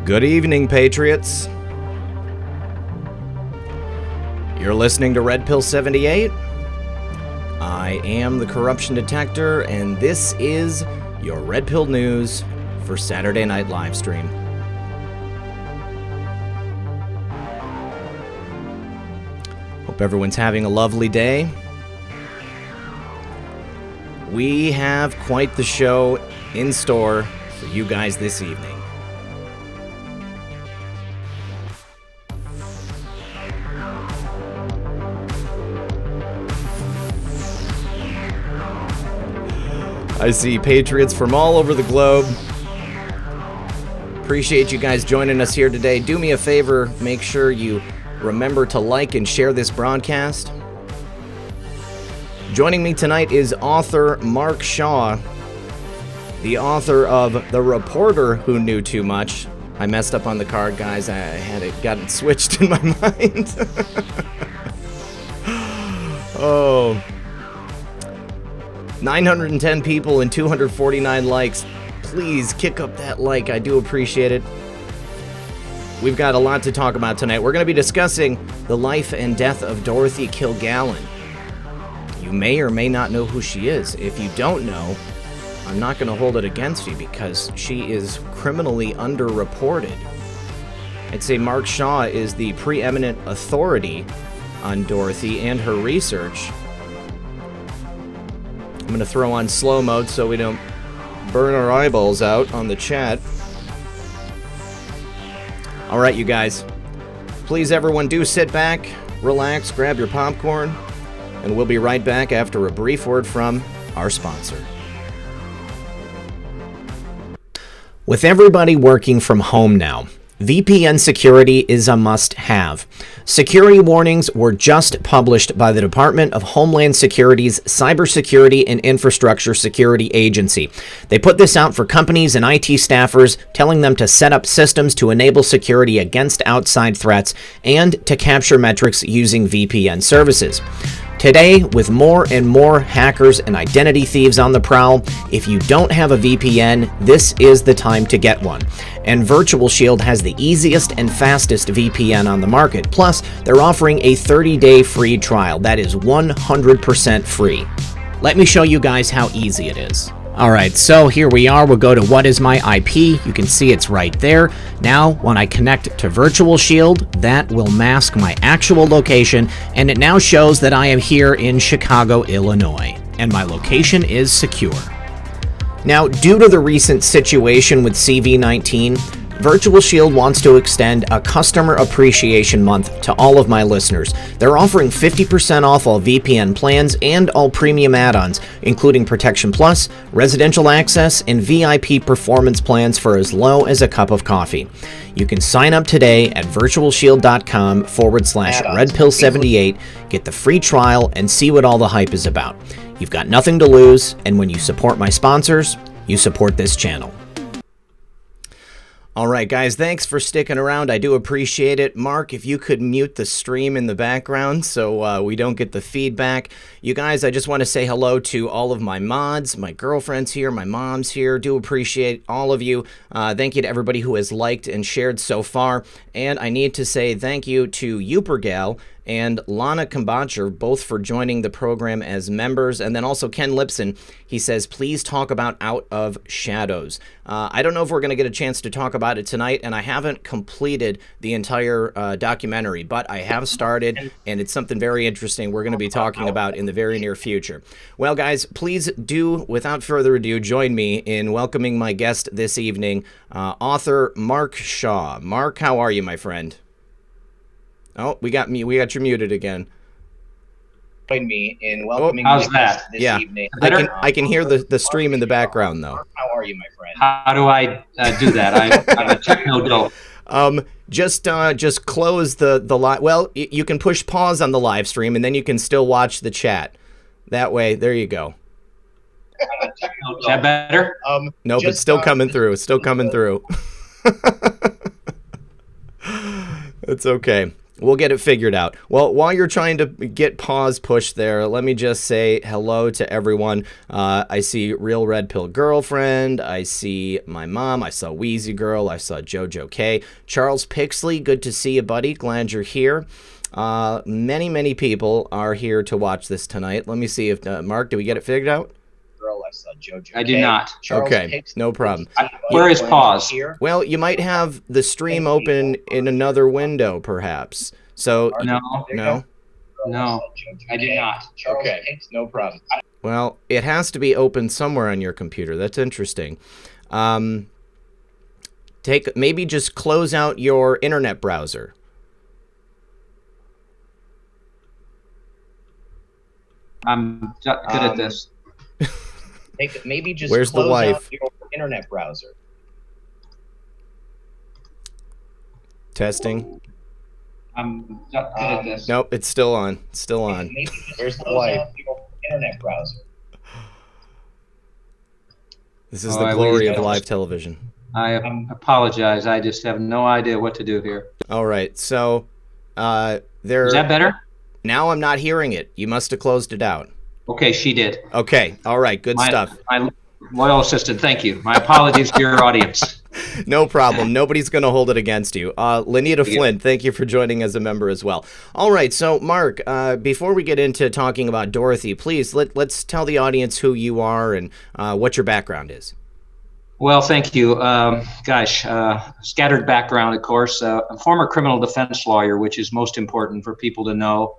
Good evening, Patriots. You're listening to Red Pill 78. I am the Corruption Detector, and this is your Red Pill News for Saturday Night Livestream. Hope everyone's having a lovely day. We have quite the show in store for you guys this evening. I see Patriots from all over the globe. Appreciate you guys joining us here today. Do me a favor, make sure you remember to like and share this broadcast. Joining me tonight is author Mark Shaw, the author of The Reporter Who Knew Too Much. I messed up on the card, guys. I had it gotten switched in my mind. Oh. 910 people and 249 likes. Please kick up that like. I do appreciate it. We've got a lot to talk about tonight. We're going to be discussing the life and death of Dorothy Kilgallen. You may or may not know who she is. If you don't know, I'm not going to hold it against you because she is criminally underreported. I'd say Mark Shaw is the preeminent authority on Dorothy and her research. I'm going to throw on slow mode so we don't burn our eyeballs out on the chat. All right, you guys. Please, everyone, do sit back, relax, grab your popcorn, and we'll be right back after a brief word from our sponsor. With everybody working from home now, VPN security is a must-have. Security warnings were just published by the Department of Homeland Security's Cybersecurity and Infrastructure Security Agency. They put this out for companies and IT staffers, telling them to set up systems to enable security against outside threats and to capture metrics using VPN services. Today, with more and more hackers and identity thieves on the prowl, if you don't have a VPN, this is the time to get one. And Virtual Shield has the easiest and fastest VPN on the market. Plus, they're offering a 30-day free trial that is 100% free. Let me show you guys how easy it is. Alright, so here we are. We'll go to What Is My IP? You can see it's right there. Now, when I connect to Virtual Shield, that will mask my actual location, and it now shows that I am here in Chicago, Illinois, and my location is secure. Now, due to the recent situation with CV19, Virtual Shield wants to extend a Customer Appreciation Month to all of my listeners. They're offering 50% off all VPN plans and all premium add-ons, including Protection Plus, Residential Access, and VIP Performance plans for as low as a cup of coffee. You can sign up today at virtualshield.com/redpill78, get the free trial, and see what all the hype is about. You've got nothing to lose, and when you support my sponsors, you support this channel. All right, guys, thanks for sticking around. I do appreciate it. Mark, if you could mute the stream in the background so we don't get the feedback. You guys, I just want to say hello to all of my mods, my girlfriend's here, my mom's here. Do appreciate all of you. Thank you to everybody who has liked and shared so far. And I need to say thank you to Upergal and Lana Kambacher, both for joining the program as members. And then also Ken Lipson, he says, please talk about Out of Shadows. I don't know if we're going to get a chance to talk about it tonight, and I haven't completed the entire documentary, but I have started, and it's something very interesting we're going to be talking about in the very near future. Well, guys, please do, without further ado, join me in welcoming my guest this evening, author Mark Shaw. Mark, how are you, my friend? Oh, we got you muted again. Join me in welcoming how's that? This evening. I can hear the stream in the background, though. How are you, my friend? How do I do that? I'm a techno dope. Just close the live. Well, you can push pause on the live stream, and then you can still watch the chat. That way, there you go. Is that better? Nope, it's still coming through. It's still coming through. It's okay. We'll get it figured out. Well, while you're trying to get pause pushed there, let me just say hello to everyone. I see Real Red Pill Girlfriend. I see my mom. I saw Wheezy Girl. I saw Jojo K. Charles Pixley, good to see you, buddy. Glad you're here. Many people are here to watch this tonight. Let me see if, Mark, do we get it figured out? I saw Jojo I do not. Charles Okay, Hicks, no problem. Where is pause? Here. Well, you might have the stream open in another window, perhaps. So, No, no? no, I do not. Okay, no problem. Well, it has to be open somewhere on your computer. That's interesting. Maybe just close out your internet browser. I'm good at this. Maybe just Where's the close wife? out your internet browser. Testing. I'm good at this. Nope, it's still on. Still on. Maybe just Where's the close wife? out your internet browser. This is the glory of live television. I apologize. I just have no idea what to do here. All right, so Is that better? Now I'm not hearing it. You must have closed it out. Okay, she did. Okay, all right, good stuff. My loyal assistant, thank you. My apologies to your audience. No problem. Nobody's going to hold it against you. Lenita Flynn, thank you for joining as a member as well. All right, so Mark, before we get into talking about Dorothy, please let's tell the audience who you are and what your background is. Well, thank you. Scattered background, of course. I'm a former criminal defense lawyer, which is most important for people to know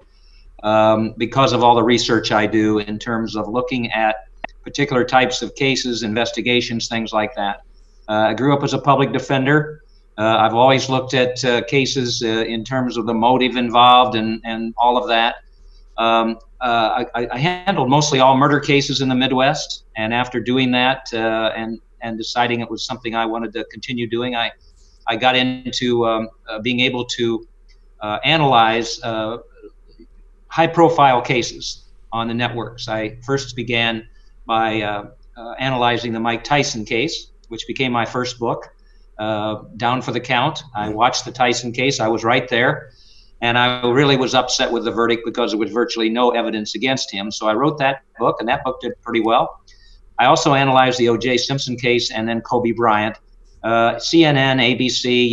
because of all the research I do in terms of looking at particular types of cases, investigations, things like that. I grew up as a public defender. I've always looked at cases in terms of the motive involved and all of that. I handled mostly all murder cases in the Midwest, and after doing that and deciding it was something I wanted to continue doing, I got into being able to analyze high-profile cases on the networks. I first began by analyzing the Mike Tyson case, which became my first book, Down for the Count. I watched the Tyson case. I was right there. And I really was upset with the verdict because there was virtually no evidence against him. So I wrote that book, and that book did pretty well. I also analyzed the O.J. Simpson case and then Kobe Bryant. CNN, ABC,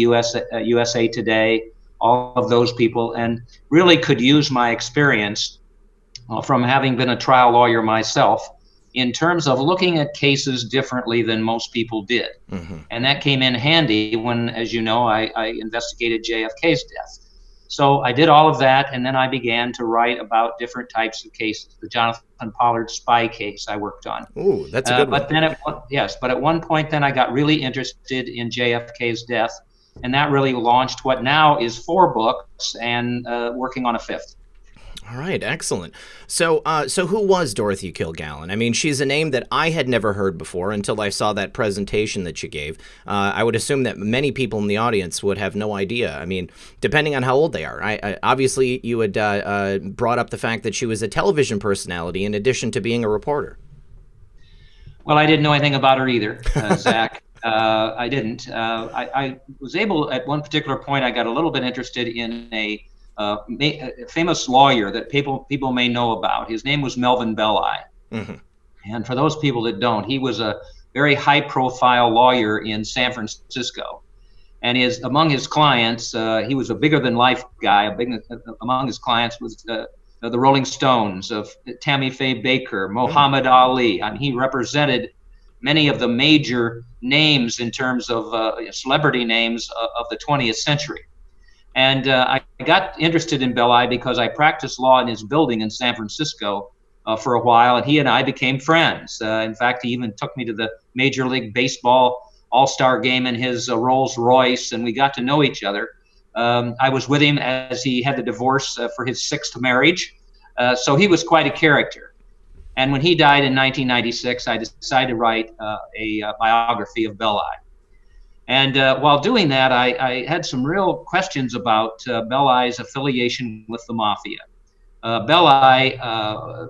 USA Today, all of those people, and really could use my experience from having been a trial lawyer myself in terms of looking at cases differently than most people did. Mm-hmm. And that came in handy when, as you know, I investigated JFK's death. So I did all of that, and then I began to write about different types of cases. The Jonathan Pollard spy case I worked on. Ooh, that's a good one. But at one point then I got really interested in JFK's death, and that really launched what now is 4 books and working on a 5th. All right, excellent. So who was Dorothy Kilgallen? I mean, she's a name that I had never heard before until I saw that presentation that you gave. I would assume that many people in the audience would have no idea. I mean, depending on how old they are. I obviously, you had brought up the fact that she was a television personality in addition to being a reporter. Well, I didn't know anything about her either, Zach. I didn't. I was able, at one particular point, I got a little bit interested in a famous lawyer that people may know about. His name was Melvin Belli. Mm-hmm. And for those people that don't, he was a very high-profile lawyer in San Francisco. And among his clients, he was a bigger-than-life guy. Among his clients was the Rolling Stones, of Tammy Faye Baker, Muhammad Ali. I mean, he represented many of the major names in terms of celebrity names of the 20th century. And I got interested in Belli because I practiced law in his building in San Francisco for a while, and he and I became friends. In fact, he even took me to the Major League Baseball All-Star game in his Rolls Royce, and we got to know each other. I was with him as he had the divorce for his 6th marriage, so he was quite a character. And when he died in 1996, I decided to write a biography of Belli. And while doing that, I had some real questions about Belli's affiliation with the Mafia. Belli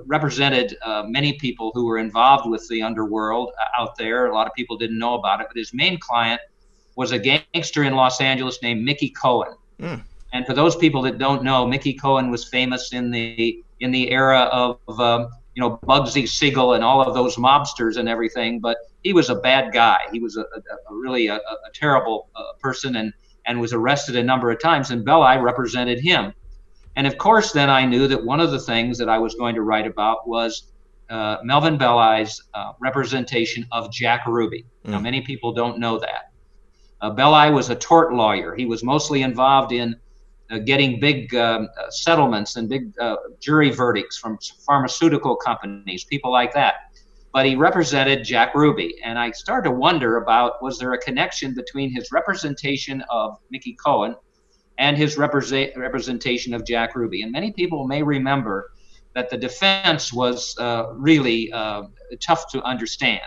represented many people who were involved with the underworld out there. A lot of people didn't know about it, but his main client was a gangster in Los Angeles named Mickey Cohen. And for those people that don't know, Mickey Cohen was famous in the era of Bugsy Siegel and all of those mobsters and everything. But he was a bad guy. He was a really terrible person, and was arrested a number of times. And Belli represented him. And of course, then I knew that one of the things that I was going to write about was Melvin Belli's representation of Jack Ruby. Now, many people don't know that. Belli was a tort lawyer. He was mostly involved in getting big settlements and big jury verdicts from pharmaceutical companies, people like that. But he represented Jack Ruby. And I started to wonder about, was there a connection between his representation of Mickey Cohen and his representation of Jack Ruby? And many people may remember that the defense was really tough to understand.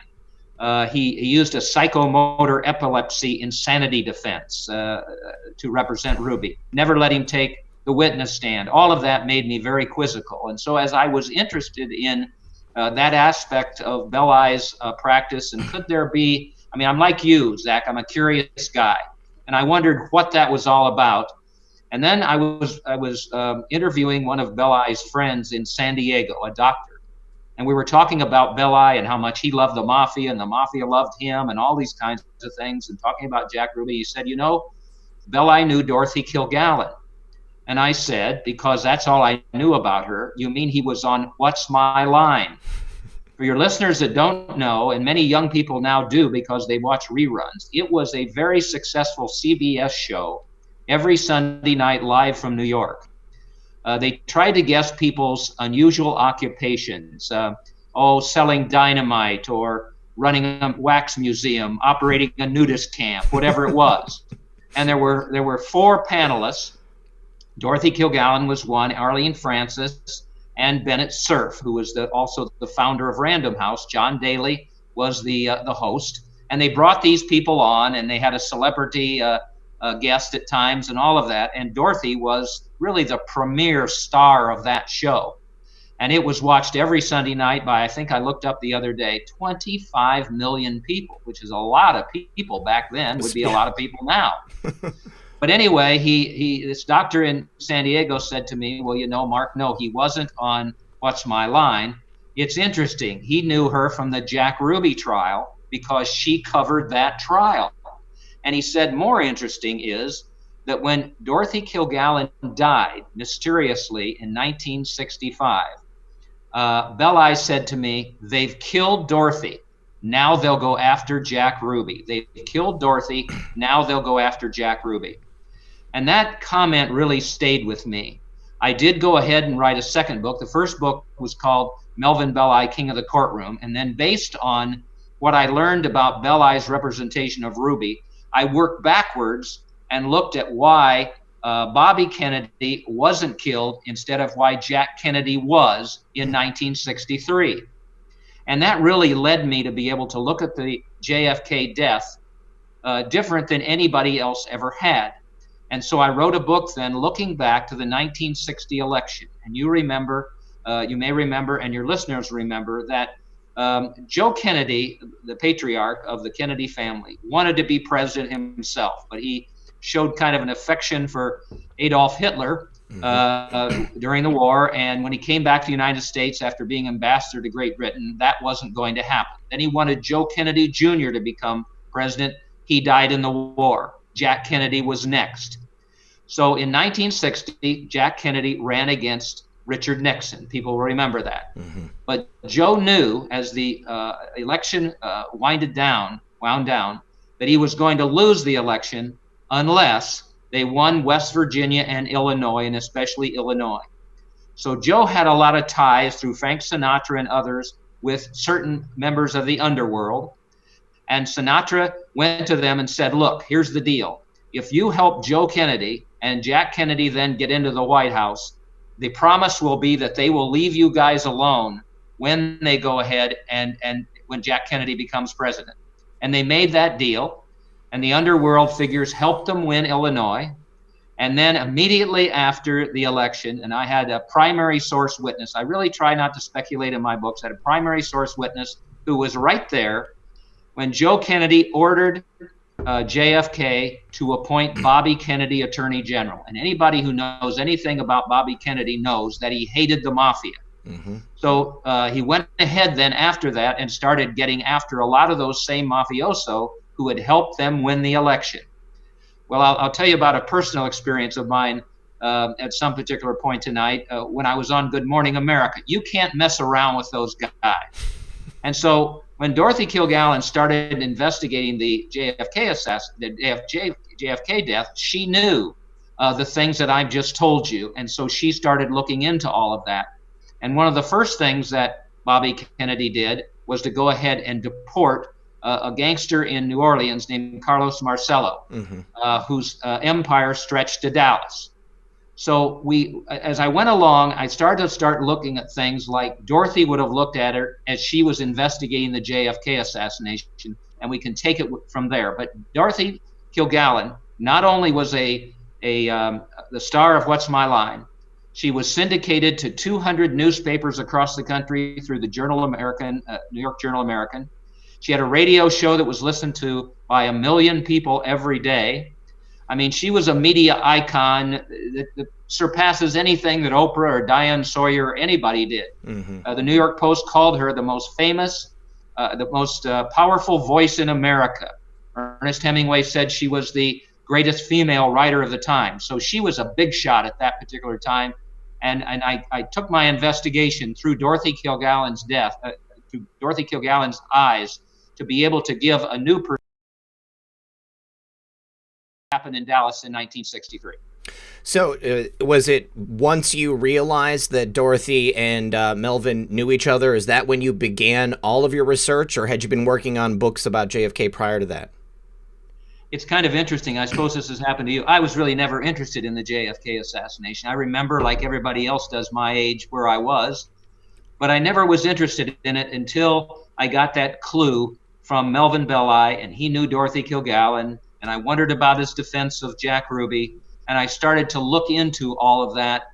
He used a psychomotor epilepsy insanity defense to represent Ruby. Never let him take the witness stand. All of that made me very quizzical. And so as I was interested in that aspect of Belli's practice, and could there be, I mean, I'm like you, Zach, I'm a curious guy. And I wondered what that was all about. And then I was interviewing one of Belli's friends in San Diego, a doctor. And we were talking about Belli and how much he loved the Mafia and the Mafia loved him and all these kinds of things, and talking about Jack Ruby. He said, Belli knew Dorothy Kilgallen. And I said, because that's all I knew about her, you mean he was on What's My Line? For your listeners that don't know, and many young people now do because they watch reruns, it was a very successful CBS show every Sunday night live from New York. They tried to guess people's unusual occupations, selling dynamite or running a wax museum, operating a nudist camp, whatever it was. And there were 4 panelists. Dorothy Kilgallen was one, Arlene Francis, and Bennett Cerf, who was also the founder of Random House. John Daly was the host. And they brought these people on, and they had a celebrity guest at times and all of that. And Dorothy was really the premier star of that show. And it was watched every Sunday night by, I think I looked up the other day, 25 million people, which is a lot of people back then, would be a lot of people now. But anyway, this doctor in San Diego said to me, well, Mark, no, he wasn't on What's My Line. It's interesting. He knew her from the Jack Ruby trial because she covered that trial. And he said, more interesting is that when Dorothy Kilgallen died mysteriously in 1965, Belli said to me, they've killed Dorothy. Now they'll go after Jack Ruby. They've killed Dorothy. Now they'll go after Jack Ruby. And that comment really stayed with me. I did go ahead and write a second book. The first book was called Melvin Belli, King of the Courtroom. And then based on what I learned about Belli's representation of Ruby, I worked backwards and looked at why Bobby Kennedy wasn't killed instead of why Jack Kennedy was in 1963. And that really led me to be able to look at the JFK death different than anybody else ever had. And so I wrote a book then looking back to the 1960 election. And you may remember, and your listeners remember, that Joe Kennedy, the patriarch of the Kennedy family, wanted to be president himself, but he showed kind of an affection for Adolf Hitler during the war. And when he came back to the United States after being ambassador to Great Britain, that wasn't going to happen. Then he wanted Joe Kennedy Jr. to become president. He died in the war. Jack Kennedy was next. So in 1960, Jack Kennedy ran against Richard Nixon. People will remember that. Mm-hmm. But Joe knew as the election wound down, that he was going to lose the election unless they won West Virginia and Illinois, and especially Illinois. So Joe had a lot of ties through Frank Sinatra and others with certain members of the underworld. And Sinatra went to them and said, look, here's the deal. If you help Joe Kennedy and Jack Kennedy then get into the White House, the promise will be that they will leave you guys alone when they go ahead and when Jack Kennedy becomes president. And they made that deal, and the underworld figures helped them win Illinois. And then immediately after the election, and I had a primary source witness. I really try not to speculate in my books. I had a primary source witness who was right there when Joe Kennedy ordered JFK to appoint Bobby Kennedy Attorney General. And anybody who knows anything about Bobby Kennedy knows that he hated the Mafia. Mm-hmm. So he went ahead then after that and started getting after a lot of those same mafioso who had helped them win the election. Well, I'll tell you about a personal experience of mine at some particular point tonight when I was on Good Morning America. You can't mess around with those guys. And so when Dorothy Kilgallen started investigating the JFK death, she knew the things that I've just told you. And so she started looking into all of that. And one of the first things that Bobby Kennedy did was to go ahead and deport a gangster in New Orleans named Carlos Marcello, whose empire stretched to Dallas. So as I went along, I started to looking at things like Dorothy would have looked at her as she was investigating the JFK assassination, and we can take it from there. But Dorothy Kilgallen not only was the star of What's My Line, she was syndicated to 200 newspapers across the country through the New York Journal American. She had a radio show that was listened to by 1 million people every day. I mean, she was a media icon that surpasses anything that Oprah or Diane Sawyer or anybody did. The New York Post called her the most famous, the most powerful voice in America. Ernest Hemingway said she was the greatest female writer of the time. So she was a big shot at that particular time. And I took my investigation through Dorothy Kilgallen's death, through Dorothy Kilgallen's eyes, to be able to give a new perspective. Happened in Dallas in 1963. So was it once you realized that Dorothy and Melvin knew each other, is that when you began all of your research, or had you been working on books about JFK prior to that? It's kind of interesting. I suppose this has happened to you. I was really never interested in the JFK assassination. I remember, like everybody else does my age, where I was, but I never was interested in it until I got that clue from Melvin Belli, and he knew Dorothy Kilgallen, and I wondered about his defense of Jack Ruby, and I started to look into all of that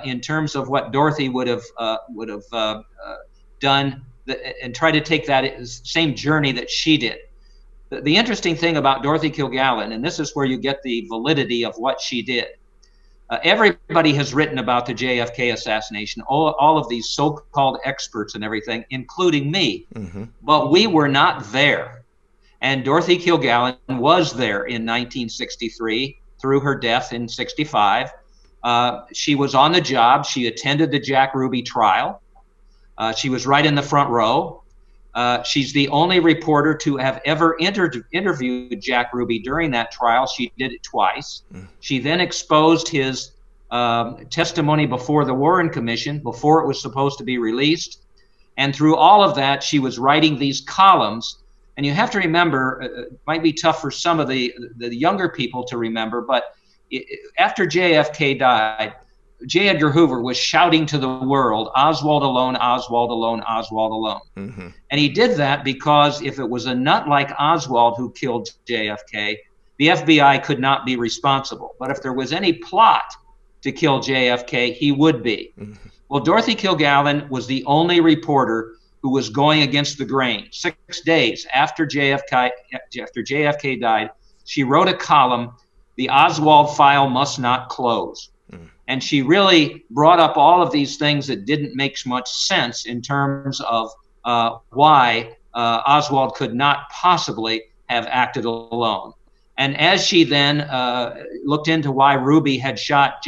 in terms of what Dorothy would have done, and try to take that same journey that she did. The interesting thing about Dorothy Kilgallen, and this is where you get the validity of what she did. Everybody has written about the JFK assassination, all of these so-called experts and everything, including me, but we were not there. And Dorothy Kilgallen was there in 1963 through her death in 65. She was on the job. She attended the Jack Ruby trial. She was right in the front row. She's the only reporter to have ever interviewed Jack Ruby during that trial. She did it twice. She then exposed his testimony before the Warren Commission before it was supposed to be released. And through all of that, she was writing these columns. And you have to remember, it might be tough for some of the younger people to remember, but after JFK died, J. Edgar Hoover was shouting to the world, Oswald alone, Oswald alone, Oswald alone. And he did that because if it was a nut like Oswald who killed JFK, the FBI could not be responsible. But if there was any plot to kill JFK, he would be. Well, Dorothy Kilgallen was the only reporter who was going against the grain. 6 days after JFK died, she wrote a column, "The Oswald File Must Not Close." And she really brought up all of these things that didn't make much sense in terms of why Oswald could not possibly have acted alone. And as she then looked into why Ruby had shot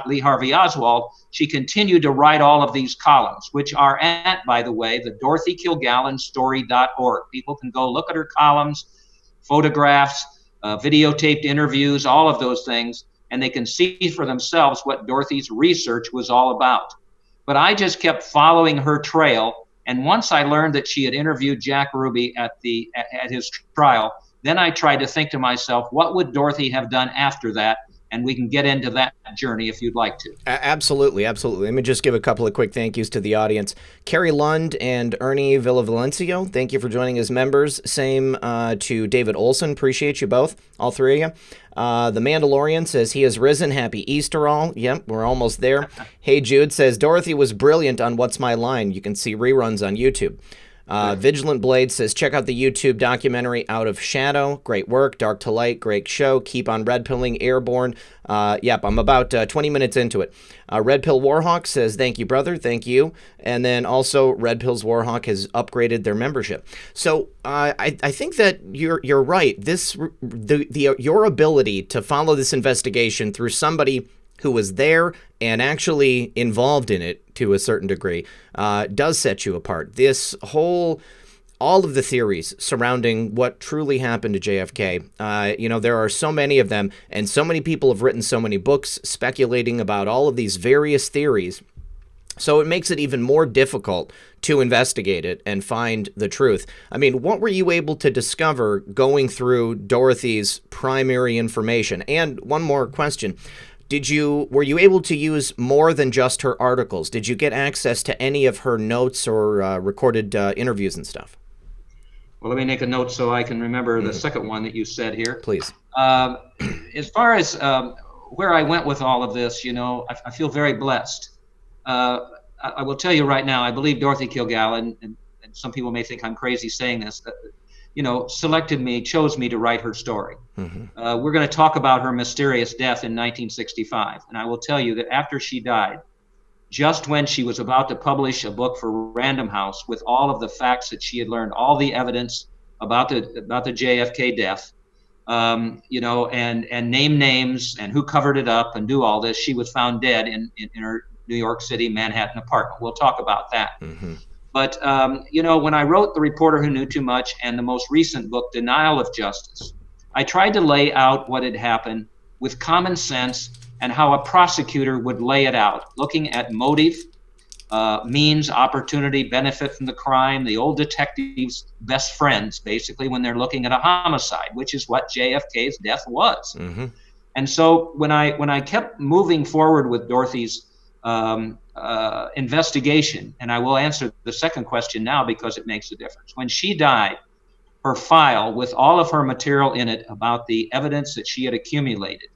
Lee Harvey Oswald, she continued to write all of these columns, which are at, by the way, the DorothyKilgallenStory.org. People can go look at her columns, photographs, videotaped interviews, all of those things, and they can see for themselves what Dorothy's research was all about. But I just kept following her trail, and once I learned that she had interviewed Jack Ruby at his trial, then I tried to think to myself, what would Dorothy have done after that? And we can get into that journey if you'd like to. Absolutely, absolutely. Let me just give a couple of quick thank yous to the audience. Carrie Lund and Ernie Villavicencio, thank you for joining as members. Same to David Olson. Appreciate you both, all three of you. The Mandalorian says he has risen. Happy Easter all. Yep, we're almost there. Hey Jude says Dorothy was brilliant on What's My Line. You can see reruns on YouTube. Vigilant Blade says, check out the YouTube documentary Out of Shadow. Great work. Dark to Light. Great show. Keep on red pilling. Airborne. Yep, I'm about 20 minutes into it. Red Pill Warhawk says, thank you, brother. Thank you. And then also Red Pill's Warhawk has upgraded their membership. So I think that you're right. Your ability to follow this investigation through somebody who was there and actually involved in it to a certain degree, does set you apart. All of the theories surrounding what truly happened to JFK, there are so many of them, and so many people have written so many books speculating about all of these various theories. So it makes it even more difficult to investigate it and find the truth. I mean, what were you able to discover going through Dorothy's primary information? And one more question. Were you able to use more than just her articles? Did you get access to any of her notes or recorded interviews and stuff? Well, let me make a note so I can remember the second one that you said here. Please. As far as where I went with all of this, I feel very blessed. I will tell you right now, I believe Dorothy Kilgallen, and some people may think I'm crazy saying this, selected me, chose me to write her story. Mm-hmm. We're going to talk about her mysterious death in 1965. And I will tell you that after she died, just when she was about to publish a book for Random House with all of the facts that she had learned, all the evidence about the JFK death, and name names and who covered it up and do all this, she was found dead in her New York City, Manhattan apartment. We'll talk about that. Mm-hmm. But, when I wrote The Reporter Who Knew Too Much and the most recent book, Denial of Justice, I tried to lay out what had happened with common sense and how a prosecutor would lay it out, looking at motive, means, opportunity, benefit from the crime, the old detectives' best friends, basically, when they're looking at a homicide, which is what JFK's death was. Mm-hmm. And so when I kept moving forward with Dorothy's investigation, and I will answer the second question now because it makes a difference. When she died, her file with all of her material in it about the evidence that she had accumulated,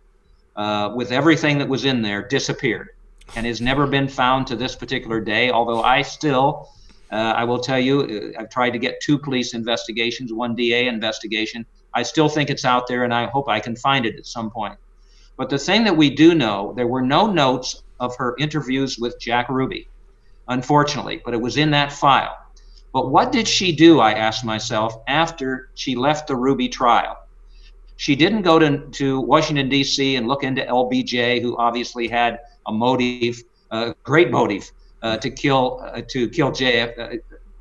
with everything that was in there, disappeared and has never been found to this particular day. Although I still, I will tell you, I've tried to get 2 police investigations, 1 DA investigation. I still think it's out there, and I hope I can find it at some point. But the thing that we do know, there were no notes of her interviews with Jack Ruby, unfortunately, but it was in that file. But what did she do, I asked myself, after she left the Ruby trial? She didn't go to Washington, D.C. and look into LBJ, who obviously had a motive, a great motive, to kill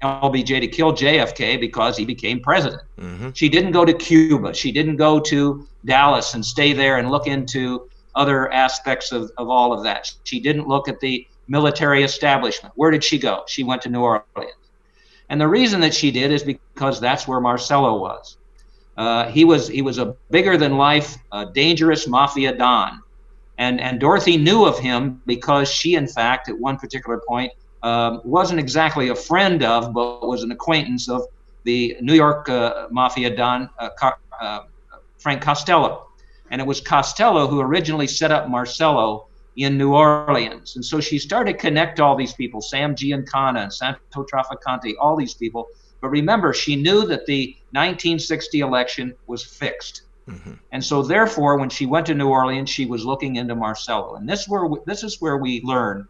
LBJ, to kill JFK because he became president. Mm-hmm. She didn't go to Cuba. She didn't go to Dallas and stay there and look into other aspects of all of that. She didn't look at the military establishment. Where did she go? She went to New Orleans. And the reason that she did is because that's where Marcello was. He was a bigger than life, dangerous mafia don. And Dorothy knew of him because she, in fact, at one particular point, wasn't exactly a friend of, but was an acquaintance of the New York mafia don, Frank Costello. And it was Costello who originally set up Marcello in New Orleans. And so she started to connect all these people, Sam Giancana, Santo Trafficante, all these people. But remember, she knew that the 1960 election was fixed. Mm-hmm. And so therefore, when she went to New Orleans, she was looking into Marcello. And this is where we learn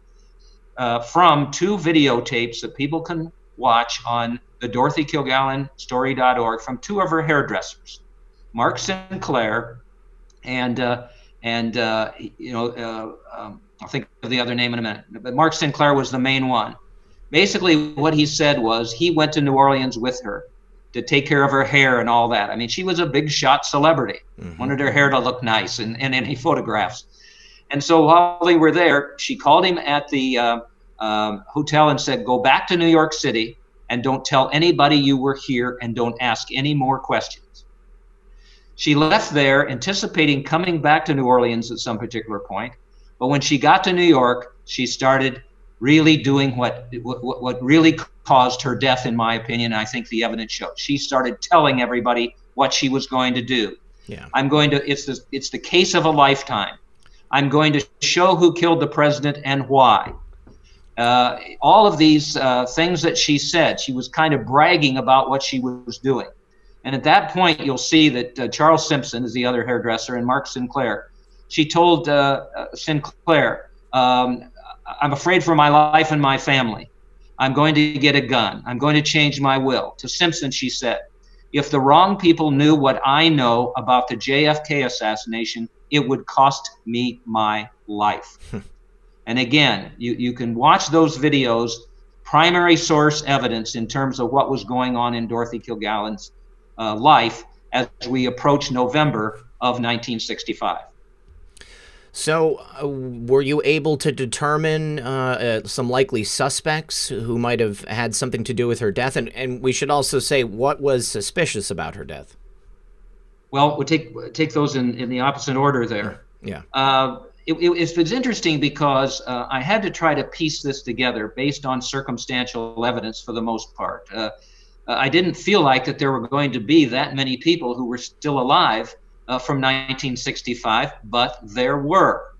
from 2 videotapes that people can watch on the DorothyKilgallenStory.org from 2 of her hairdressers, Mark Sinclair and I'll think of the other name in a minute. But Mark Sinclair was the main one. Basically, what he said was he went to New Orleans with her to take care of her hair and all that. I mean, she was a big shot celebrity, mm-hmm. wanted her hair to look nice in any photographs. And so while they were there, she called him at the hotel and said, go back to New York City and don't tell anybody you were here and don't ask any more questions. She left there anticipating coming back to New Orleans at some particular point. But when she got to New York, she started really doing what really caused her death, in my opinion. I think the evidence shows. She started telling everybody what she was going to do. Yeah. It's the case of a lifetime. I'm going to show who killed the president and why. All of these things that she said, she was kind of bragging about what she was doing. And at that point, you'll see that Charles Simpson is the other hairdresser, and Mark Sinclair. She told Sinclair, I'm afraid for my life and my family. I'm going to get a gun. I'm going to change my will. To Simpson, she said, if the wrong people knew what I know about the JFK assassination, it would cost me my life. And again, you can watch those videos, primary source evidence in terms of what was going on in Dorothy Kilgallen's life as we approach November of 1965. So, were you able to determine some likely suspects who might have had something to do with her death? And we should also say, what was suspicious about her death? Well, we'll take those in the opposite order there. Yeah. It's interesting because I had to try to piece this together based on circumstantial evidence for the most part. I didn't feel like that there were going to be that many people who were still alive from 1965, but there were.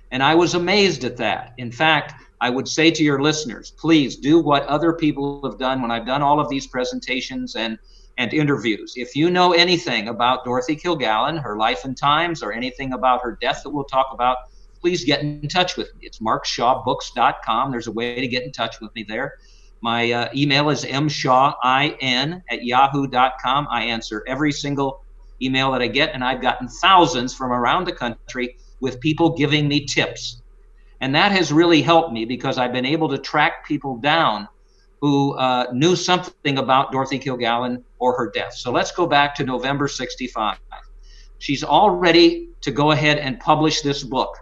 And I was amazed at that. In fact, I would say to your listeners, please do what other people have done when I've done all of these presentations and interviews. If you know anything about Dorothy Kilgallen, her life and times, or anything about her death that we'll talk about, please get in touch with me. It's markshawbooks.com. There's a way to get in touch with me there. My email is mshawin@yahoo.com. I answer every single email that I get, and I've gotten thousands from around the country with people giving me tips. And that has really helped me because I've been able to track people down who knew something about Dorothy Kilgallen or her death. So let's go back to November 65. She's all ready to go ahead and publish this book.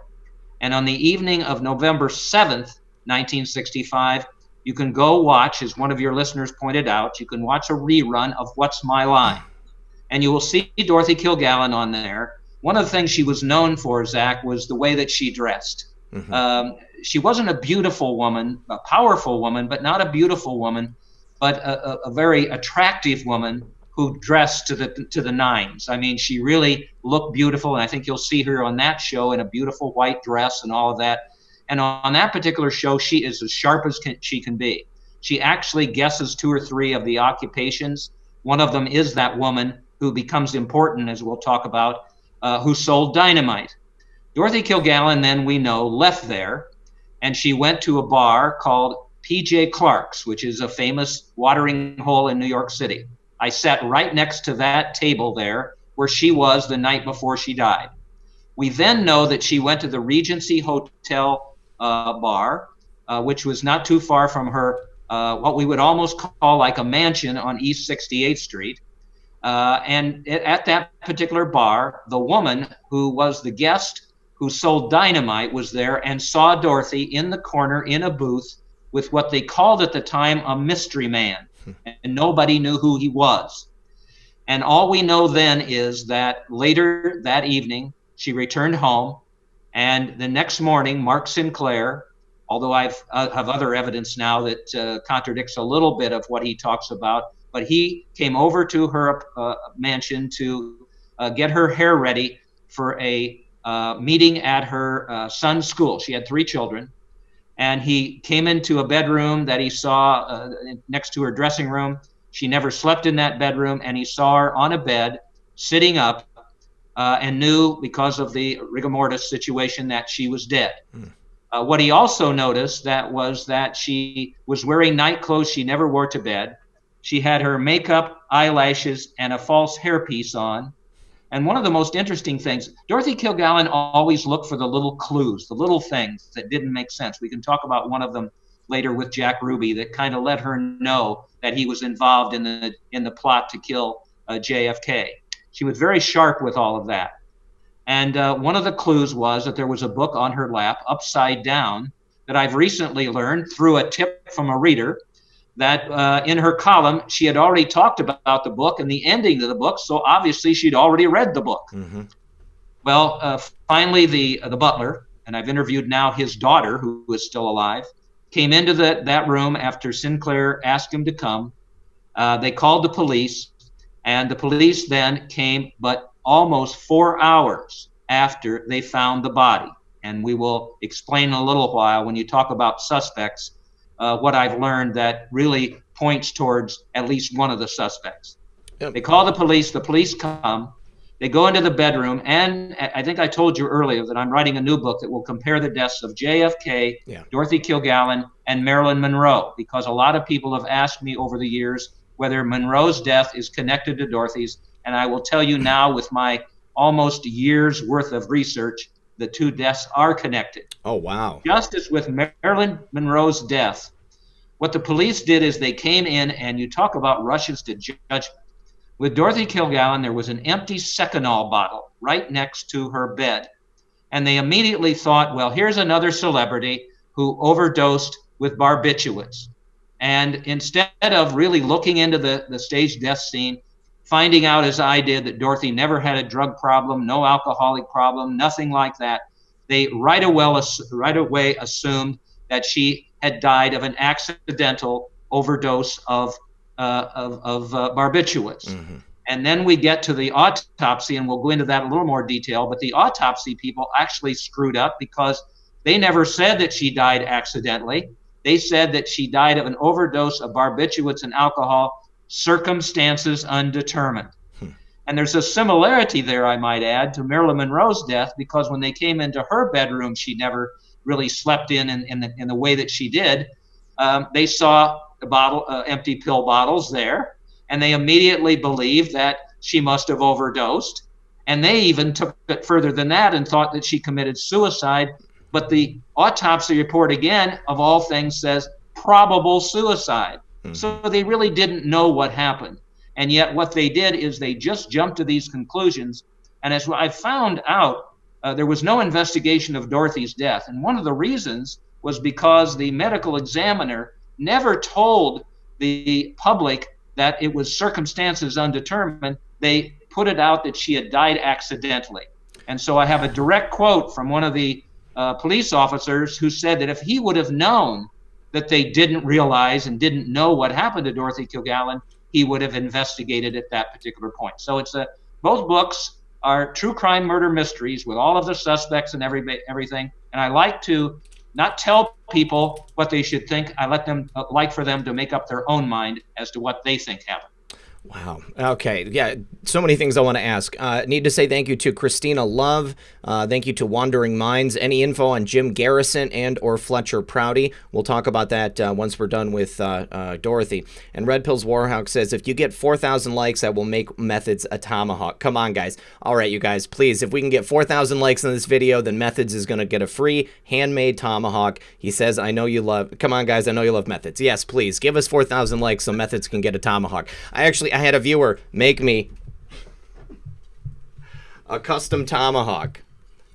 And on the evening of November 7th, 1965, you can go watch, as one of your listeners pointed out, you can watch a rerun of What's My Line. And you will see Dorothy Kilgallen on there. One of the things she was known for, Zach, was the way that she dressed. She wasn't a beautiful woman, a powerful woman, but not a beautiful woman, but a very attractive woman who dressed to the nines. I mean, she really looked beautiful, and I think you'll see her on that show in a beautiful white dress and all of that. And on that particular show, she is as sharp as she can be. She actually guesses 2 or 3 of the occupations. One of them is that woman who becomes important, as we'll talk about, who sold dynamite. Dorothy Kilgallen, then we know, left there, and she went to a bar called P.J. Clark's, which is a famous watering hole in New York City. I sat right next to that table there where she was the night before she died. We then know that she went to the Regency Hotel bar, which was not too far from her, what we would almost call like a mansion on East 68th Street. And at that particular bar, the woman who was the guest who sold dynamite was there and saw Dorothy in the corner in a booth with what they called at the time a mystery man. And nobody knew who he was. And all we know then is that later that evening, she returned home. And the next morning, Mark Sinclair, although I have other evidence now that contradicts a little bit of what he talks about, but he came over to her mansion to get her hair ready for a meeting at her son's school. She had 3 children. And he came into a bedroom that he saw next to her dressing room. She never slept in that bedroom, and he saw her on a bed, sitting up, and knew because of the rigor mortis situation that she was dead. What he also noticed was that she was wearing night clothes she never wore to bed. She had her makeup, eyelashes, and a false hairpiece on. And one of the most interesting things, Dorothy Kilgallen always looked for the little clues, the little things that didn't make sense. We can talk about one of them later with Jack Ruby that kind of let her know that he was involved in the plot to kill JFK. She was very sharp with all of that. And one of the clues was that there was a book on her lap, upside down, that I've recently learned through a tip from a reader, that in her column, she had already talked about the book and the ending of the book, so obviously she'd already read the book. Well, finally, the butler, and I've interviewed now his daughter, who is still alive, came into that room after Sinclair asked him to come. They called the police, and the police then came, but almost 4 hours after they found the body. And we will explain in a little while when you talk about suspects, what I've learned that really points towards at least one of the suspects. Yep. They call the police come, they go into the bedroom, and I think I told you earlier that I'm writing a new book that will compare the deaths of JFK, Dorothy Kilgallen, and Marilyn Monroe, because a lot of people have asked me over the years whether Monroe's death is connected to Dorothy's, and I will tell you now with my almost year's worth of research, the two deaths are connected. Oh, wow. Just as with Marilyn Monroe's death, what the police did is they came in, and you talk about rushes to judgment. With Dorothy Kilgallen, there was an empty Seconal bottle right next to her bed. And they immediately thought, well, here's another celebrity who overdosed with barbiturates. And instead of really looking into the staged death scene, finding out, as I did, that Dorothy never had a drug problem, no alcoholic problem, nothing like that, they right away assumed that she had died of an accidental overdose of barbiturates. Mm-hmm. And then we get to the autopsy, and we'll go into that in a little more detail, but the autopsy people actually screwed up because they never said that she died accidentally. They said that she died of an overdose of barbiturates and alcohol, circumstances undetermined. And there's a similarity there, I might add, to Marilyn Monroe's death, because when they came into her bedroom, she never really slept in the way that she did. They saw empty pill bottles there, and they immediately believed that she must have overdosed. And they even took it further than that and thought that she committed suicide. But the autopsy report, again, of all things, says probable suicide. Mm-hmm. So they really didn't know what happened. And yet what they did is they just jumped to these conclusions. And as I found out, there was no investigation of Dorothy's death. And one of the reasons was because the medical examiner never told the public that it was circumstances undetermined. They put it out that she had died accidentally. And so I have a direct quote from one of the police officers who said that if he would have known that they didn't realize and didn't know what happened to Dorothy Kilgallen, he would have investigated at that particular point. So both books are true crime murder mysteries with all of the suspects and everything. And I like to not tell people what they should think. I like for them to make up their own mind as to what they think happened. Wow. Okay. Yeah. So many things I want to ask. Need to say thank you to Christina Love. Thank you to Wandering Minds. Any info on Jim Garrison and or Fletcher Prouty? We'll talk about that once we're done with Dorothy. And Red Pills Warhawk says, if you get 4,000 likes, that will make Methods a tomahawk. Come on, guys. All right, you guys, please. If we can get 4,000 likes on this video, then Methods is going to get a free handmade tomahawk. He says, I know you love... Come on, guys. I know you love Methods. Yes, please. Give us 4,000 likes so Methods can get a tomahawk. I had a viewer make me a custom tomahawk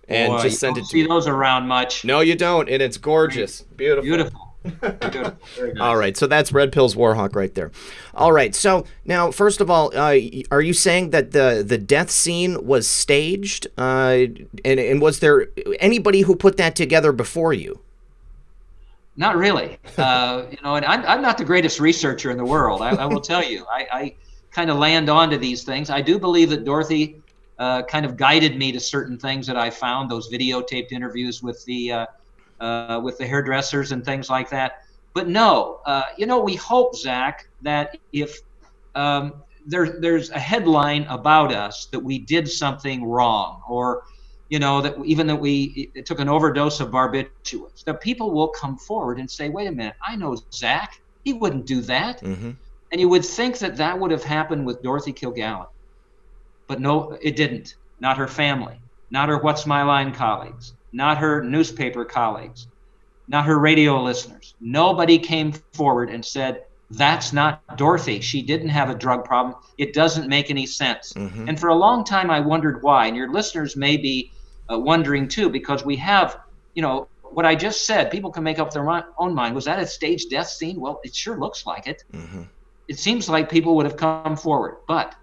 and just send it to me. You don't see those around much. No, you don't, and it's gorgeous. Beautiful. Beautiful. Very nice. All right, so that's Red Pills Warhawk right there. All right, so now, first of all, are you saying that the death scene was staged? And was there anybody who put that together before you? Not really. And I'm not the greatest researcher in the world. I will tell you. I kind of land onto these things. I do believe that Dorothy kind of guided me to certain things that I found, those videotaped interviews with the hairdressers and things like that. But no, we hope, Zach, that if there's a headline about us that we did something wrong, or that we took an overdose of barbiturates, that people will come forward and say, wait a minute, I know Zach, he wouldn't do that. Mm-hmm. And you would think that would have happened with Dorothy Kilgallen. But no, it didn't. Not her family, not her What's My Line colleagues, not her newspaper colleagues, not her radio listeners. Nobody came forward and said, that's not Dorothy. She didn't have a drug problem. It doesn't make any sense. Mm-hmm. And for a long time, I wondered why. And your listeners may be wondering too, because we have, what I just said, people can make up their own mind. Was that a staged death scene? Well, it sure looks like it. Mm-hmm. It seems like people would have come forward. But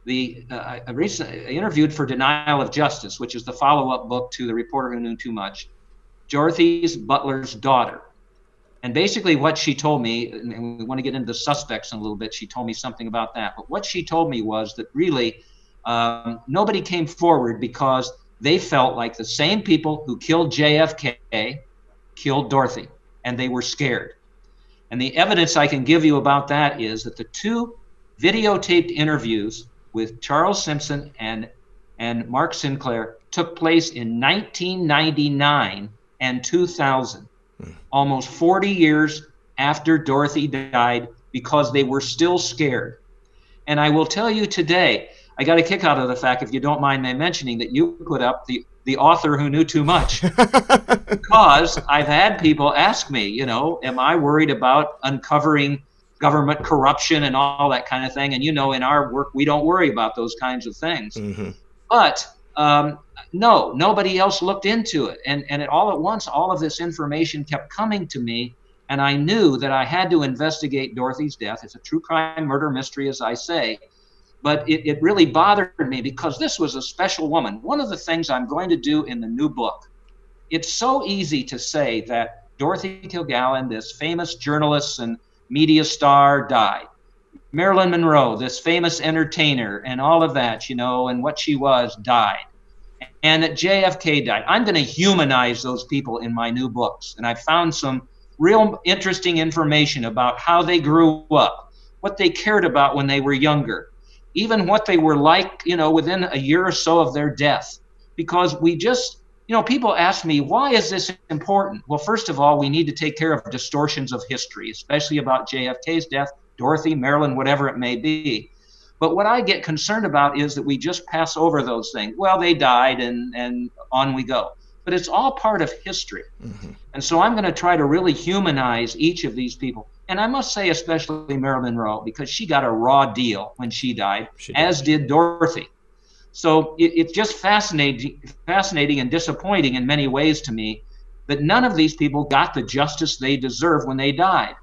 I recently interviewed for Denial of Justice, which is the follow-up book to The Reporter Who Knew Too Much, Dorothy's butler's daughter. And basically what she told me, and we want to get into the suspects in a little bit, she told me something about that. But what she told me was that really nobody came forward because they felt like the same people who killed JFK killed Dorothy, and they were scared. And the evidence I can give you about that is that the two videotaped interviews with Charles Simpson and Mark Sinclair took place in 1999 and 2000, almost 40 years after Dorothy died, because they were still scared. And I will tell you today, I got a kick out of the fact, if you don't mind me mentioning, that you put up the author who knew too much. Because I've had people ask me, you know, am I worried about uncovering government corruption and all that kind of thing? And, you know, in our work, we don't worry about those kinds of things. Mm-hmm. But no, nobody else looked into it. And all at once, all of this information kept coming to me. And I knew that I had to investigate Dorothy's death. It's a true crime murder mystery, as I say. But it really bothered me because this was a special woman. One of the things I'm going to do in the new book, it's so easy to say that Dorothy Kilgallen, this famous journalist and media star, died. Marilyn Monroe, this famous entertainer and all of that, you know, and what she was, died. And that JFK died. I'm going to humanize those people in my new books. And I found some real interesting information about how they grew up, what they cared about when they were younger, even what they were like, you know, within a year or so of their death. Because we just, you know, people ask me, why is this important? Well, first of all, we need to take care of distortions of history, especially about JFK's death, Dorothy, Marilyn, whatever it may be. But what I get concerned about is that we just pass over those things. Well, they died and on we go. But it's all part of history. Mm-hmm. And so I'm going to try to really humanize each of these people. And I must say, especially Marilyn Monroe, because she got a raw deal when she died, as did Dorothy. So it's just fascinating and disappointing in many ways to me that none of these people got the justice they deserved when they died.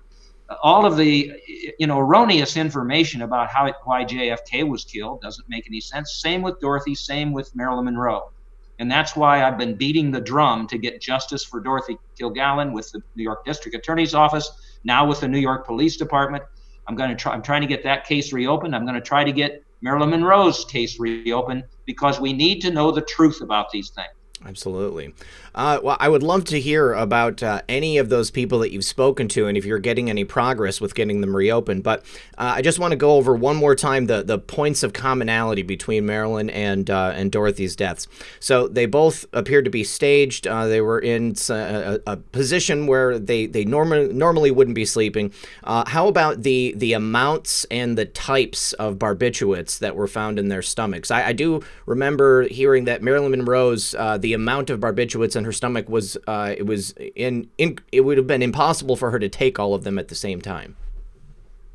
All of the, you know, erroneous information about why JFK was killed doesn't make any sense. Same with Dorothy, same with Marilyn Monroe. And that's why I've been beating the drum to get justice for Dorothy Kilgallen with the New York District Attorney's Office, now with the New York Police Department. I'm trying to get that case reopened. I'm going to try to get Marilyn Monroe's case reopened because we need to know the truth about these things. Absolutely. Well, I would love to hear about any of those people that you've spoken to and if you're getting any progress with getting them reopened. But I just want to go over one more time the points of commonality between Marilyn and Dorothy's deaths. So they both appeared to be staged. They were in a position where they normally wouldn't be sleeping. How about the amounts and the types of barbiturates that were found in their stomachs? I do remember hearing that Marilyn Monroe's the amount of barbiturates in her stomach was it would have been impossible for her to take all of them at the same time.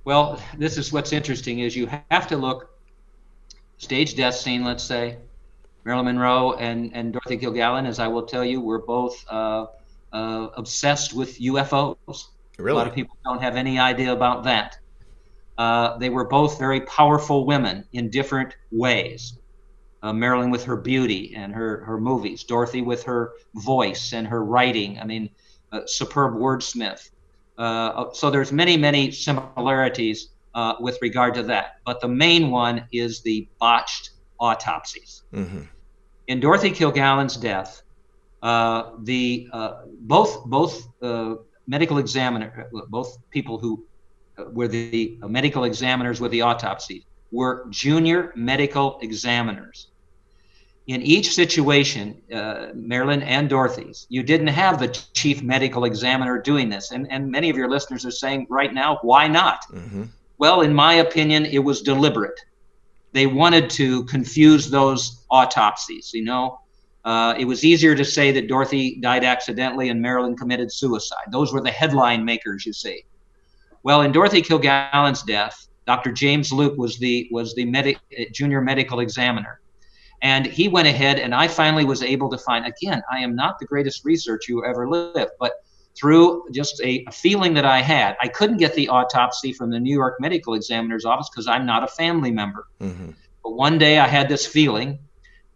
Well, this is what's interesting is you have to look stage death scene, let's say. Marilyn Monroe and Dorothy Kilgallen, as I will tell you, were both obsessed with UFOs. Really? A lot of people don't have any idea about that. They were both very powerful women in different ways. Marilyn with her beauty and her movies, Dorothy with her voice and her writing. I mean, superb wordsmith. So there's many similarities with regard to that. But the main one is the botched autopsies. Mm-hmm. In Dorothy Kilgallen's death, both medical examiner, both people who were the medical examiners with the autopsy, were junior medical examiners. In each situation, Marilyn and Dorothy's, you didn't have the chief medical examiner doing this. And many of your listeners are saying right now, why not? Mm-hmm. Well, in my opinion, it was deliberate. They wanted to confuse those autopsies, you know. It was easier to say that Dorothy died accidentally and Marilyn committed suicide. Those were the headline makers, you see. Well, in Dorothy Kilgallen's death, Dr. James Luke was the junior medical examiner. And he went ahead, and I finally was able to find, again, I am not the greatest researcher who ever lived, but through just a feeling that I had, I couldn't get the autopsy from the New York Medical Examiner's Office because I'm not a family member. Mm-hmm. But one day I had this feeling,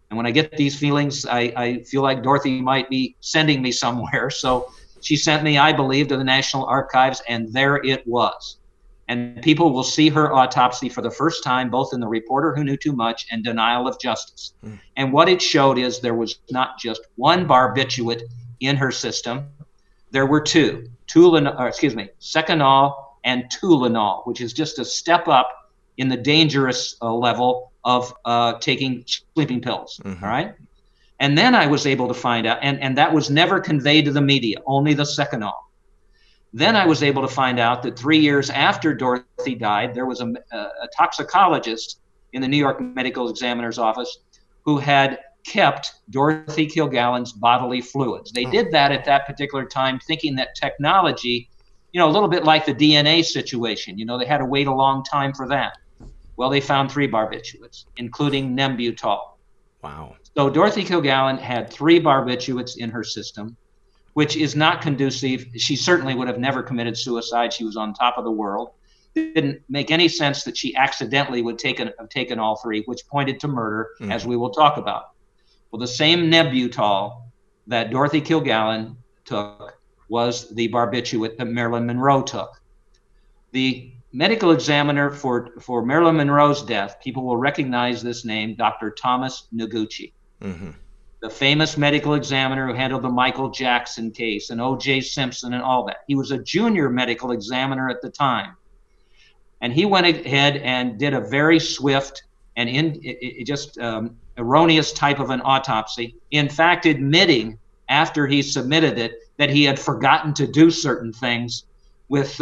and when I get these feelings, I feel like Dorothy might be sending me somewhere. So she sent me, I believe, to the National Archives, and there it was. And people will see her autopsy for the first time, both in The Reporter Who Knew Too Much and Denial of Justice. Mm. And what it showed is there was not just one barbiturate in her system. There were two Seconal and Tulinol, which is just a step up in the dangerous level of taking sleeping pills. All right. And then I was able to find out, and that was never conveyed to the media, only the Seconal. Then I was able to find out that 3 years after Dorothy died, there was a toxicologist in the New York Medical Examiner's Office who had kept Dorothy Kilgallen's bodily fluids. They did that at that particular time, thinking that technology, a little bit like the DNA situation, they had to wait a long time for that. Well, they found 3 barbiturates, including Nembutal. Wow. So Dorothy Kilgallen had 3 barbiturates in her system, which is not conducive. She certainly would have never committed suicide. She was on top of the world. It didn't make any sense that she accidentally would have taken all 3, which pointed to murder, as we will talk about. Well, the same Nembutal that Dorothy Kilgallen took was the barbiturate that Marilyn Monroe took. The medical examiner for Marilyn Monroe's death, people will recognize this name, Dr. Thomas Noguchi. The famous medical examiner who handled the Michael Jackson case and O.J. Simpson and all that. He was a junior medical examiner at the time. And he went ahead and did a very swift and erroneous type of an autopsy, in fact, admitting after he submitted it that he had forgotten to do certain things with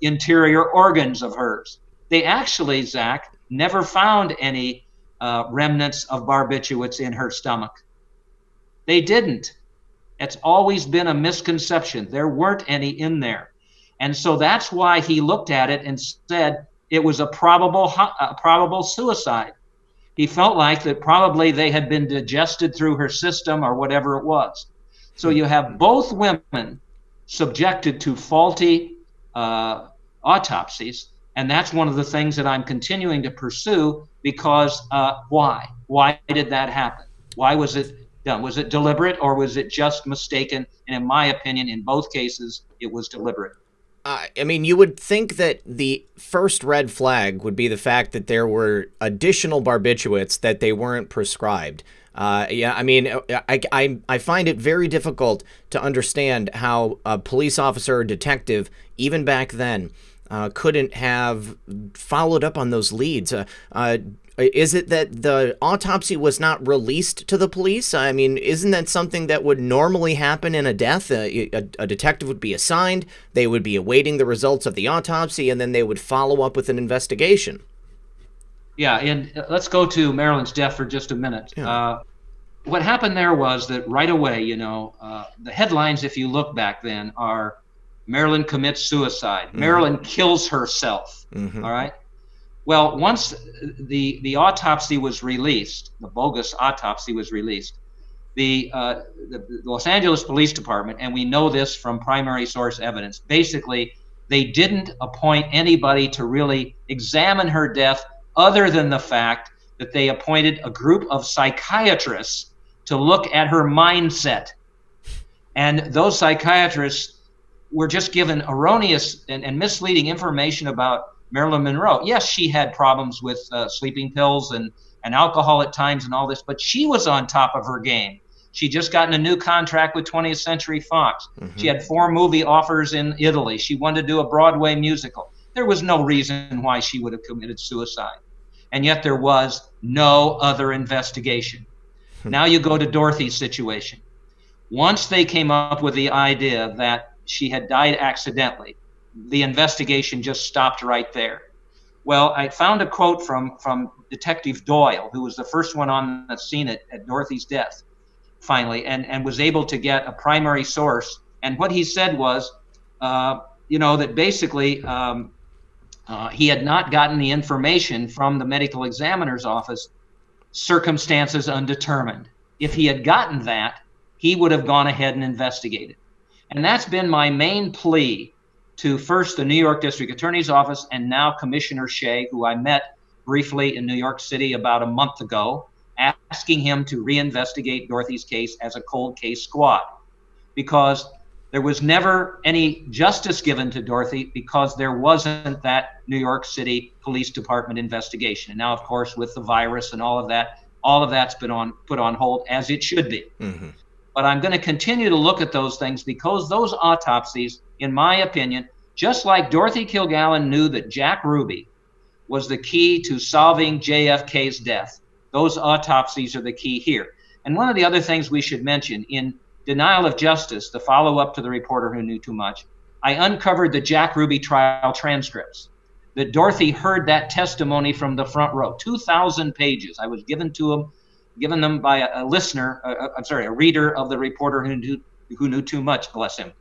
interior organs of hers. They actually, Zach, never found any remnants of barbiturates in her stomach. They didn't. It's always been a misconception. There weren't any in there. And so that's why he looked at it and said it was a probable suicide. He felt like that probably they had been digested through her system or whatever it was. So you have both women subjected to faulty autopsies. And that's one of the things that I'm continuing to pursue because why? Why did that happen? Why was it done? Was it deliberate or was it just mistaken? And in my opinion, in both cases, it was deliberate. I mean, you would think that the first red flag would be the fact that there were additional barbiturates that they weren't prescribed. I mean, I find it very difficult to understand how a police officer or detective, even back then, couldn't have followed up on those leads. Is it that the autopsy was not released to the police? I mean, isn't that something that would normally happen in a death? A detective would be assigned, they would be awaiting the results of the autopsy, and then they would follow up with an investigation. Yeah, and let's go to Marilyn's death for just a minute. Yeah. What happened there was that right away, the headlines, if you look back then, are Marilyn commits suicide. Marilyn kills herself, all right? Well, once the autopsy was released, the bogus autopsy was released, the Los Angeles Police Department, and we know this from primary source evidence, basically they didn't appoint anybody to really examine her death other than the fact that they appointed a group of psychiatrists to look at her mindset. And those psychiatrists were just given erroneous and misleading information about Marilyn Monroe. Yes, she had problems with sleeping pills and alcohol at times and all this, but she was on top of her game. She just gotten a new contract with 20th Century Fox. She had 4 movie offers in Italy. She wanted to do a Broadway musical. There was no reason why she would have committed suicide. And yet there was no other investigation. Now you go to Dorothy's situation. Once they came up with the idea that she had died accidentally, the investigation just stopped right there. Well, I found a quote from Detective Doyle, who was the first one on the scene at Dorothy's death, finally, and was able to get a primary source. And what he said was, that basically he had not gotten the information from the medical examiner's office, circumstances undetermined. If he had gotten that, he would have gone ahead and investigated. And that's been my main plea to first the New York District Attorney's Office and now Commissioner Shea, who I met briefly in New York City about a month ago, asking him to reinvestigate Dorothy's case as a cold case squad, because there was never any justice given to Dorothy because there wasn't that New York City Police Department investigation. And now, of course, with the virus and all of that's been put on hold, as it should be. but I'm going to continue to look at those things because those autopsies, in my opinion, just like Dorothy Kilgallen knew that Jack Ruby was the key to solving JFK's death, those autopsies are the key here. And one of the other things we should mention, in Denial of Justice, the follow-up to The Reporter Who Knew Too Much, I uncovered the Jack Ruby trial transcripts. That Dorothy heard that testimony from the front row, 2,000 pages. I was given them by a listener, a reader of The Reporter Who Knew Too Much, bless him.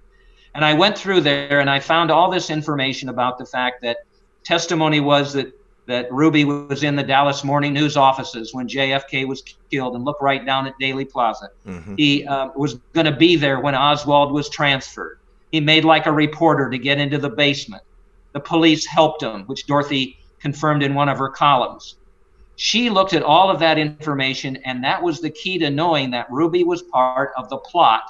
And I went through there and I found all this information about the fact that testimony was that Ruby was in the Dallas Morning News offices when JFK was killed, and look right down at Daley Plaza. Mm-hmm. He was going to be there when Oswald was transferred. He made like a reporter to get into the basement. The police helped him, which Dorothy confirmed in one of her columns. She looked at all of that information, and that was the key to knowing that Ruby was part of the plot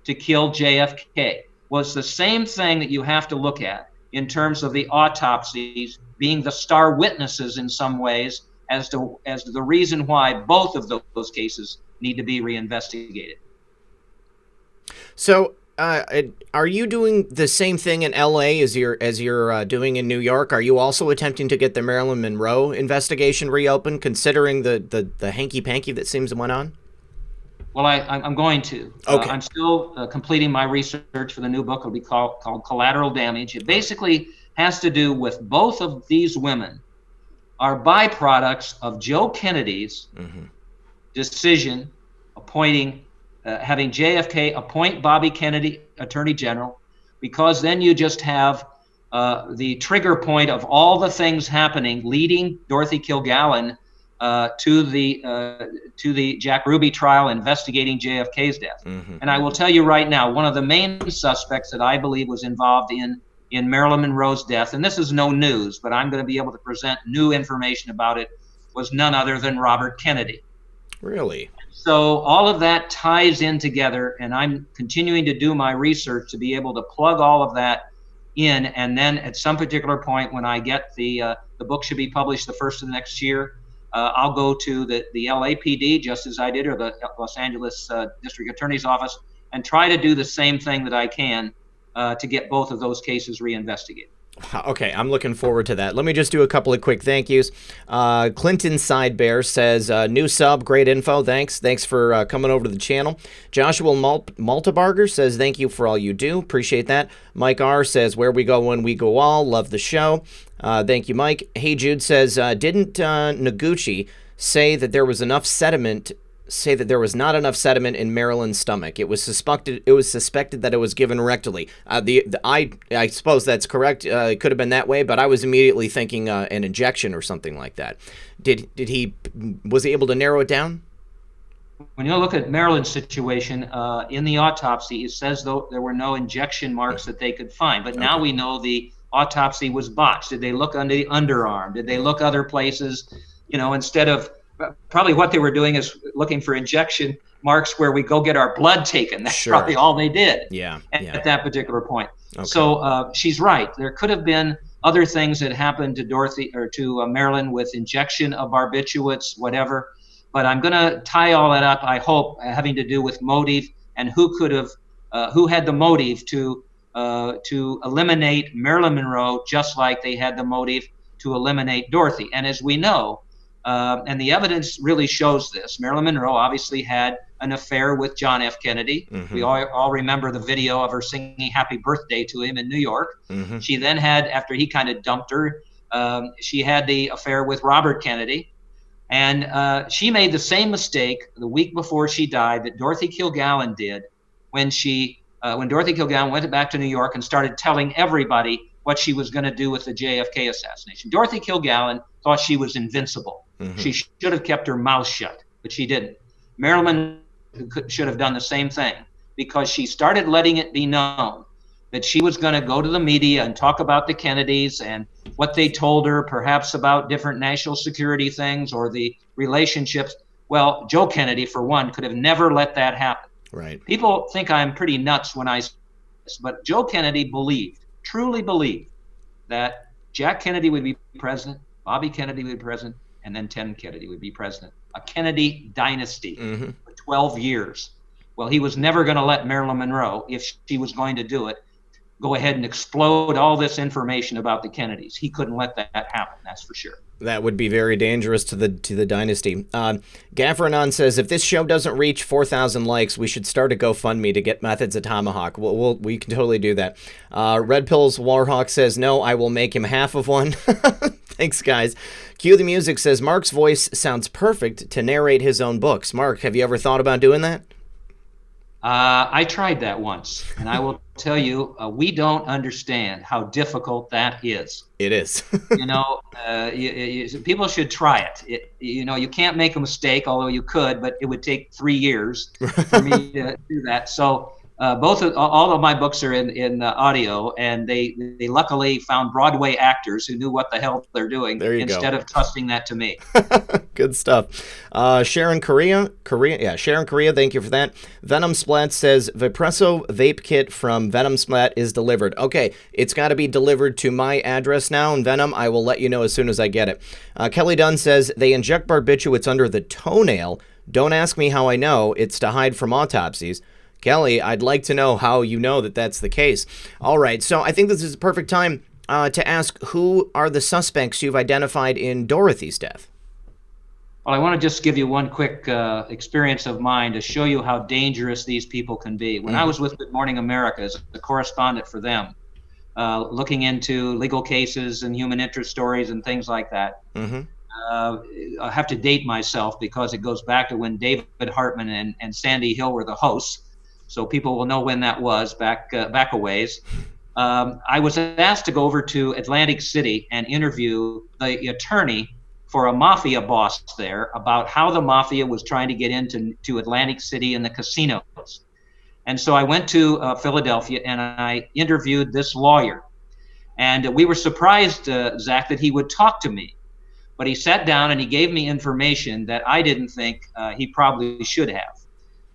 to kill JFK. Well, it's the same thing that you have to look at in terms of the autopsies being the star witnesses in some ways as to the reason why both of those cases need to be reinvestigated. So, are you doing the same thing in LA as you're doing in New York? Are you also attempting to get the Marilyn Monroe investigation reopened, considering the hanky-panky that seems to went on? Well, I'm going to. Okay. I'm still completing my research for the new book. It'll be called Collateral Damage. It basically has to do with both of these women are byproducts of Joe Kennedy's decision appointing having JFK appoint Bobby Kennedy Attorney General, because then you just have the trigger point of all the things happening leading Dorothy Kilgallen to the Jack Ruby trial investigating JFK's death. Mm-hmm. And I will tell you right now, one of the main suspects that I believe was involved in Marilyn Monroe's death, and this is no news, but I'm going to be able to present new information about it, was none other than Robert Kennedy. Really? So all of that ties in together, and I'm continuing to do my research to be able to plug all of that in, and then at some particular point when I get the book should be published the first of the next year, I'll go to the LAPD, just as I did, or the Los Angeles District Attorney's Office, and try to do the same thing that I can to get both of those cases reinvestigated. Okay, I'm looking forward to that. Let me just do a couple of quick thank yous. Clinton Sidebear says, new sub, great info, thanks. Thanks for coming over to the channel. Joshua Maltabarger says, thank you for all you do, appreciate that. Mike R says, where we go when we go all, love the show. Thank you, Mike. Hey Jude says, didn't Noguchi say that there was not enough sediment in Marilyn's stomach? It was suspected that it was given rectally. I suppose that's correct. It could have been that way, but I was immediately thinking an injection or something like that. Was he able to narrow it down? When you look at Marilyn's situation, in the autopsy, it says though there were no injection marks that they could find. But now we know the autopsy was botched. Did they look under the underarm? Did they look other places? Instead of probably what they were doing is looking for injection marks where we go get our blood taken. That's probably all they did at that particular point. Okay. So she's right. There could have been other things that happened to Dorothy or to Marilyn with injection of barbiturates, whatever. But I'm going to tie all that up, I hope, having to do with motive and who had the motive to eliminate Marilyn Monroe, just like they had the motive to eliminate Dorothy. And as we know, and the evidence really shows this, Marilyn Monroe obviously had an affair with John F. Kennedy. Mm-hmm. We all remember the video of her singing happy birthday to him in New York. Mm-hmm. She then had, after he kind of dumped her, she had the affair with Robert Kennedy. And she made the same mistake the week before she died that Dorothy Kilgallen did when Dorothy Kilgallen went back to New York and started telling everybody what she was going to do with the JFK assassination. Dorothy Kilgallen thought she was invincible. Mm-hmm. She should have kept her mouth shut, but she didn't. Marilyn should have done the same thing, because she started letting it be known that she was going to go to the media and talk about the Kennedys and what they told her, perhaps about different national security things or the relationships. Well, Joe Kennedy, for one, could have never let that happen. Right. People think I'm pretty nuts when I say this, but Joe Kennedy truly believed, that Jack Kennedy would be president, Bobby Kennedy would be president, and then Ted Kennedy would be president. A Kennedy dynasty for 12 years. Well, he was never going to let Marilyn Monroe, if she was going to do it, go ahead and explode all this information about the Kennedys. He couldn't let that happen, that's for sure. That would be very dangerous to the dynasty. Gaffranon says, if this show doesn't reach 4,000 likes, we should start a GoFundMe to get Methods of Tomahawk. We can totally do that. Red Pills Warhawk says, no, I will make him half of one. Thanks, guys. Cue the Music says, Mark's voice sounds perfect to narrate his own books. Mark, have you ever thought about doing that? I tried that once, and I will tell you, we don't understand how difficult that is. It is. People should try it. You can't make a mistake, although you could, but it would take 3 years for me to do that. So all of my books are in audio, and they luckily found Broadway actors who knew what the hell they're doing instead of trusting that to me. Good stuff. Sharon Korea, thank you for that. Venom Splat says, Vipresso vape kit from Venom Splat is delivered. Okay, it's got to be delivered to my address now, and Venom, I will let you know as soon as I get it. Kelly Dunn says, they inject barbiturates under the toenail. Don't ask me how I know. It's to hide from autopsies. Kelly, I'd like to know how you know that that's the case. All right, so I think this is a perfect time to ask, who are the suspects you've identified in Dorothy's death? Well, I want to just give you one quick experience of mine to show you how dangerous these people can be. When I was with Good Morning America as a correspondent for them, looking into legal cases and human interest stories and things like that, I have to date myself because it goes back to when David Hartman and Sandy Hill were the hosts, so people will know when that was back a ways. I was asked to go over to Atlantic City and interview the attorney for a Mafia boss there about how the Mafia was trying to get into Atlantic City and the casinos. And so I went to Philadelphia and I interviewed this lawyer. And we were surprised, Zach, that he would talk to me. But he sat down and he gave me information that I didn't think he probably should have.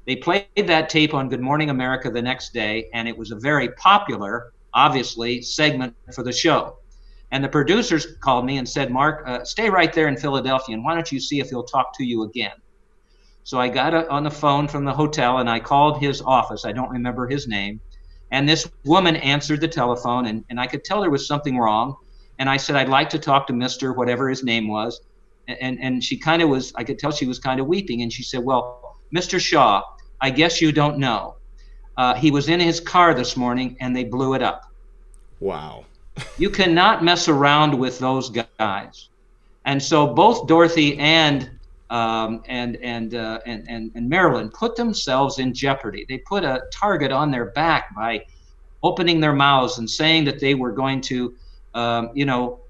They played that tape on Good Morning America the next day, and it was a very popular, obviously, segment for the show. And the producers called me and said, Mark, stay right there in Philadelphia, and why don't you see if he'll talk to you again? So I got on the phone from the hotel, and I called his office. I don't remember his name. And this woman answered the telephone, and I could tell there was something wrong. And I said, I'd like to talk to Mr. whatever his name was. And she kind of was, I could tell she was kind of weeping. And she said, well, Mr. Shaw, I guess you don't know. He was in his car this morning, and they blew it up. Wow. You cannot mess around with those guys. And so both Dorothy and Marilyn put themselves in jeopardy. They put a target on their back by opening their mouths and saying that they were going to,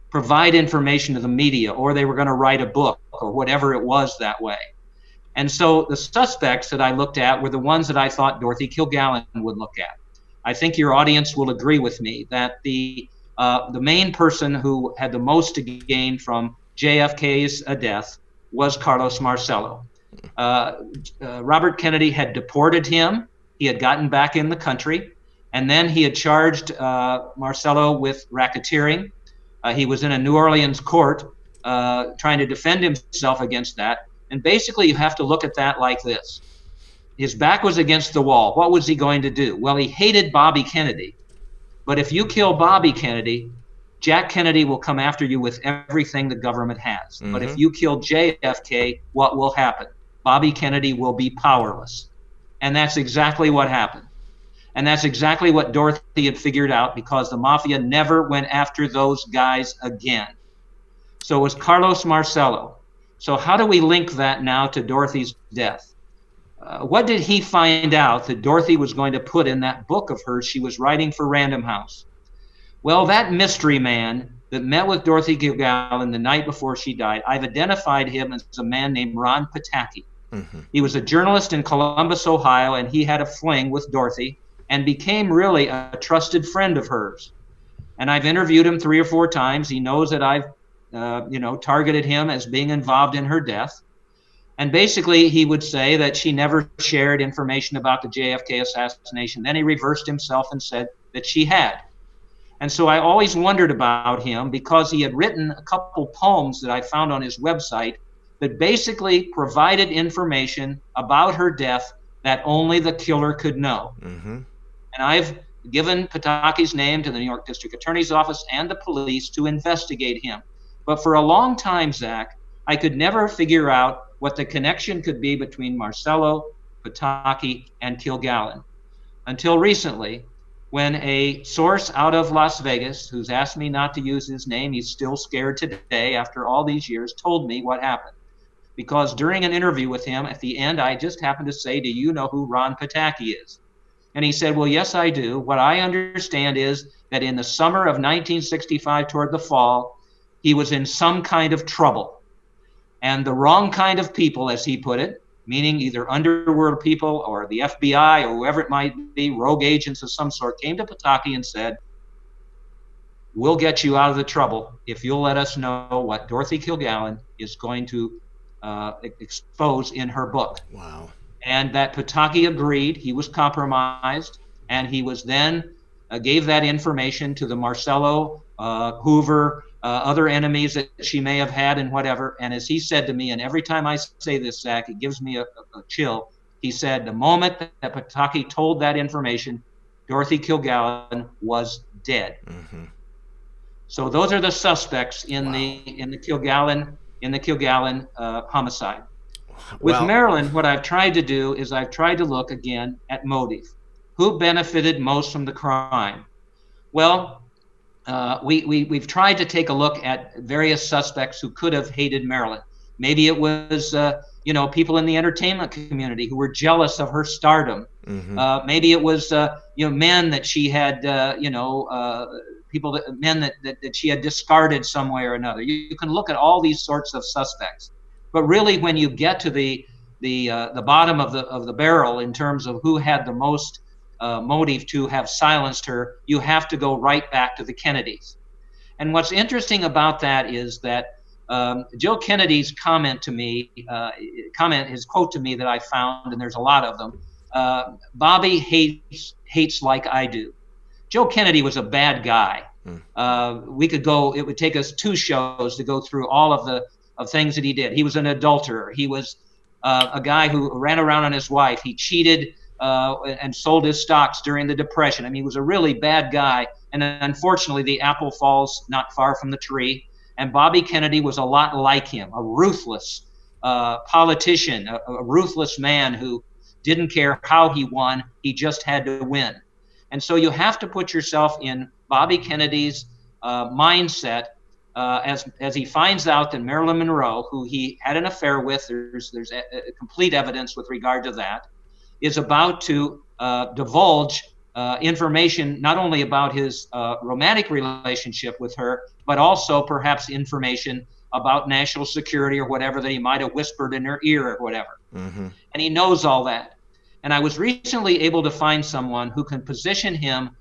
provide information to the media, or they were going to write a book, or whatever it was that way. And so the suspects that I looked at were the ones that I thought Dorothy Kilgallen would look at. I think your audience will agree with me that the main person who had the most to gain from JFK's death was Carlos Marcello. Robert Kennedy had deported him. He had gotten back in the country, and then he had charged Marcello with racketeering. He was in a New Orleans court trying to defend himself against that. And basically, you have to look at that like this. His back was against the wall. What was he going to do? Well, he hated Bobby Kennedy. But if you kill Bobby Kennedy, Jack Kennedy will come after you with everything the government has. But if you kill JFK, what will happen? Bobby Kennedy will be powerless. And that's exactly what happened. And that's exactly what Dorothy had figured out, because the Mafia never went after those guys again. So it was Carlos Marcello. So how do we link that now to Dorothy's death? What did he find out that Dorothy was going to put in that book of hers she was writing for Random House? Well, that mystery man that met with Dorothy Kilgallen the night before she died, I've identified him as a man named Ron Pataki. He was a journalist in Columbus, Ohio, and he had a fling with Dorothy and became really a trusted friend of hers. And I've interviewed him 3 or 4 times. He knows that I've targeted him as being involved in her death. And basically, he would say that she never shared information about the JFK assassination. Then he reversed himself and said that she had. And so I always wondered about him, because he had written a couple poems that I found on his website that basically provided information about her death that only the killer could know. Mm-hmm. And I've given Pataki's name to the New York District Attorney's Office and the police to investigate him. But for a long time, Zach, I could never figure out what the connection could be between Marcello, Pataki, and Kilgallen. Until recently, when a source out of Las Vegas, who's asked me not to use his name, he's still scared today after all these years, told me what happened. Because during an interview with him, at the end, I just happened to say, do you know who Ron Pataki is? And he said, well, yes, I do. What I understand is that in the summer of 1965, toward the fall, he was in some kind of trouble. And the wrong kind of people, as he put it, meaning either underworld people or the FBI or whoever it might be, rogue agents of some sort, came to Pataki and said, we'll get you out of the trouble if you'll let us know what Dorothy Kilgallen is going to expose in her book. Wow. And that Pataki agreed. He was compromised, and he was then gave that information to the Marcello, Hoover, other enemies that she may have had and whatever. And as he said to me, and every time I say this, Zach, it gives me a chill. He said the moment that Pataki told that information, Dorothy Kilgallen was dead. Mm-hmm. So those are the suspects in the Kilgallen homicide. With Marilyn, what I've tried to do is I've tried to look again at motive. Who benefited most from the crime? Well, we've tried to take a look at various suspects who could have hated Marilyn. Maybe it was people in the entertainment community who were jealous of her stardom. Mm-hmm. Maybe it was men that she had men that she had discarded some way or another. You can look at all these sorts of suspects. But really, when you get to the bottom of the barrel in terms of who had the most motive to have silenced her, you have to go right back to the Kennedys. And what's interesting about that is that Joe Kennedy's comment to me, his quote to me that I found, and there's a lot of them. Bobby hates like I do. Joe Kennedy was a bad guy. It would take us 2 shows to go through all of things that he did. He was an adulterer. He was a guy who ran around on his wife. He cheated and sold his stocks during the Depression. I mean, he was a really bad guy. And unfortunately, the apple falls not far from the tree. And Bobby Kennedy was a lot like him, a ruthless politician, a ruthless man who didn't care how he won. He just had to win. And so you have to put yourself in Bobby Kennedy's mindset as he finds out that Marilyn Monroe, who he had an affair with, there's complete evidence with regard to that, is about to divulge information not only about his romantic relationship with her, but also perhaps information about national security or whatever that he might have whispered in her ear or whatever. Mm-hmm. And he knows all that. And I was recently able to find someone who can position him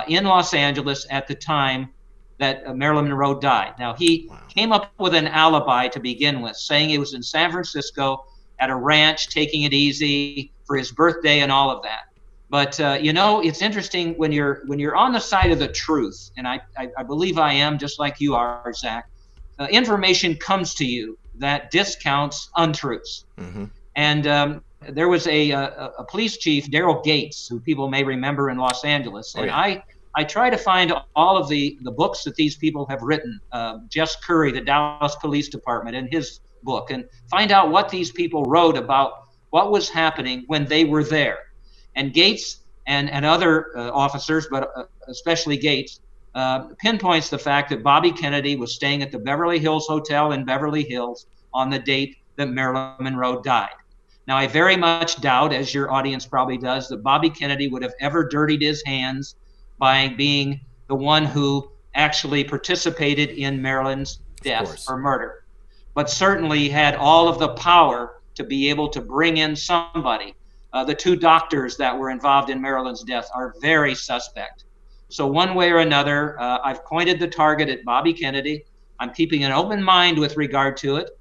in Los Angeles at the time that Marilyn Monroe died. Now, he came up with an alibi to begin with, saying he was in San Francisco at a ranch, taking it easy for his birthday and all of that. But, it's interesting when you're on the side of the truth, and I believe I am, just like you are, Zach, information comes to you that discounts untruths. Mm-hmm. And there was a police chief, Daryl Gates, who people may remember in Los Angeles. And I try to find all of the books that these people have written, Jess Curry, the Dallas Police Department, and his book, and find out what these people wrote about what was happening when they were there. And Gates and other officers, but especially Gates, pinpoints the fact that Bobby Kennedy was staying at the Beverly Hills Hotel in Beverly Hills on the date that Marilyn Monroe died. Now, I very much doubt, as your audience probably does, that Bobby Kennedy would have ever dirtied his hands by being the one who actually participated in Marilyn's death or murder. But certainly had all of the power to be able to bring in somebody. The 2 doctors that were involved in Marilyn's death are very suspect. So one way or another, I've pointed the target at Bobby Kennedy. I'm keeping an open mind with regard to it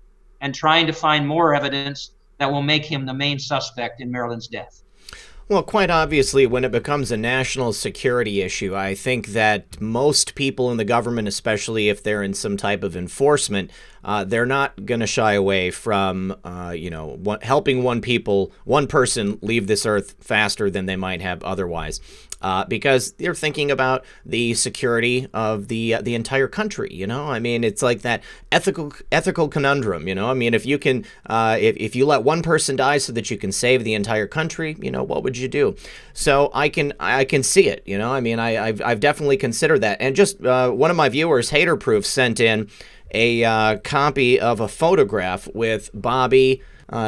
and trying to find more evidence that will make him the main suspect in Marilyn's death. Well, quite obviously, when it becomes a national security issue, I think that most people in the government, especially if they're in some type of enforcement, they're not going to shy away from, helping one person leave this earth faster than they might have otherwise. Because they're thinking about the security of the entire country. I mean, it's like that ethical conundrum. I mean, if you can, if you let one person die so that you can save the entire country, what would you do? So I can see it. I mean, I've definitely considered that. And just one of my viewers, Haterproof, sent in a copy of a photograph with Bobby,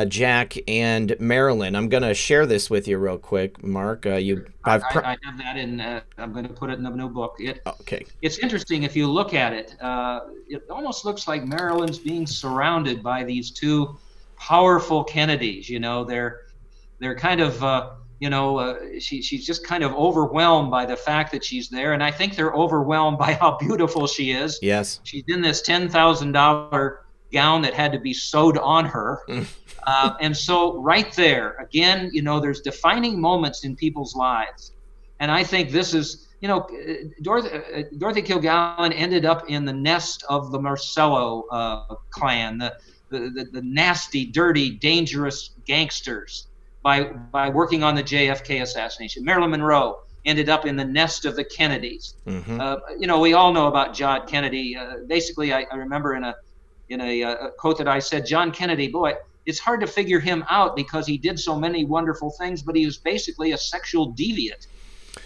Jack, and Marilyn. I'm going to share this with you real quick, Mark. I have that in. I'm going to put it in the new book. Okay. It's interesting if you look at it. It almost looks like Marilyn's being surrounded by these two powerful Kennedys. They're kind of. She's just kind of overwhelmed by the fact that she's there, and I think they're overwhelmed by how beautiful she is. Yes. She's in this $10,000 gown that had to be sewed on her. And so right there, again, there's defining moments in people's lives. And I think this is, Dorothy Kilgallen ended up in the nest of the Marcello clan, the nasty, dirty, dangerous gangsters by working on the JFK assassination. Marilyn Monroe ended up in the nest of the Kennedys. Mm-hmm. We all know about John Kennedy. Basically, I remember in a quote that I said, John Kennedy, boy, it's hard to figure him out because he did so many wonderful things, but he was basically a sexual deviant.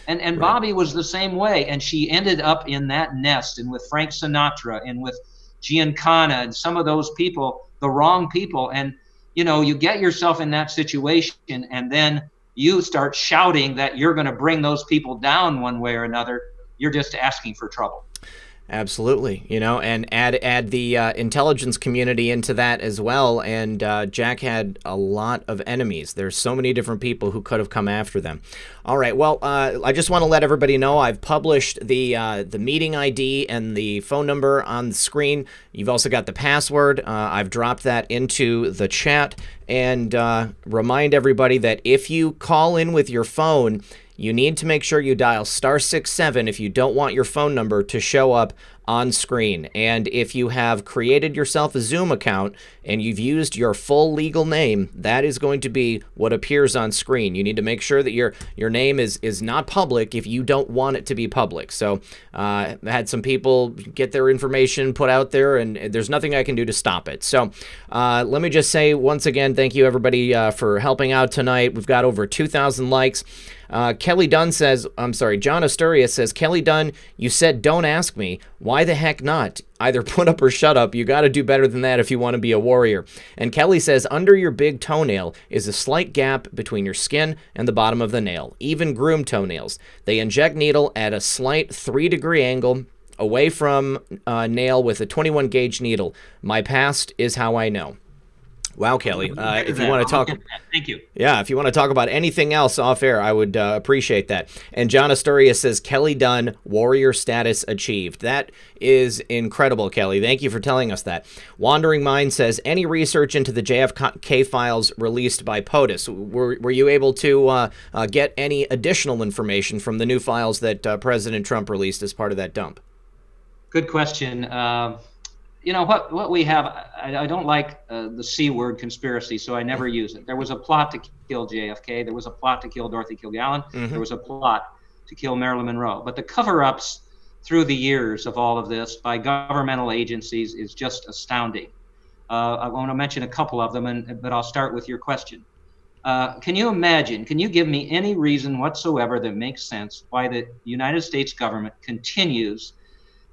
And right. Bobby was the same way, and she ended up in that nest, and with Frank Sinatra and with Giancana and some of those people, the wrong people. And, you get yourself in that situation, and then you start shouting that you're going to bring those people down one way or another. You're just asking for trouble. Absolutely, and add the intelligence community into that as well. And Jack had a lot of enemies. There's so many different people who could have come after them. All right, well, I just want to let everybody know I've published the meeting ID and the phone number on the screen. You've also got the password. I've dropped that into the chat. And remind everybody that if you call in with your phone, you need to make sure you dial *67 if you don't want your phone number to show up on screen. And if you have created yourself a Zoom account and you've used your full legal name, that is going to be what appears on screen. You need to make sure that your name is not public if you don't want it to be public. So I had some people get their information put out there, and there's nothing I can do to stop it. So let me just say once again, thank you everybody for helping out tonight. We've got over 2,000 likes. Kelly Dunn says, John Asturias says, Kelly Dunn, you said don't ask me. Why the heck not? Either put up or shut up. You got to do better than that if you want to be a warrior. And Kelly says, under your big toenail is a slight gap between your skin and the bottom of the nail. Even groomed toenails. They inject needle at a slight 3-degree angle away from nail with a 21 gauge needle. My past is how I know. Wow, Kelly. If you want to talk, thank you. Yeah, if you want to talk about anything else off air, I would appreciate that. And John Asturias says, Kelly Dunn, warrior status achieved. That is incredible, Kelly. Thank you for telling us that. Wandering Mind says, any research into the JFK files released by POTUS? Were you able to get any additional information from the new files that President Trump released as part of that dump? Good question. What we have, I don't like the C word, conspiracy, so I never use it. There was a plot to kill JFK. There was a plot to kill Dorothy Kilgallen. Mm-hmm. There was a plot to kill Marilyn Monroe. But the cover-ups through the years of all of this by governmental agencies is just astounding. I want to mention a couple of them, but I'll start with your question. Can you give me any reason whatsoever that makes sense why the United States government continues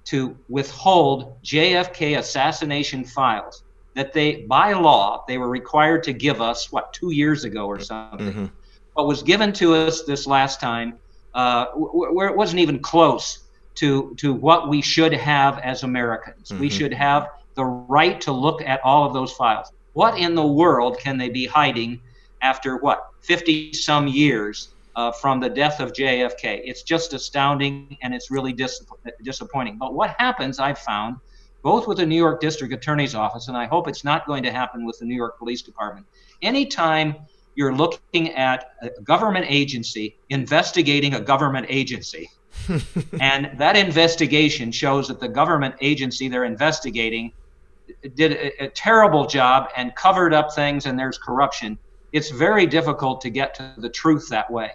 to withhold JFK assassination files that by law, they were required to give us, 2 years ago or something. Mm-hmm. What was given to us this last time, where it wasn't even close to what we should have as Americans. Mm-hmm. We should have the right to look at all of those files. What in the world can they be hiding after 50 some years from the death of JFK? It's just astounding, and it's really disappointing. But what happens, I've found, both with the New York District Attorney's Office, and I hope it's not going to happen with the New York Police Department, anytime you're looking at a government agency investigating a government agency. And that investigation shows that the government agency they're investigating did a terrible job and covered up things, and there's corruption. It's very difficult to get to the truth that way.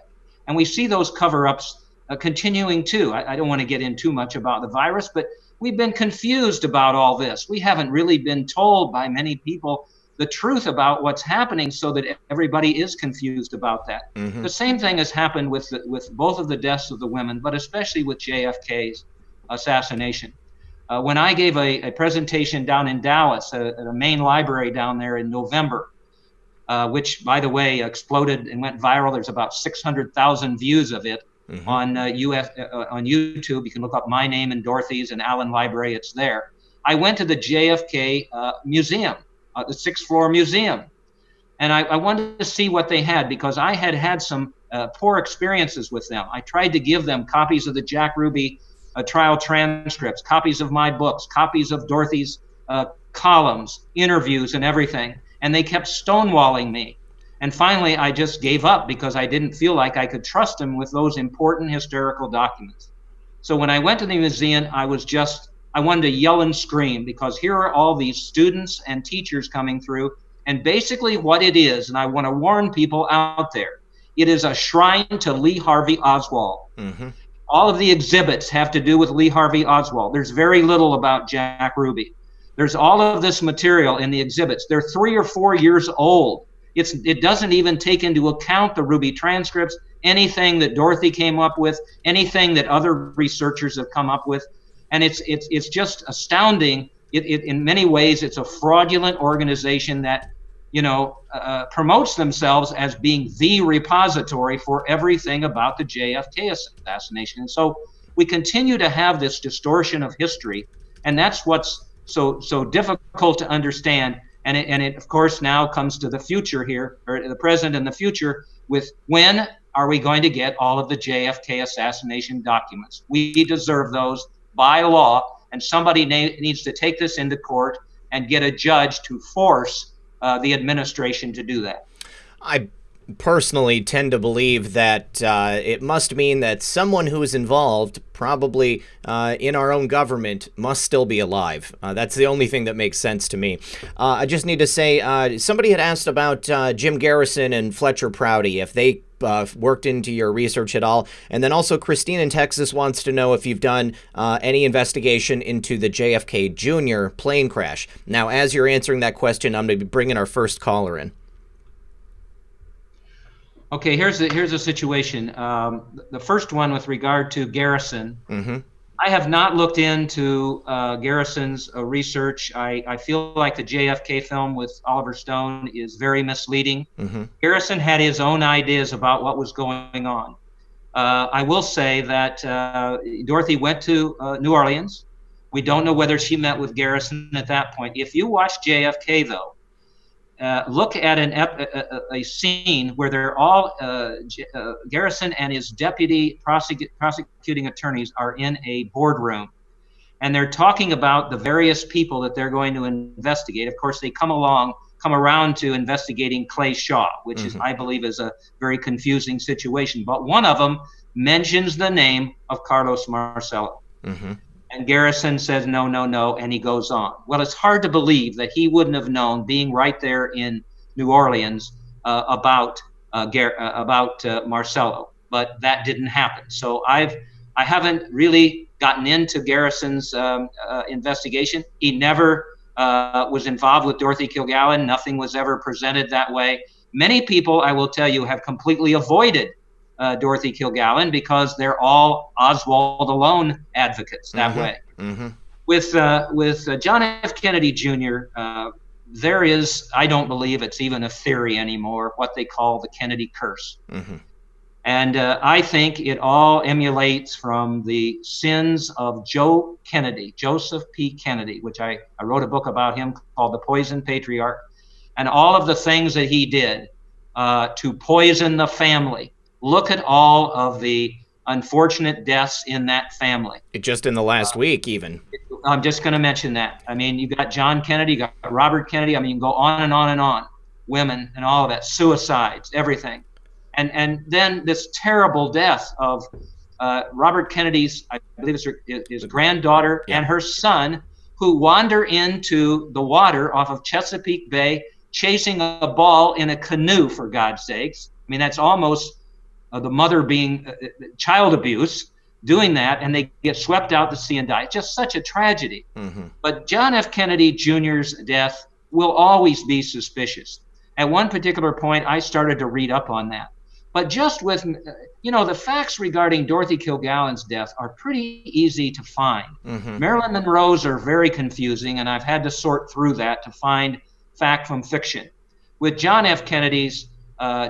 And we see those cover-ups continuing too. I don't want to get in too much about the virus, but we've been confused about all this. We haven't really been told by many people the truth about what's happening, so that everybody is confused about that. The same thing has happened with both of the deaths of the women, but especially with JFK's assassination. When I gave a presentation down in Dallas at a main library down there in November, which, by the way, exploded and went viral. There's about 600,000 views of it on YouTube. You can look up my name and Dorothy's and Allen Library. It's there. I went to the JFK Museum, the sixth floor museum, and I wanted to see what they had, because I had some poor experiences with them. I tried to give them copies of the Jack Ruby trial transcripts, copies of my books, copies of Dorothy's columns, interviews, and everything. And they kept stonewalling me. And finally, I just gave up, because I didn't feel like I could trust them with those important historical documents. So when I went to the museum, I wanted to yell and scream, because here are all these students and teachers coming through. And basically what it is, and I want to warn people out there, it is a shrine to Lee Harvey Oswald. All of the exhibits have to do with Lee Harvey Oswald. There's very little about Jack Ruby. There's all of this material in the exhibits. They're 3 or 4 years old. It doesn't even take into account the Ruby transcripts, anything that Dorothy came up with, anything that other researchers have come up with. And it's just astounding. In many ways, it's a fraudulent organization that, promotes themselves as being the repository for everything about the JFK assassination. And so we continue to have this distortion of history, and that's what's so difficult to understand. And it of course now comes to the future here, or the present and the future, with when are we going to get all of the JFK assassination documents? We deserve those by law, and somebody needs to take this into court and get a judge to force the administration to do that. I personally tend to believe that it must mean that someone who is involved, probably in our own government, must still be alive. That's the only thing that makes sense to me. I just need to say, somebody had asked about Jim Garrison and Fletcher Prouty, if they worked into your research at all. And then also Christine in Texas wants to know if you've done any investigation into the JFK Jr. plane crash. Now, as you're answering that question, I'm going to be bringing our first caller in. Okay, here's a situation. The first one with regard to Garrison. I have not looked into Garrison's research. I feel like the JFK film with Oliver Stone is very misleading. Garrison had his own ideas about what was going on. I will say that Dorothy went to New Orleans. We don't know whether she met with Garrison at that point. If you watch JFK, though, look at a scene where they're all Garrison and his deputy prosecuting attorneys are in a boardroom, and they're talking about the various people that they're going to investigate. Of course, they come around to investigating Clay Shaw, which is, I believe, is a very confusing situation. But one of them mentions the name of Carlos Marcello. And Garrison says, no, and he goes on. Well, it's hard to believe that he wouldn't have known, being right there in New Orleans, about Marcello, but that didn't happen. So I haven't really gotten into Garrison's investigation. He never was involved with Dorothy Kilgallen. Nothing was ever presented that way. Many people, I will tell you, have completely avoided Dorothy Kilgallen because they're all Oswald alone advocates that way. With John F. Kennedy Jr., there is, I don't believe it's even a theory anymore, what they call the Kennedy curse. And I think it all emulates from the sins of Joe Kennedy, Joseph P. Kennedy, which I wrote a book about him called The Poison Patriarch, and all of the things that he did to poison the family. Look at all of the unfortunate deaths in that family. Just in the last week, even. I'm just going to mention that. I mean, you got John Kennedy, you got Robert Kennedy. I mean, you can go on and on and on. women, and all of that, suicides, everything. And then this terrible death of Robert Kennedy's, I believe it's his granddaughter and her son, who wander into the water off of Chesapeake Bay, chasing a ball in a canoe, for God's sakes. I mean, that's almost the mother being child abuse, doing that, and they get swept out to sea and die. Just such a tragedy. Mm-hmm. But John F. Kennedy Jr.'s death will always be suspicious. At one particular point, I started to read up on that. But just with, the facts regarding Dorothy Kilgallen's death are pretty easy to find. Mm-hmm. Marilyn Monroe's are very confusing, and I've had to sort through that to find fact from fiction. With John F. Kennedy's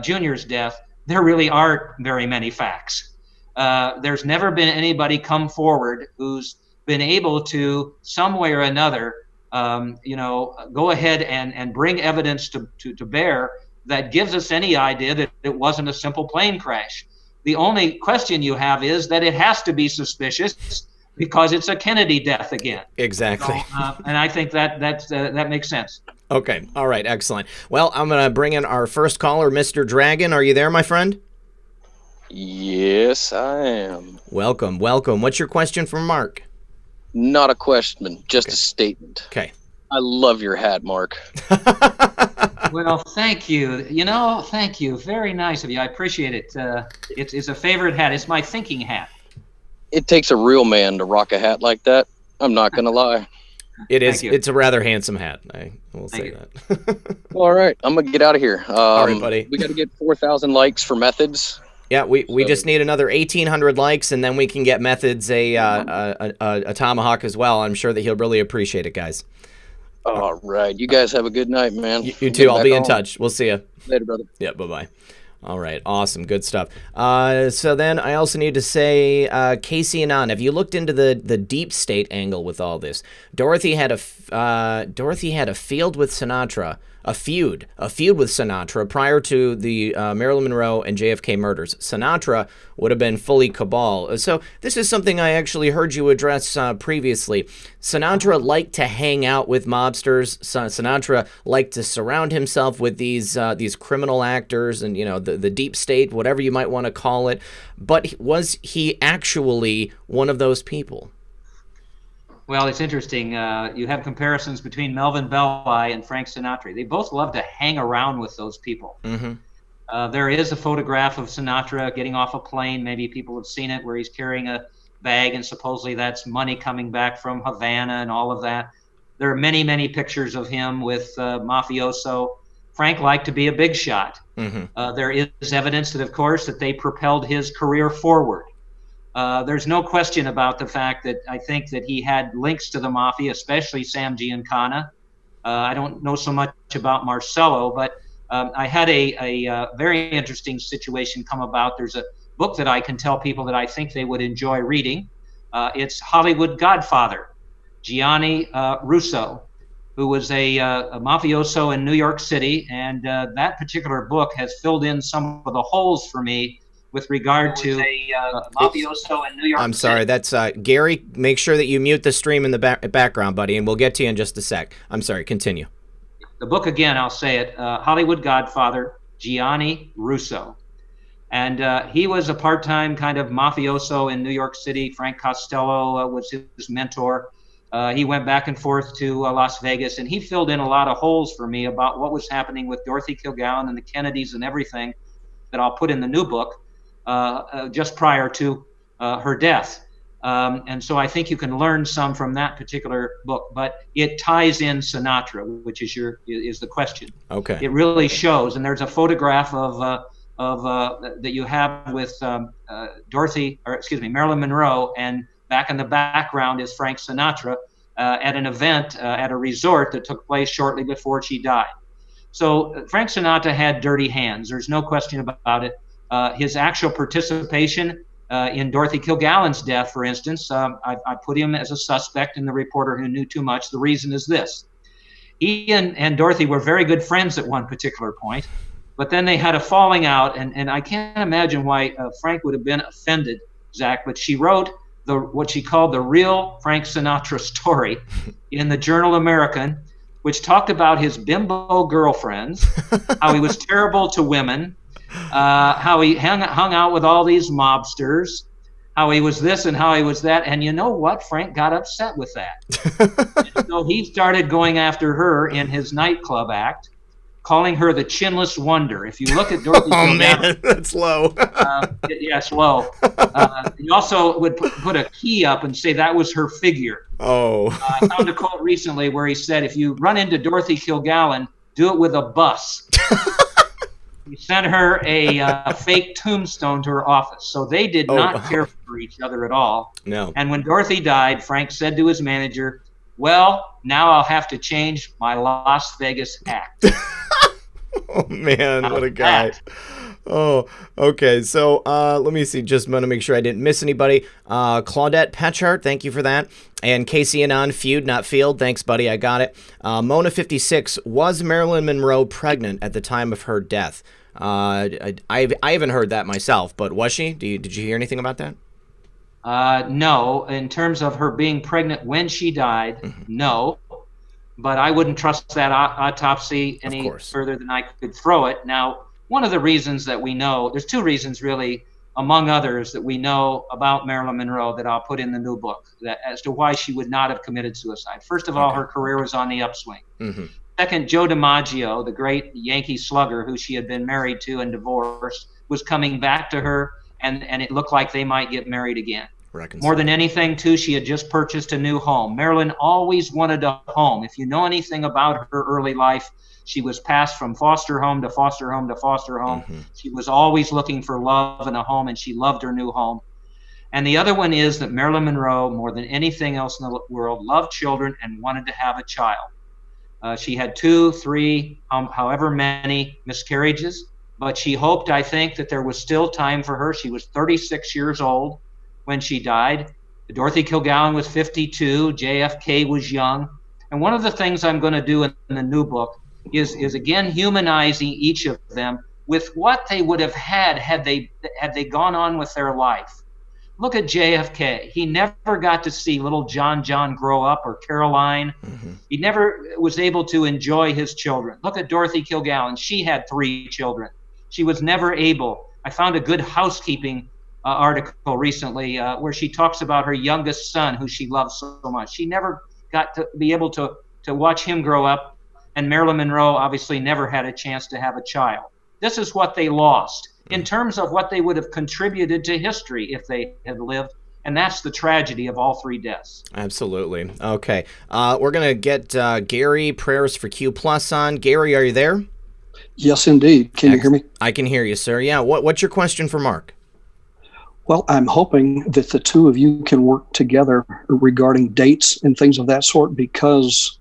Jr.'s death, there really aren't very many facts. There's never been anybody come forward who's been able to, some way or another, go ahead and bring evidence to bear that gives us any idea that it wasn't a simple plane crash. The only question you have is that it has to be suspicious because it's a Kennedy death again. Exactly. So, and I think that makes sense. Okay. All right. Excellent. Well, I'm going to bring in our first caller, Mr. Dragon. Are you there, my friend? Yes, I am. Welcome. What's your question for Mark? Not a question, just a statement. Okay. I love your hat, Mark. Well, thank you. Thank you. Very nice of you. I appreciate it. It's a favorite hat. It's my thinking hat. It takes a real man to rock a hat like that. I'm not going to lie. It is. It's a rather handsome hat. I will say that. All right. I'm going to get out of here. All right, buddy. We got to get 4,000 likes for Methods. Yeah, we just need another 1,800 likes, and then we can get Methods a tomahawk as well. I'm sure that he'll really appreciate it, guys. All right. You guys have a good night, man. You too. I'll be in touch. We'll see you. Later, brother. Yeah, bye-bye. All right. Awesome. Good stuff. So then I also need to say, Casey and Ann, have you looked into the deep state angle with all this? Dorothy had a feud with Sinatra. A feud with Sinatra prior to the Marilyn Monroe and JFK murders. Sinatra would have been fully cabal. So this is something I actually heard you address previously. Sinatra liked to hang out with mobsters. Sinatra liked to surround himself with these criminal actors and the deep state, whatever you might want to call it. But was he actually one of those people? Well, it's interesting. You have comparisons between Melvin Belli and Frank Sinatra. They both love to hang around with those people. Mm-hmm. There is a photograph of Sinatra getting off a plane. Maybe people have seen it, where he's carrying a bag, and supposedly that's money coming back from Havana and all of that. There are many, many pictures of him with mafioso. Frank liked to be a big shot. Mm-hmm. There is evidence that, of course, that they propelled his career forward. There's no question about the fact that I think that he had links to the Mafia, especially Sam Giancana. I don't know so much about Marcello, but I had a very interesting situation come about. There's a book that I can tell people that I think they would enjoy reading. It's Hollywood Godfather, Gianni Russo, who was a mafioso in New York City. And that particular book has filled in some of the holes for me with regard to mafioso in New York City. I'm sorry, that's Gary. Make sure that you mute the stream in the background, buddy, and we'll get to you in just a sec. I'm sorry, continue. The book, again, I'll say it, Hollywood Godfather, Gianni Russo. And he was a part-time kind of mafioso in New York City. Frank Costello was his mentor. He went back and forth to Las Vegas, and he filled in a lot of holes for me about what was happening with Dorothy Kilgallen and the Kennedys and everything that I'll put in the new book. Just prior to her death. And so I think you can learn some from that particular book, but it ties in Sinatra, which is the question. Okay. It really shows, and there's a photograph of that you have with Marilyn Monroe, and back in the background is Frank Sinatra at an event at a resort that took place shortly before she died. So Frank Sinatra had dirty hands. There's no question about it. His actual participation in Dorothy Kilgallen's death, for instance, I put him as a suspect in the reporter who knew too much. The reason is this. He and Dorothy were very good friends at one particular point, but then they had a falling out, and I can't imagine why Frank would have been offended, Zach, but she wrote what she called the real Frank Sinatra story in the Journal American, which talked about his bimbo girlfriends, how he was terrible to women, how he hung out with all these mobsters, how he was this and how he was that. And you know what? Frank got upset with that. So he started going after her in his nightclub act, calling her the chinless wonder. If you look at Dorothy Kilgallen, man, that's low. yes, low. He also would put a key up and say that was her figure. Oh. I found a quote recently where he said, if you run into Dorothy Kilgallen, do it with a bus. He sent her a fake tombstone to her office. So they did not care for each other at all. No. And when Dorothy died, Frank said to his manager, well, now I'll have to change my Las Vegas act. Oh, man, what a guy. Oh, okay. So let me see. Just want to make sure I didn't miss anybody. Claudette Petchart, thank you for that. And Casey Anon, feud, not field. Thanks, buddy. I got it. Mona56, was Marilyn Monroe pregnant at the time of her death? I haven't heard that myself, but was she? Did you hear anything about that? No. In terms of her being pregnant when she died, no. But I wouldn't trust that autopsy any further than I could throw it. Now, one of the reasons that we know, there's two reasons really, among others, that we know about Marilyn Monroe that I'll put in the new book as to why she would not have committed suicide. First of all, her career was on the upswing. Second, Joe DiMaggio, the great Yankee slugger who she had been married to and divorced, was coming back to her, and it looked like they might get married again. More than anything, too, she had just purchased a new home. Marilyn always wanted a home. If you know anything about her early life, she was passed from foster home to foster home to foster home. She was always looking for love and a home, and she loved her new home. And the other one is that Marilyn Monroe, more than anything else in the world, loved children and wanted to have a child. She had 2, 3, however many miscarriages, but she hoped, I think, that there was still time for her. She was 36 years old when she died. Dorothy Kilgallen was 52. JFK was young. And one of the things I'm going to do in the new book is again humanizing each of them with what they would have had they gone on with their life. Look at JFK. He never got to see little John grow up, or Caroline. He never was able to enjoy his children. Look at Dorothy Kilgallen. She had 3 children. She was never able. I found a Good Housekeeping article recently where she talks about her youngest son, who she loved so much. She never got to be able to watch him grow up, and Marilyn Monroe obviously never had a chance to have a child. This is what they lost in terms of what they would have contributed to history if they had lived, and that's the tragedy of all 3 deaths. Absolutely. Okay. We're going to get Gary, Prayers for Q Plus on. Gary, are you there? Yes, indeed. Can you hear me? I can hear you, sir. Yeah. What's your question for Mark? Well, I'm hoping that the two of you can work together regarding dates and things of that sort, because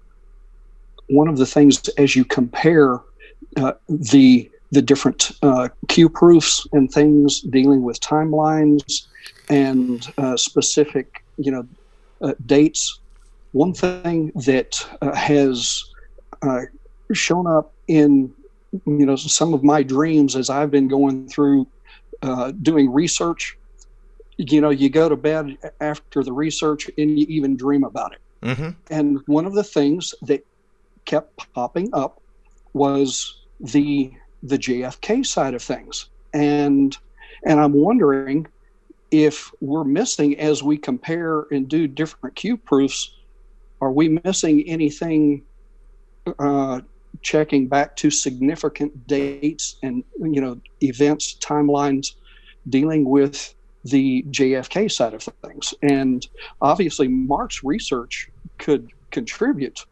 one of the things, as you compare the different Q proofs and things dealing with timelines and specific, dates, one thing that has shown up in, some of my dreams as I've been going through doing research. You go to bed after the research and you even dream about it. And one of the things that kept popping up was the JFK side of things. And I'm wondering if we're missing, as we compare and do different Q proofs, are we missing anything checking back to significant dates and, events, timelines dealing with the JFK side of things? And obviously Mark's research could contribute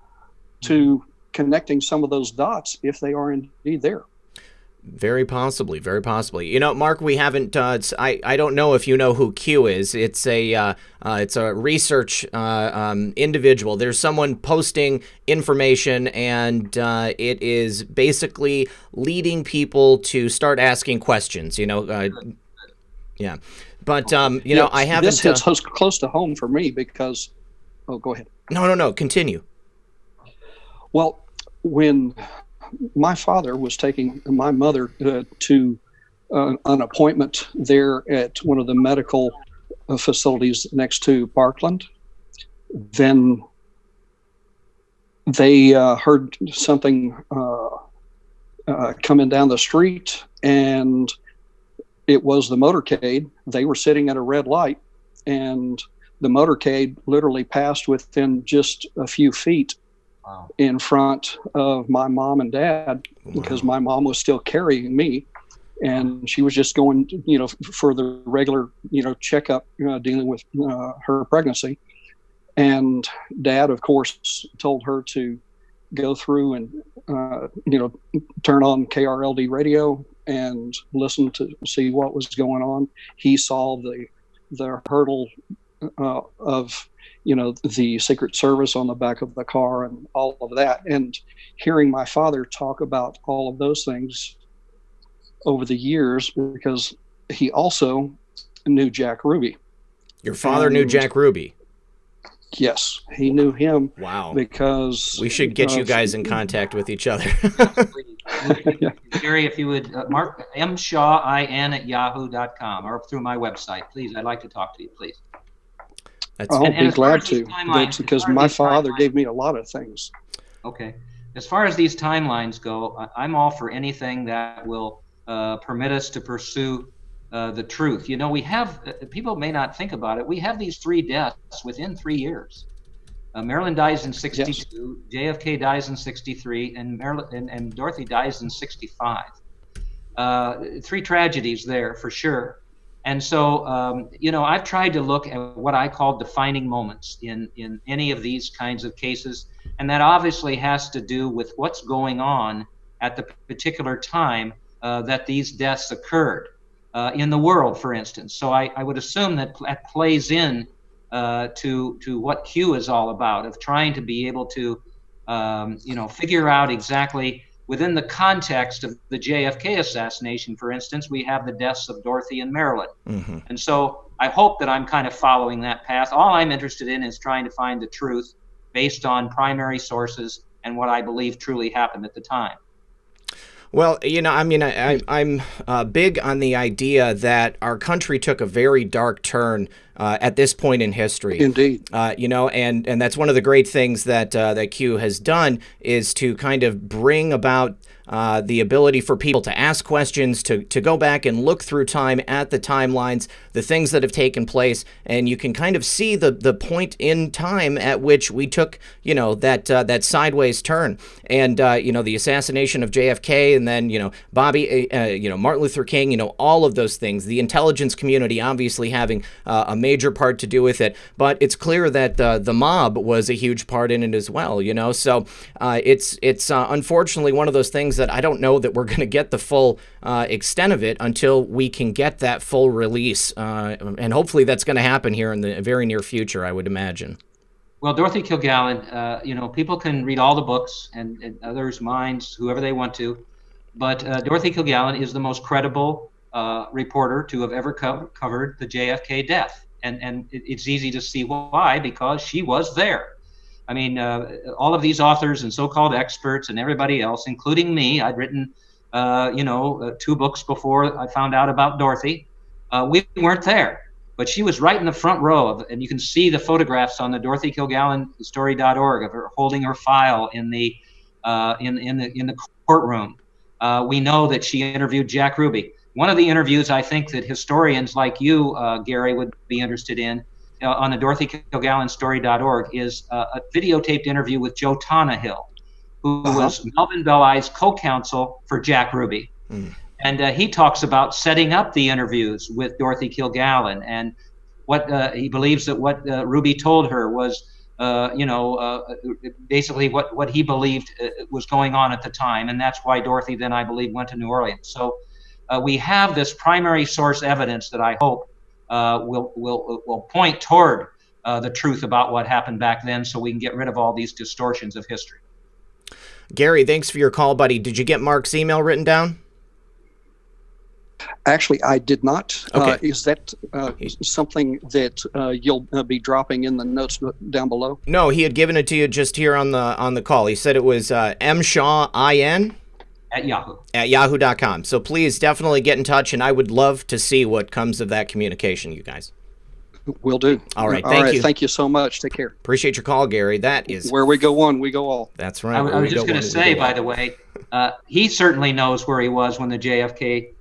to connecting some of those dots if they are indeed there. Very possibly, very possibly. Mark, we haven't. I don't know if you know who Q is. It's a research individual. There's someone posting information, and it is basically leading people to start asking questions. Yeah. But I haven't. This hits close to home for me because. Oh, go ahead. No. Continue. Well, when my father was taking my mother to an appointment there at one of the medical facilities next to Parkland, then they heard something coming down the street, and it was the motorcade. They were sitting at a red light, and the motorcade literally passed within just a few feet in front of my mom and dad, because my mom was still carrying me, and she was just going, for the regular, checkup, dealing with her pregnancy. And Dad, of course, told her to go through and, turn on KRLD radio and listen to see what was going on. He saw the hurdle of, the Secret Service on the back of the car and all of that. And hearing my father talk about all of those things over the years, because he also knew Jack Ruby. Your father knew Jack Ruby? Yes, he knew him. Wow. Because we should get you guys in contact with each other. Gary, if you would, Mark mshawin@yahoo.com or through my website, please. I'd like to talk to you, please. I'll be glad to, because my father gave me a lot of things. Okay. As far as these timelines go, I'm all for anything that will permit us to pursue the truth. We have, people may not think about it, we have these 3 deaths within 3 years. Marilyn dies in 62, yes. JFK dies in 63, and Dorothy dies in 65. 3 tragedies there for sure. And so, I've tried to look at what I call defining moments in any of these kinds of cases, and that obviously has to do with what's going on at the particular time that these deaths occurred in the world, for instance. So I would assume that plays in to what Q is all about, of trying to be able to, figure out exactly within the context of the JFK assassination, for instance, we have the deaths of Dorothy and Marilyn. Mm-hmm. And so I hope that I'm kind of following that path. All I'm interested in is trying to find the truth based on primary sources and what I believe truly happened at the time. Well, I'm big on the idea that our country took a very dark turn at this point in history. Indeed. And that's one of the great things that that Q has done, is to kind of bring about the ability for people to ask questions, to go back and look through time at the timelines, the things that have taken place, and you can kind of see the point in time at which we took, that sideways turn. And, the assassination of JFK, and then, Bobby, Martin Luther King, all of those things, the intelligence community obviously having a major part to do with it. But it's clear that the mob was a huge part in it as well, So it's unfortunately one of those things that I don't know that we're going to get the full extent of it until we can get that full release. And hopefully that's going to happen here in the very near future, I would imagine. Well, Dorothy Kilgallen, people can read all the books and others' minds, whoever they want to, but Dorothy Kilgallen is the most credible reporter to have ever covered the JFK death. And it's easy to see why, because she was there. I mean, all of these authors and so-called experts and everybody else, including me, I'd written, 2 books before I found out about Dorothy. We weren't there, but she was right in the front row and you can see the photographs on the DorothyKilgallenStory.org of her holding her file in the courtroom. We know that she interviewed Jack Ruby. One of the interviews I think that historians like you, Gary, would be interested in on the DorothyKilgallenStory.org is a videotaped interview with Joe Tannehill, who was Melvin Belli's co-counsel for Jack Ruby. Mm. And he talks about setting up the interviews with Dorothy Kilgallen and what he believes that what Ruby told her was, basically what he believed was going on at the time. And that's why Dorothy then, I believe, went to New Orleans. So we have this primary source evidence that I hope will point toward the truth about what happened back then, so we can get rid of all these distortions of history. Gary, thanks for your call, buddy. Did you get Mark's email written down? Actually, I did not. Okay. Is that something that you'll be dropping in the notes down below? No, he had given it to you just here on the call. He said it was mshawin at Yahoo. At yahoo.com. So please definitely get in touch, and I would love to see what comes of that communication, you guys. Will do. All right. All Thank right. you. Thank you so much. Take care. Appreciate your call, Gary. That is Where we go one, we go all. That's right. I Where we was just go going one, to we say, go by all. the way, he certainly knows where he was when the JFK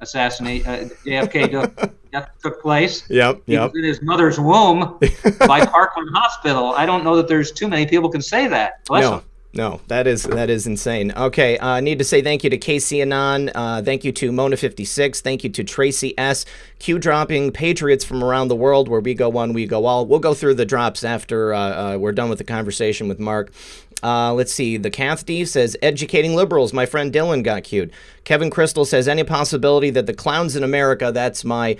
death took place. Yep. He was in his mother's womb by Parkland Hospital. I don't know that there's too many people can say that. Bless him. No, that is insane. Okay, I need to say thank you to Casey Anon. Thank you to Mona56. Thank you to Tracy S. Q dropping Patriots from around the world, where we go one, we go all. We'll go through the drops after we're done with the conversation with Mark. Let's see. The Cathdy says, educating liberals. My friend Dylan got cued. Kevin Crystal says, any possibility that the clowns in America, that's my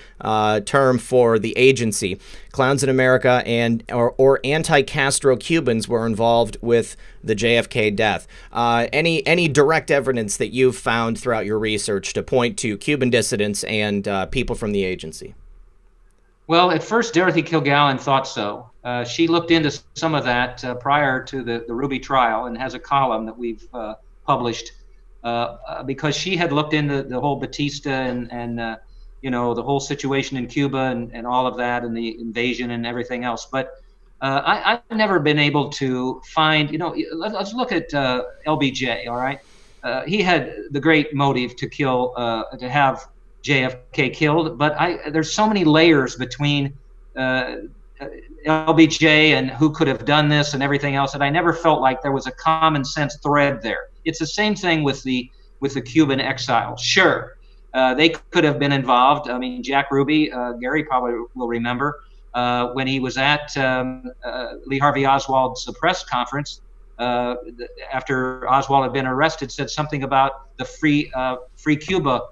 term for the agency, clowns in America or anti-Castro Cubans were involved with the JFK death. Any direct evidence that you've found throughout your research to point to Cuban dissidents and people from the agency? Well, at first, Dorothy Kilgallen thought so. She looked into some of that prior to the Ruby trial and has a column that we've published because she had looked into the whole Batista and the whole situation in Cuba and all of that and the invasion and everything else. But I've never been able to find, let's look at LBJ, all right? He had the great motive to kill, to have JFK killed, but there's so many layers between LBJ and who could have done this and everything else that I never felt like there was a common sense thread there. It's the same thing with the Cuban exiles. Sure, they could have been involved. I mean, Jack Ruby, Gary probably will remember when he was at Lee Harvey Oswald's press conference after Oswald had been arrested, said something about the Free Cuba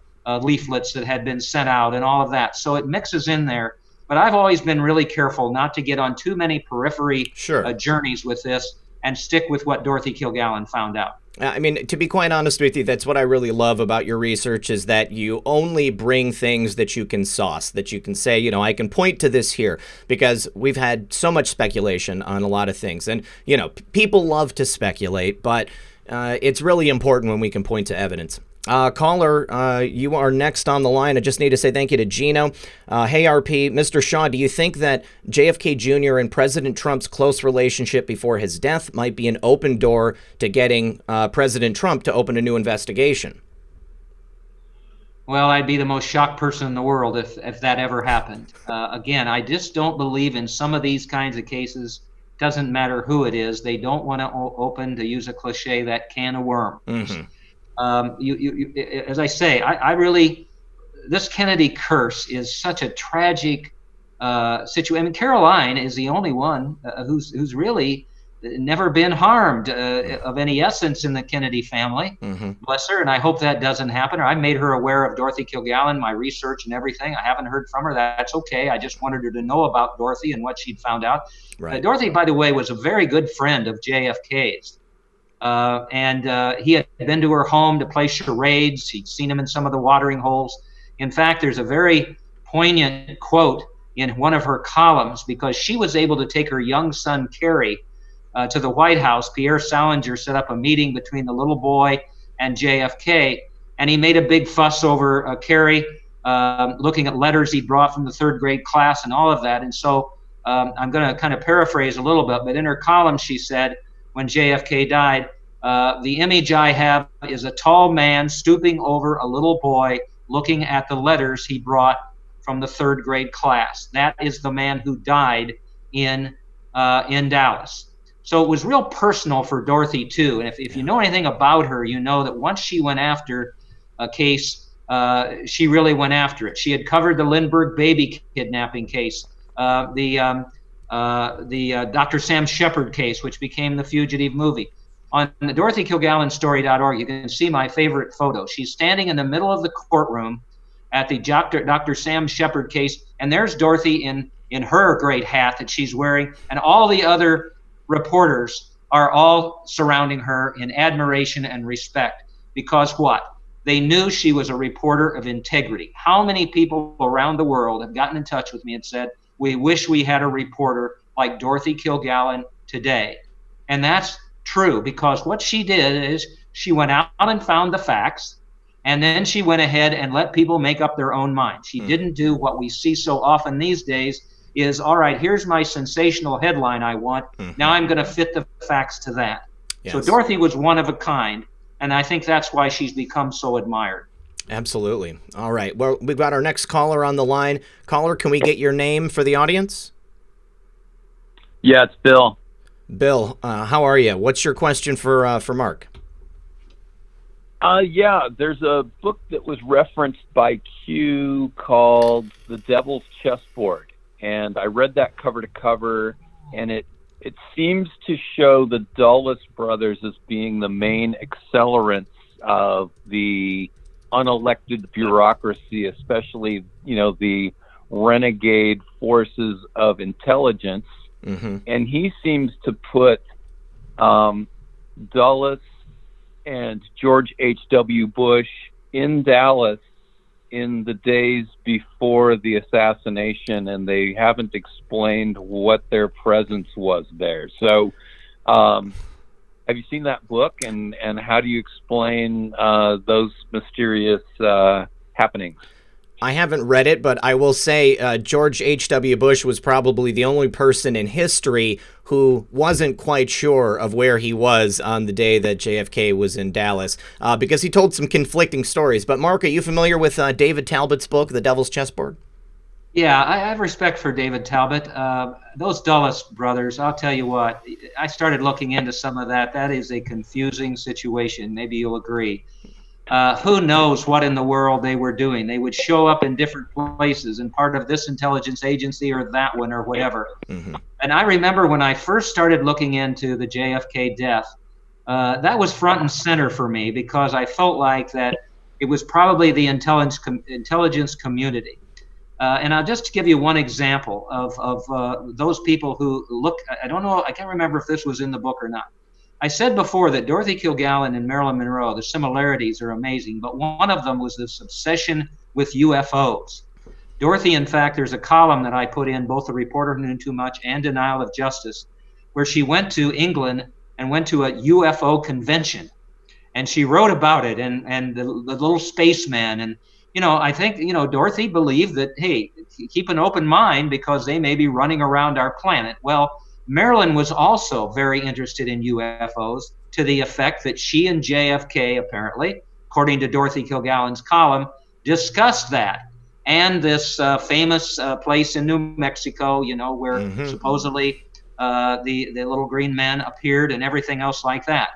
leaflets that had been sent out and all of that. So it mixes in there. But I've always been really careful not to get on too many periphery journeys with this and stick with what Dorothy Kilgallen found out. I mean, to be quite honest with you, that's what I really love about your research is that you only bring things that you can sauce, that you can say, I can point to this here, because we've had so much speculation on a lot of things. And, people love to speculate, but it's really important when we can point to evidence. Caller, you are next on the line. I just need to say thank you to Gino. Hey, RP, Mr. Shaw, do you think that JFK Jr. and President Trump's close relationship before his death might be an open door to getting President Trump to open a new investigation? Well, I'd be the most shocked person in the world if that ever happened. Again, I just don't believe in some of these kinds of cases. Doesn't matter who it is. They don't want to open, to use a cliche, that can of worms. Mm-hmm. As I say, I really, this Kennedy curse is such a tragic situation. I mean, Caroline is the only one who's really never been harmed of any essence in the Kennedy family. Mm-hmm. Bless her, and I hope that doesn't happen. Or I made her aware of Dorothy Kilgallen, my research and everything. I haven't heard from her. That's okay. I just wanted her to know about Dorothy and what she'd found out. Right. Dorothy, by the way, was a very good friend of JFK's. And he had been to her home to play charades. He'd seen him in some of the watering holes. In fact, there's a very poignant quote in one of her columns because she was able to take her young son, Kerry, to the White House. Pierre Salinger set up a meeting between the little boy and JFK, and he made a big fuss over Kerry looking at letters he brought from the third grade class and all of that. And so I'm going to kind of paraphrase a little bit, but in her column she said, when JFK died, the image I have is a tall man stooping over a little boy looking at the letters he brought from the third grade class. That is the man who died in Dallas. So it was real personal for Dorothy, too. And if you know anything about her, you know that once she went after a case, she really went after it. She had covered the Lindbergh baby kidnapping case, the Dr. Sam Shepard case, which became the Fugitive movie. On the DorothyKilgallenStory.org, you can see my favorite photo. She's standing in the middle of the courtroom at the Dr. Sam Shepard case, and there's Dorothy in her great hat that she's wearing, and all the other reporters are all surrounding her in admiration and respect. Because what? They knew she was a reporter of integrity. How many people around the world have gotten in touch with me and said, we wish we had a reporter like Dorothy Kilgallen today? And that's true, because what she did is she went out and found the facts, and then she went ahead and let people make up their own mind. She didn't do what we see so often these days is, all right, here's my sensational headline I want. Now I'm going to fit the facts to that. Yes. So Dorothy was one of a kind, and I think that's why she's become so admired. Absolutely. All right. Well, we've got our next caller on the line. Caller, can we get your name for the audience? Yeah, it's Bill. Bill, how are you? What's your question for Mark? Yeah, there's a book that was referenced by Q called The Devil's Chessboard, and I read that cover to cover, and it seems to show the Dulles brothers as being the main accelerants of the unelected bureaucracy, especially, the renegade forces of intelligence. Mm-hmm. And he seems to put Dulles and George H.W. Bush in Dallas in the days before the assassination, and they haven't explained what their presence was there. So have you seen that book, and how do you explain those mysterious happenings? I haven't read it, but I will say George H.W. Bush was probably the only person in history who wasn't quite sure of where he was on the day that JFK was in Dallas, because he told some conflicting stories. But Mark, are you familiar with David Talbot's book, The Devil's Chessboard? Yeah, I have respect for David Talbot. Those Dulles brothers, I'll tell you what, I started looking into some of that. That is a confusing situation. Maybe you'll agree. Who knows what in the world they were doing? They would show up in different places and part of this intelligence agency or that one or whatever. Mm-hmm. And I remember when I first started looking into the JFK death, that was front and center for me, because I felt like that it was probably the intelligence community. And I'll just give you one example of those people who look, I don't know, I can't remember if this was in the book or not. I said before that Dorothy Kilgallen and Marilyn Monroe, the similarities are amazing, but one of them was this obsession with UFOs. Dorothy, in fact, there's a column that I put in, both The Reporter Who Knew Too Much and Denial of Justice, where she went to England and went to a UFO convention. And she wrote about it and the little spaceman. And, I think, Dorothy believed that, hey, keep an open mind because they may be running around our planet. Well, Marilyn was also very interested in UFOs, to the effect that she and JFK, apparently, according to Dorothy Kilgallen's column, discussed that. And this famous place in New Mexico, where supposedly the little green men appeared and everything else like that.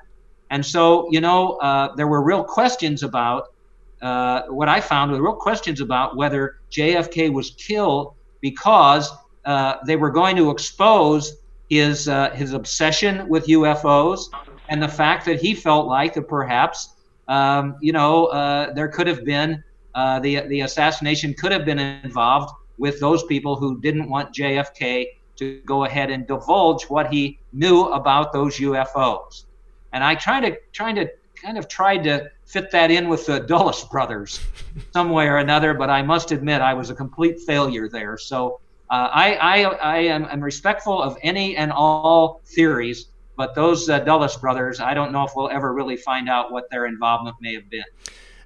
And so, there were real questions about what I found were real questions about whether JFK was killed because they were going to expose his obsession with UFOs and the fact that he felt like that perhaps, there could have been the assassination could have been involved with those people who didn't want JFK to go ahead and divulge what he knew about those UFOs. And I tried to fit that in with the Dulles brothers some way or another, but I must admit I was a complete failure there. So I am respectful of any and all theories, but those Dulles brothers, I don't know if we'll ever really find out what their involvement may have been.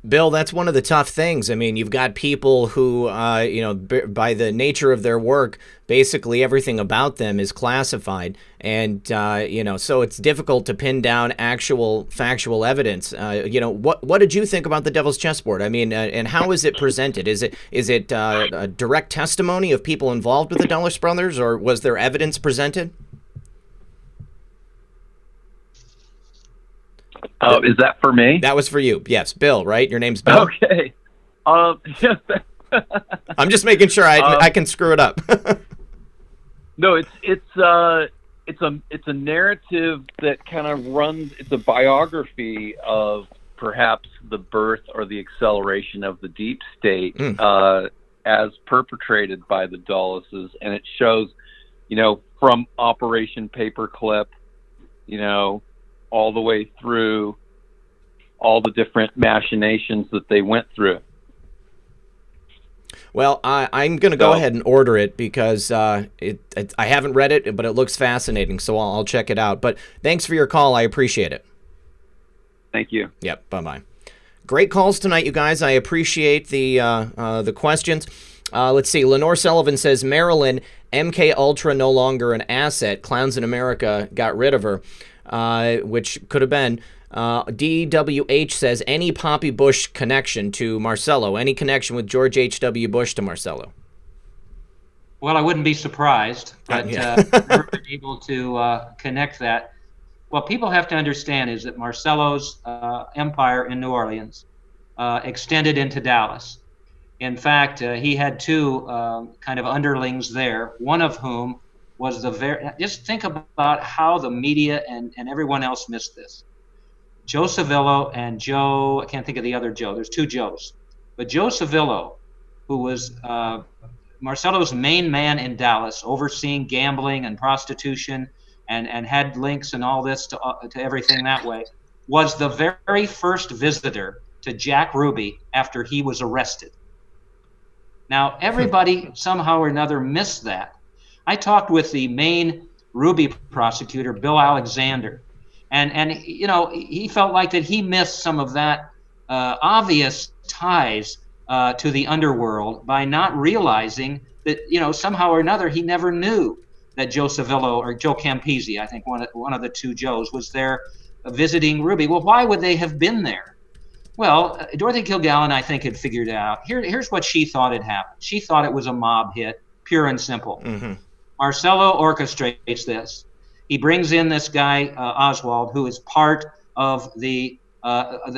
Bill, that's one of the tough things. I mean, you've got people who, by the nature of their work, basically everything about them is classified. And, so it's difficult to pin down actual factual evidence. What did you think about the Devil's Chessboard? I mean, and how is it presented? Is it a direct testimony of people involved with the Dulles brothers, or was there evidence presented? Oh, is that for me? That was for you. Yes, Bill, right? Your name's Bill? Okay. I'm just making sure I can screw it up. No, it's a narrative that kind of runs. It's a biography of perhaps the birth or the acceleration of the deep state as perpetrated by the Dulleses, and it shows, from Operation Paperclip, all the way through all the different machinations that they went through. Well, I'm going to go ahead and order it because I haven't read it, but it looks fascinating, so I'll check it out. But thanks for your call. I appreciate it. Thank you. Yep, bye-bye. Great calls tonight, you guys. I appreciate the questions. Let's see. Lenore Sullivan says, Marilyn, MK Ultra no longer an asset. Clowns in America got rid of her, which could have been. DWH says, any Poppy Bush connection to Marcello? Any connection with George H.W. Bush to Marcello? Well, I wouldn't be surprised, but never been able to connect that. What people have to understand is that Marcello's empire in New Orleans extended into Dallas. In fact, he had two kind of underlings there, one of whom was just think about how the media and everyone else missed this. Joe Savillo and Joe, I can't think of the other Joe, there's two Joes, but Joe Savillo, who was Marcello's main man in Dallas, overseeing gambling and prostitution and had links and all this to everything that way, was the very first visitor to Jack Ruby after he was arrested. Now, everybody somehow or another missed that. I talked with the main Ruby prosecutor, Bill Alexander, and he felt like that he missed some of that obvious ties to the underworld by not realizing that, somehow or another he never knew that Joe Savillo or Joe Campisi, I think one of the two Joes, was there visiting Ruby. Well, why would they have been there? Well, Dorothy Kilgallen, I think, had figured out. Here's what she thought had happened. She thought it was a mob hit, pure and simple. Mm-hmm. Marcello orchestrates this. He brings in this guy, Oswald, who is part of the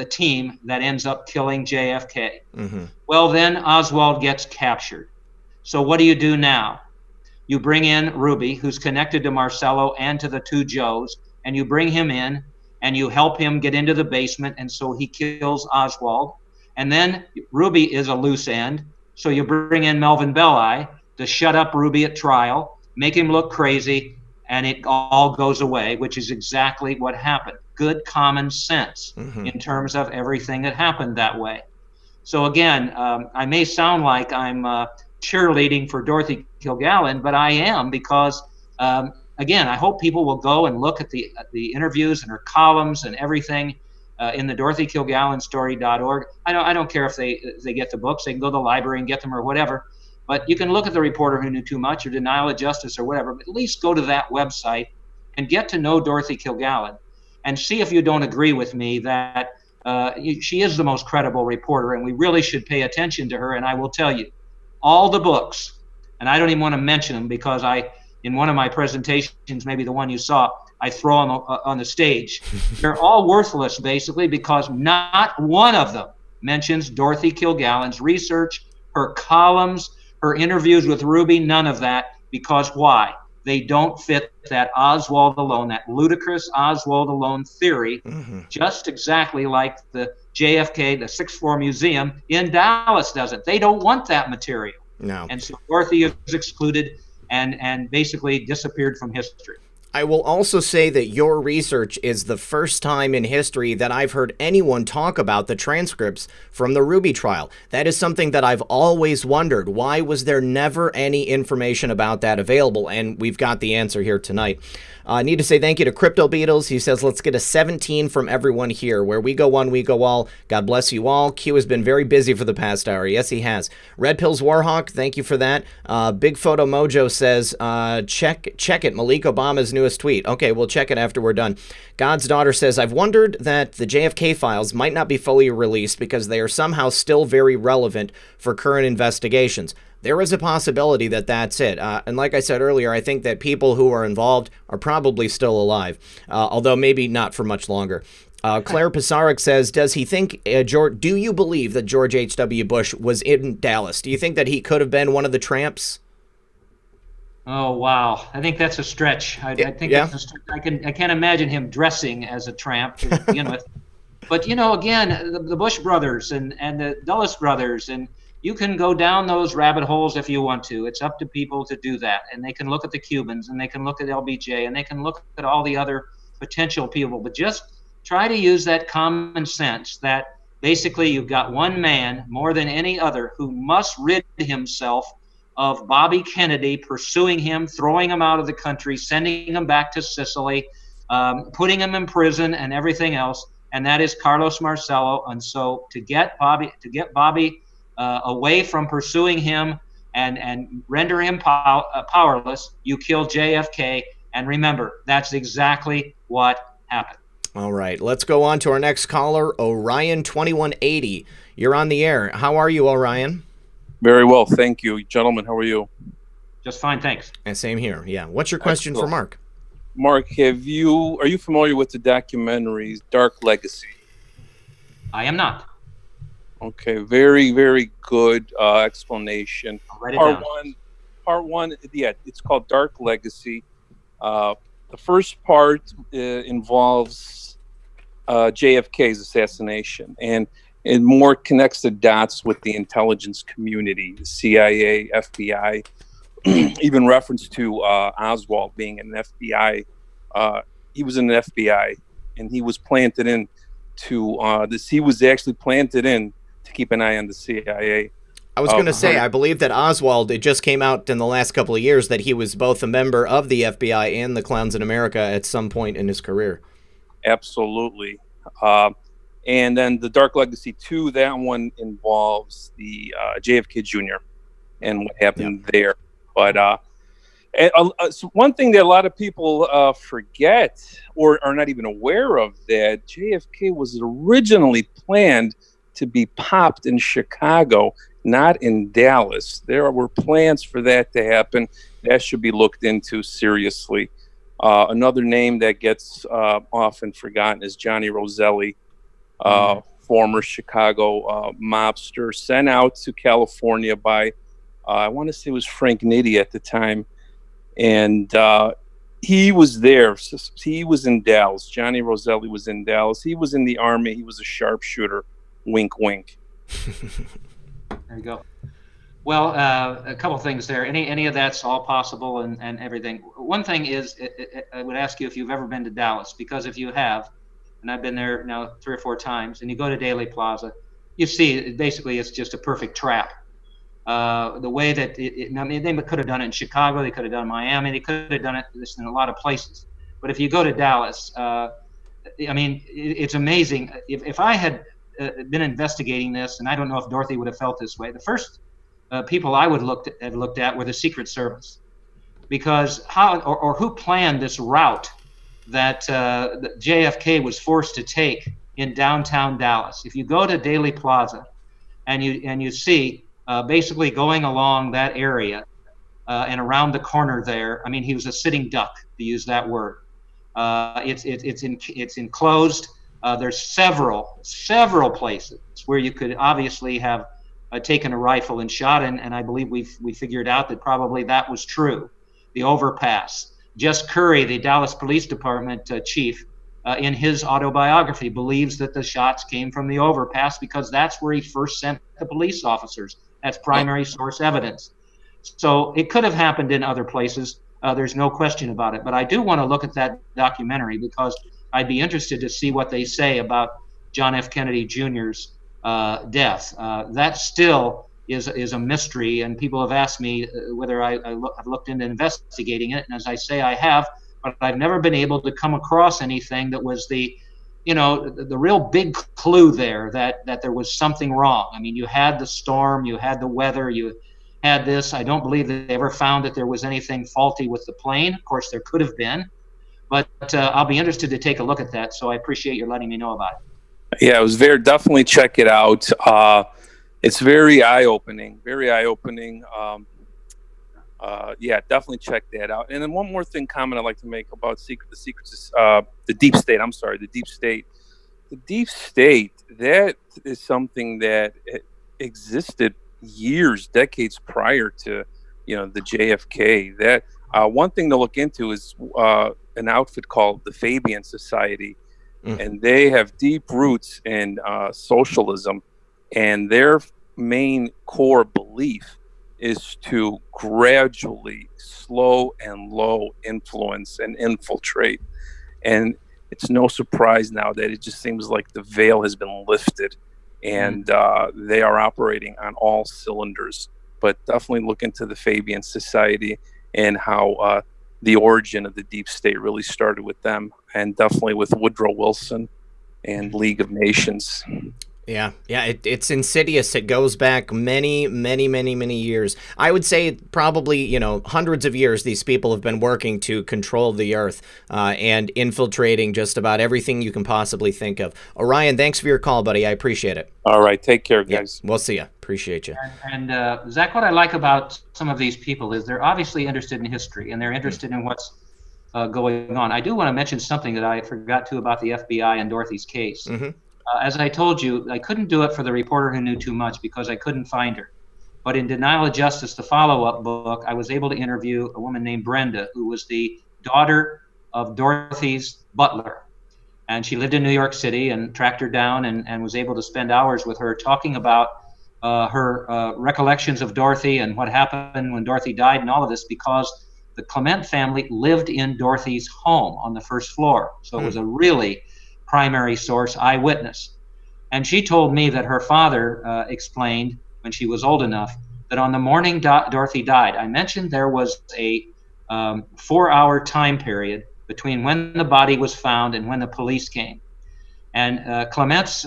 team that ends up killing JFK. Mm-hmm. Well, then Oswald gets captured. So what do you do now? You bring in Ruby, who's connected to Marcello and to the two Joes, and you bring him in, and you help him get into the basement, and so he kills Oswald. And then Ruby is a loose end, so you bring in Melvin Belli to shut up Ruby at trial, make him look crazy, and it all goes away, which is exactly what happened. Good common sense in terms of everything that happened that way. So again, I may sound like I'm cheerleading for Dorothy Kilgallen, but I am because again, I hope people will go and look at the interviews and her columns and everything in the DorothyKilgallenStory.org. I don't care if they get the books. They can go to the library and get them or whatever. But you can look at The Reporter Who Knew Too Much or Denial of Justice or whatever. But at least go to that website and get to know Dorothy Kilgallen and see if you don't agree with me that she is the most credible reporter and we really should pay attention to her. And I will tell you, all the books, and I don't even want to mention them because in one of my presentations, maybe the one you saw, I throw them on the stage. They're all worthless, basically, because not one of them mentions Dorothy Kilgallen's research, her columns, her interviews with Ruby, none of that. Because why? They don't fit that Oswald alone, that ludicrous Oswald alone theory, just exactly like the JFK, the 6th-floor museum in Dallas doesn't. They don't want that material. No. And so Dorothy is excluded and basically disappeared from history. I will also say that your research is the first time in history that I've heard anyone talk about the transcripts from the Ruby trial. That is something that I've always wondered. Why was there never any information about that available? And we've got the answer here tonight. I need to say thank you to Crypto Beatles. He says, let's get a 17 from everyone here. Where we go one, we go all. God bless you all. Q has been very busy for the past hour. Yes, he has. Red Pills Warhawk, thank you for that. Big Photo Mojo says, check it. Malik Obama's newest tweet. Okay, we'll check it after we're done. God's Daughter says, I've wondered that the JFK files might not be fully released because they are somehow still very relevant for current investigations. There is a possibility that that's it. And like I said earlier, I think that people who are involved are probably still alive, although maybe not for much longer. Claire Pisarek says, do you believe that George H.W. Bush was in Dallas? Do you think that he could have been one of the tramps? Oh, wow. I think that's a stretch. I think that's a stretch. I can't imagine him dressing as a tramp to begin with. But, again, the Bush brothers and the Dulles brothers, and you can go down those rabbit holes if you want to. It's up to people to do that. And they can look at the Cubans, and they can look at LBJ, and they can look at all the other potential people. But just try to use that common sense that basically you've got one man more than any other who must rid himself of Bobby Kennedy pursuing him, throwing him out of the country, sending him back to Sicily, putting him in prison and everything else. And that is Carlos Marcello. And so to get Bobby away from pursuing him and render him powerless. You kill JFK, and remember, that's exactly what happened. All right, let's go on to our next caller, Orion 2180. You're on the air. How are you, Orion? Very well, thank you, gentlemen. How are you? Just fine, thanks. And same here. Yeah. What's your question for Mark? Mark, are you familiar with the documentary Dark Legacy? I am not. Okay, very, very good explanation. I'll write it down. Part one, yeah, it's called Dark Legacy. The first part involves JFK's assassination, and it more connects the dots with the intelligence community, the CIA, FBI, even reference to Oswald being an FBI. He was in the FBI, and he was planted in to this. He was actually planted in to keep an eye on the CIA. I was going to say, I believe that Oswald, it just came out in the last couple of years that he was both a member of the FBI and the Clowns in America at some point in his career. Absolutely. And then the Dark Legacy 2, that one involves the JFK Jr. and what happened there. But so one thing that a lot of people forget or are not even aware of, that JFK was originally planned to be popped in Chicago, not in Dallas. There were plans for that to happen. That should be looked into seriously. Another name that gets often forgotten is Johnny Roselli, former Chicago mobster, sent out to California by, I want to say it was Frank Nitti at the time. And he was there. He was in Dallas. Johnny Roselli was in Dallas. He was in the Army. He was a sharpshooter. Wink, wink. There you go. Well, a couple things there. Any of that's all possible and everything. One thing is, I would ask you if you've ever been to Dallas, because if you have, and I've been there now 3 or 4 times, and you go to Daley Plaza, you see basically it's just a perfect trap. The way that I mean, they could have done it in Chicago, they could have done it in Miami, they could have done it in a lot of places. But if you go to Dallas, I mean, it's amazing. If I had been investigating this, and I don't know if Dorothy would have felt this way, the first people I would have looked at were the Secret Service, because how or who planned this route that JFK was forced to take in downtown Dallas. If you go to Daley Plaza and you see basically going along that area and around the corner there, I mean, he was a sitting duck, to use that word. It's enclosed. There's several places where you could obviously have taken a rifle and shot, and I believe we figured out that probably that was true. The overpass. Jess Curry, the Dallas Police Department chief, in his autobiography, believes that the shots came from the overpass because that's where he first sent the police officers. That's primary source evidence. So it could have happened in other places. There's no question about it. But I do want to look at that documentary because I'd be interested to see what they say about John F. Kennedy Jr.'s death. That still is a mystery, and people have asked me whether I've looked into investigating it, and as I say, I have, but I've never been able to come across anything that was the real big clue there that there was something wrong. I mean, you had the storm, you had the weather, you had this. I don't believe that they ever found that there was anything faulty with the plane. Of course, there could have been, but I'll be interested to take a look at that, so I appreciate your letting me know about it. Yeah, it was definitely check it out. It's very eye-opening, yeah, definitely check that out. And then one more comment I'd like to make about the deep state. I'm sorry, the deep state. The deep state, that is something that existed decades prior to, the JFK. That one thing to look into is an outfit called the Fabian Society, and they have deep roots in socialism, and their main core belief is to gradually slow and low influence and infiltrate. And it's no surprise now that it just seems like the veil has been lifted, and they are operating on all cylinders. But definitely look into the Fabian Society and how the origin of the deep state really started with them, and definitely with Woodrow Wilson and League of Nations. Yeah, it's insidious. It goes back many, many, many, many years. I would say probably, hundreds of years these people have been working to control the earth and infiltrating just about everything you can possibly think of. Orion, thanks for your call, buddy. I appreciate it. All right. Take care, guys. We'll see you. Appreciate you. And Zach, what I like about some of these people is they're obviously interested in history, and they're interested in what's going on. I do want to mention something that I forgot to about the FBI and Dorothy's case. Mm-hmm. As I told you, I couldn't do it for the reporter who knew too much because I couldn't find her. But in Denial of Justice, the follow-up book, I was able to interview a woman named Brenda, who was the daughter of Dorothy's butler. And she lived in New York City, and tracked her down and was able to spend hours with her talking about her recollections of Dorothy and what happened when Dorothy died and all of this, because the Clement family lived in Dorothy's home on the first floor. So it was a really primary source eyewitness. And she told me that her father explained when she was old enough that on the morning Dorothy died, I mentioned there was a 4-hour time period between when the body was found and when the police came. And Clement's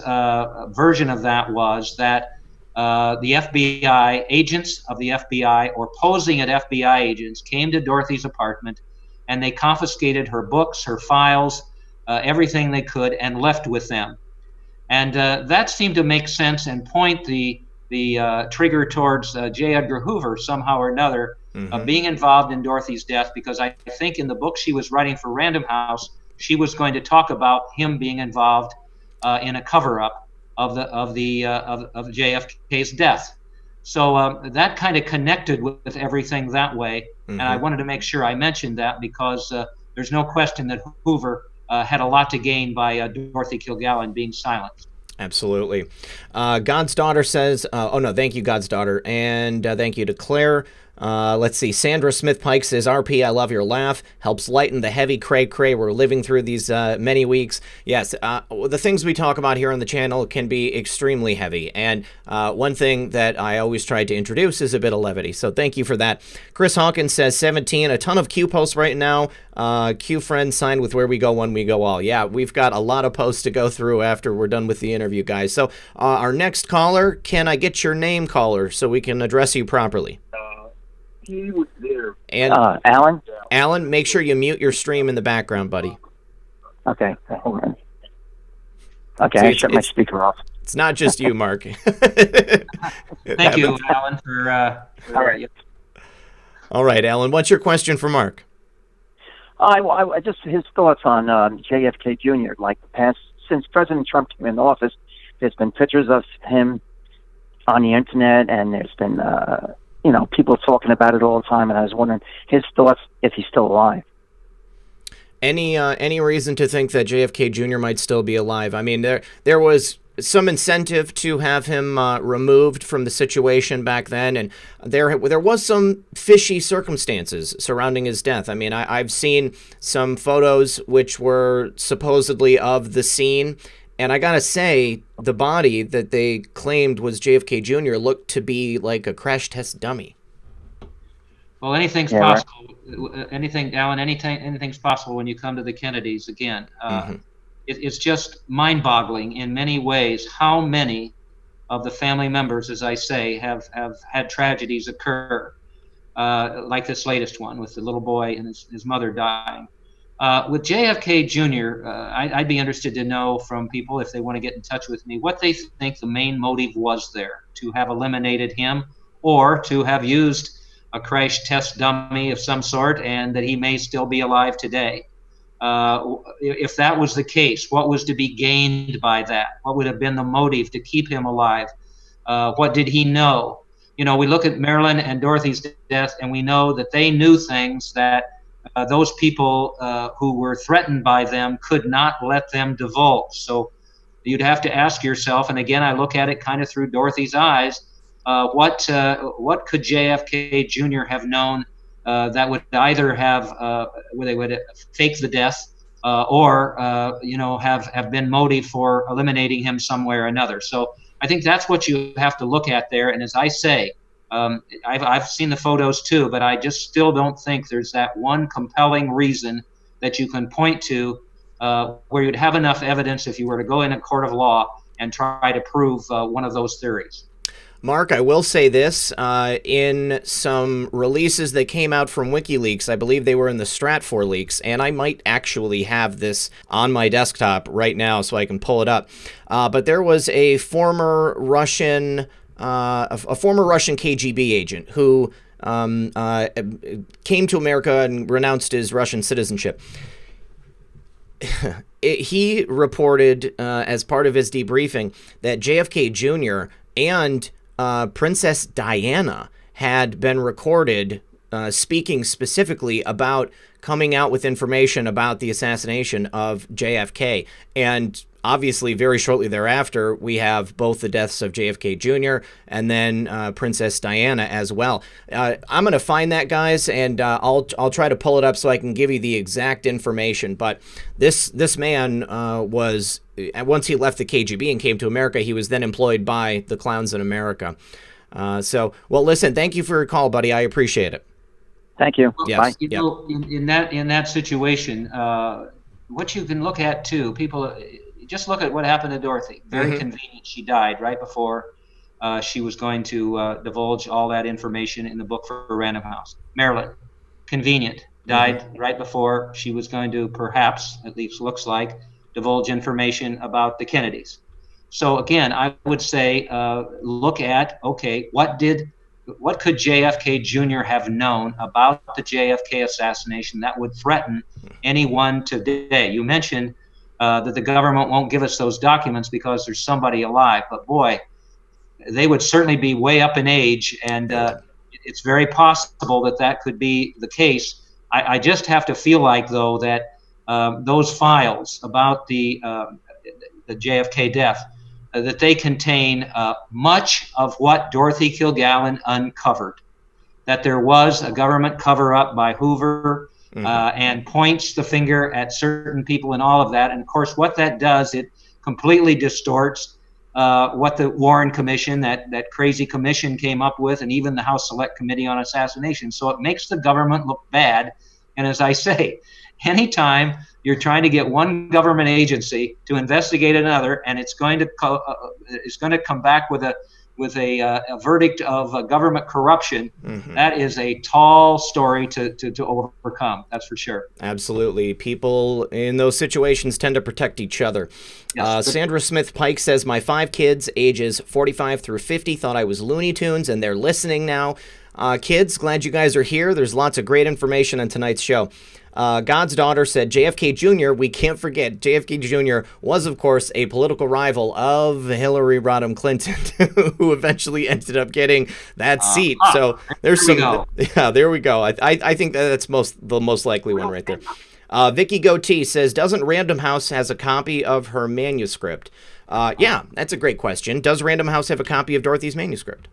version of that was that the FBI, agents of the FBI or posing at FBI agents, came to Dorothy's apartment and they confiscated her books, her files, everything they could, and left with them. And that seemed to make sense and point the trigger towards J. Edgar Hoover somehow or another being involved in Dorothy's death, because I think in the book she was writing for Random House, she was going to talk about him being involved in a cover-up of JFK's death. So that kind of connected with everything that way, and I wanted to make sure I mentioned that because there's no question that Hoover had a lot to gain by Dorothy Kilgallen being silent. Absolutely. God's Daughter says, thank you, God's Daughter. And thank you to Claire. Let's see. Sandra Smith Pike says, RP, I love your laugh. Helps lighten the heavy cray-cray we're living through these many weeks. Yes, the things we talk about here on the channel can be extremely heavy. And one thing that I always try to introduce is a bit of levity. So thank you for that. Chris Hawkins says, 17, a ton of Q posts right now. Q friends signed with Where We Go When We Go All. Yeah, we've got a lot of posts to go through after we're done with the interview, guys. So our next caller, can I get your name, caller, so we can address you properly? He was there. And Alan? Alan, make sure you mute your stream in the background, buddy. Okay, hold on. Okay, I shut my speaker off. It's not just you, Mark. Thank you, Alan, for all right. All right, Alan, what's your question for Mark? I just his thoughts on JFK Jr. Like the past, since President Trump came into office, there's been pictures of him on the internet, and there's been people talking about it all the time, and I was wondering his thoughts if he's still alive. Any reason to think that JFK Jr. might still be alive? I mean, there was some incentive to have him removed from the situation back then, and there was some fishy circumstances surrounding his death. I mean, I've seen some photos which were supposedly of the scene, and I gotta say, the body that they claimed was JFK Jr. looked to be like a crash test dummy. Well, anything's possible. Right. Alan, anything's possible when you come to the Kennedys again. It's just mind-boggling in many ways how many of the family members, as I say, have had tragedies occur, like this latest one with the little boy and his mother dying. With JFK Jr., I'd be interested to know from people, if they want to get in touch with me, what they think the main motive was there, to have eliminated him or to have used a crash test dummy of some sort, and that he may still be alive today. If that was the case, what was to be gained by that? What would have been the motive to keep him alive? What did he know? We look at Marilyn and Dorothy's death, and we know that they knew things that those people who were threatened by them could not let them divulge. So you'd have to ask yourself, and again, I look at it kind of through Dorothy's eyes, what could JFK Jr. have known that would either have where they would fake the death or have been motive for eliminating him some way or another. So I think that's what you have to look at there. And as I say, I've seen the photos too, but I just still don't think there's that one compelling reason that you can point to where you'd have enough evidence if you were to go in a court of law and try to prove one of those theories. Mark, I will say this, in some releases that came out from WikiLeaks, I believe they were in the Stratfor leaks, and I might actually have this on my desktop right now so I can pull it up. But there was a former Russian KGB agent who came to America and renounced his Russian citizenship. He reported as part of his debriefing that JFK Jr. and Princess Diana had been recorded speaking specifically about coming out with information about the assassination of JFK. And obviously, very shortly thereafter, we have both the deaths of JFK Jr. and then Princess Diana as well. I'm going to find that, guys, and I'll try to pull it up so I can give you the exact information. But this man was, once he left the KGB and came to America, he was then employed by the clowns in America. Well, listen, thank you for your call, buddy. I appreciate it. Thank you. Yes. Bye. You know, in that situation, what you can look at too, people just look at what happened to Dorothy. Very convenient. She died right before she was going to divulge all that information in the book for Random House. Marilyn, convenient, died right before she was going to, perhaps, at least looks like, divulge information about the Kennedys. So again, I would say look at, okay, what could JFK Jr. have known about the JFK assassination that would threaten anyone today? You mentioned that the government won't give us those documents because there's somebody alive, but boy, they would certainly be way up in age, and it's very possible that could be the case. I just have to feel like, though, that those files about the JFK death, that they contain much of what Dorothy Kilgallen uncovered, that there was a government cover-up by Hoover, and points the finger at certain people and all of that. And of course, what that does, it completely distorts what the Warren Commission, that crazy commission, came up with, and even the House Select Committee on Assassination. So it makes the government look bad. And as I say, anytime you're trying to get one government agency to investigate another, and it's going to come back with a verdict of government corruption, that is a tall story to overcome. That's for sure. Absolutely. People in those situations tend to protect each other. Yes, Sandra Smith Pike says, my 5 kids, ages 45 through 50, thought I was Looney Tunes, and they're listening now. Kids, glad you guys are here. There's lots of great information on tonight's show. God's daughter said, JFK Jr., we can't forget, JFK Jr. was, of course, a political rival of Hillary Rodham Clinton, who eventually ended up getting that seat. So there's yeah, there we go. I think that's the most likely one right there. Vicky Goatee says, doesn't Random House has a copy of her manuscript? Yeah, that's a great question. Does Random House have a copy of Dorothy's manuscript?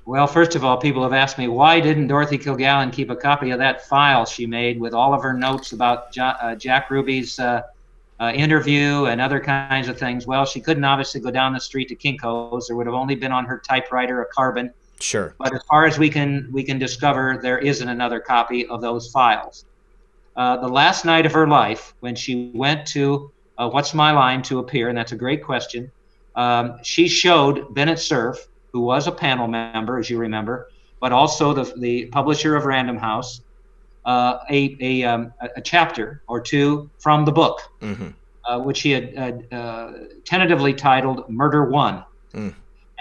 Well, first of all, people have asked me, why didn't Dorothy Kilgallen keep a copy of that file she made with all of her notes about Jack Ruby's interview and other kinds of things? Well, she couldn't obviously go down the street to Kinko's. There would have only been on her typewriter a carbon. Sure. But as far as we can discover, there isn't another copy of those files. The last night of her life, when she went to What's My Line to appear, and that's a great question, she showed Bennett Cerf, who was a panel member, as you remember, but also the publisher of Random House, a chapter or two from the book, which he had tentatively titled Murder One.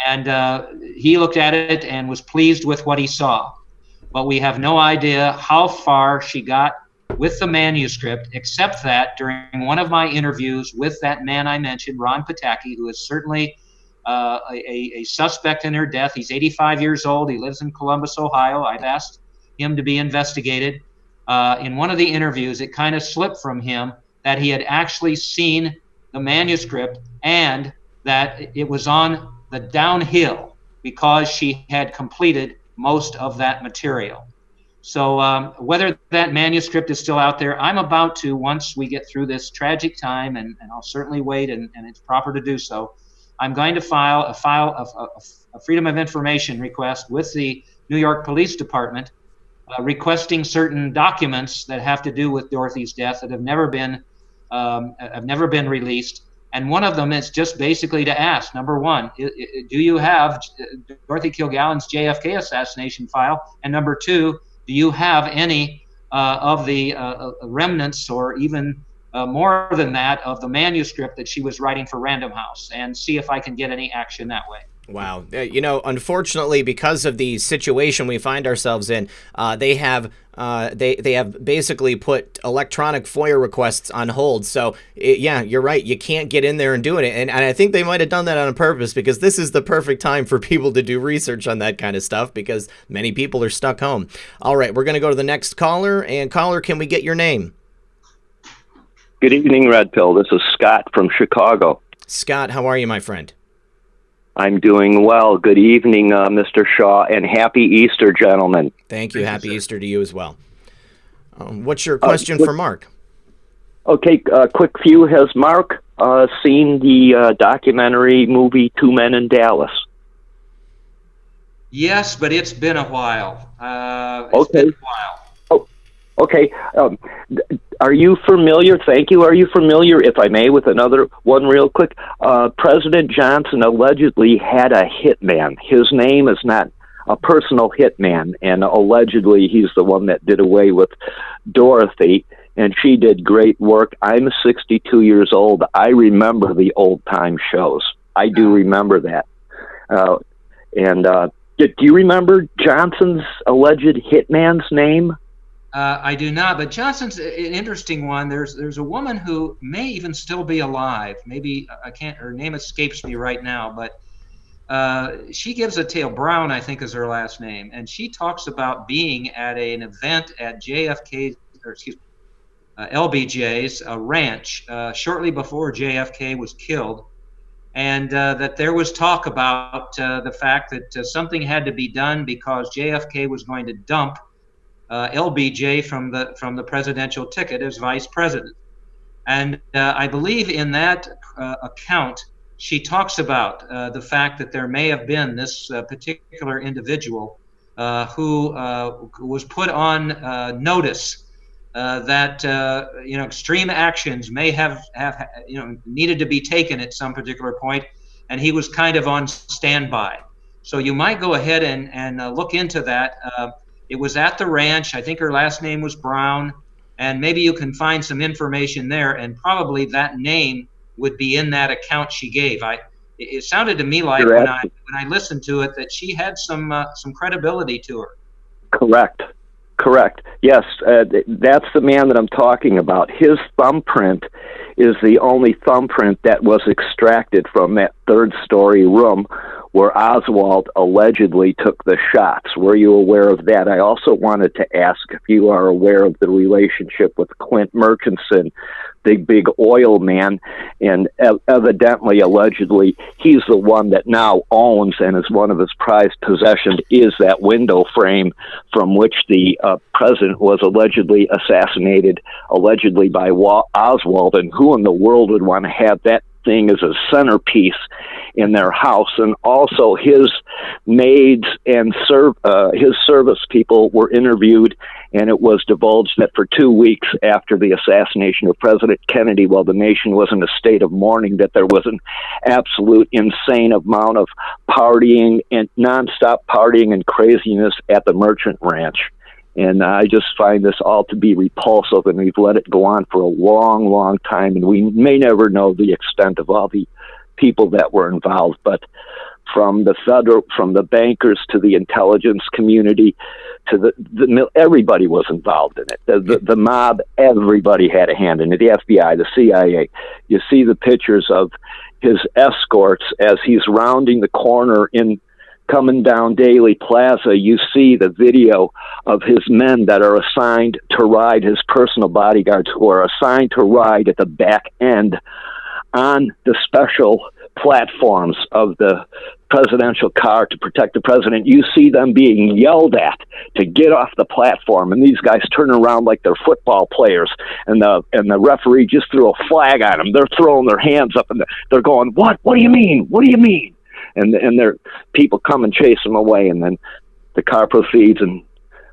And he looked at it and was pleased with what he saw. But we have no idea how far she got with the manuscript, except that during one of my interviews with that man I mentioned, Ron Pataki, who is certainly a suspect in her death. He's 85 years old. He lives in Columbus, Ohio. I've asked him to be investigated. In one of the interviews, it kind of slipped from him that he had actually seen the manuscript and that it was on the downhill because she had completed most of that material. So whether that manuscript is still out there, I'm about to, once we get through this tragic time, and I'll certainly wait, and it's proper to do so, I'm going to file a Freedom of Information request with the New York Police Department, requesting certain documents that have to do with Dorothy's death that have never been released, And one of them is just basically to ask, number one, do you have Dorothy Kilgallen's JFK assassination file? And number two, do you have any of the remnants, or even more than that, of the manuscript that she was writing for Random House, and see if I can get any action that way. Wow. Unfortunately, because of the situation we find ourselves in, they have basically put electronic FOIA requests on hold. So, yeah, you're right. You can't get in there and do it. And I think they might have done that on purpose, because this is the perfect time for people to do research on that kind of stuff, because many people are stuck home. All right, we're going to go to the next caller. And caller, can we get your name? Good evening, Red Pill. This is Scott from Chicago. Scott, how are you, my friend? I'm doing well. Good evening, Mr. Shaw, and happy Easter, gentlemen. Thank you. Happy Easter to you as well. What's your question for Mark? Okay, quick few. Has Mark seen the documentary movie Two Men in Dallas? Yes, but it's been a while. Okay. Are you familiar? Thank you. Are you familiar, if I may, with another one real quick? President Johnson allegedly had a hitman. His name is not a personal hitman, and allegedly he's the one that did away with Dorothy, and she did great work. I'm 62 years old. I remember the old-time shows. I do remember that. Do you remember Johnson's alleged hitman's name? I do not, but Johnson's an interesting one. There's a woman who may even still be alive. Maybe I can't. Her name escapes me right now, but she gives a tale. Brown, I think, is her last name, and she talks about being at an event at LBJ's ranch shortly before JFK was killed, and that there was talk about the fact that something had to be done because JFK was going to dump LBJ from the presidential ticket as vice president. And I believe in that account, she talks about the fact that there may have been this particular individual who was put on notice that extreme actions may have needed to be taken at some particular point, and he was kind of on standby. So you might go ahead and look into that. It was at the ranch. I think her last name was Brown, and maybe you can find some information there, and probably that name would be in that account she gave. It sounded to me like when I listened to it that she had some credibility to her. Correct. Yes, that's the man that I'm talking about. His thumbprint is the only thumbprint that was extracted from that third-story room where Oswald allegedly took the shots. Were you aware of that? I also wanted to ask if you are aware of the relationship with Clint Murchison, the big oil man, and evidently, allegedly, he's the one that now owns, and is one of his prized possessions, is that window frame from which the president was allegedly assassinated, allegedly by Oswald. And who in the world would want to have that thing as a centerpiece in their house? And also his maids and his service people were interviewed, and it was divulged that for 2 weeks after the assassination of President Kennedy, while the nation was in a state of mourning, that there was an absolute insane amount of partying and nonstop partying and craziness at the Merchant Ranch. And I just find this all to be repulsive, and we've let it go on for a long, long time, and we may never know the extent of all the people that were involved. But from the bankers to the intelligence community to everybody was involved in it. The mob, everybody had a hand in it. The FBI, the CIA. You see the pictures of his escorts as he's rounding the corner coming down Daly Plaza. You see the video of his men that are assigned to ride, his personal bodyguards who are assigned to ride at the back end on the special platforms of the presidential car to protect the president. You see them being yelled at to get off the platform, and these guys turn around like they're football players, and the referee just threw a flag on them. They're throwing their hands up, and they're going, "What? What do you mean? What do you mean?" And their people come and chase them away, and then the car proceeds, and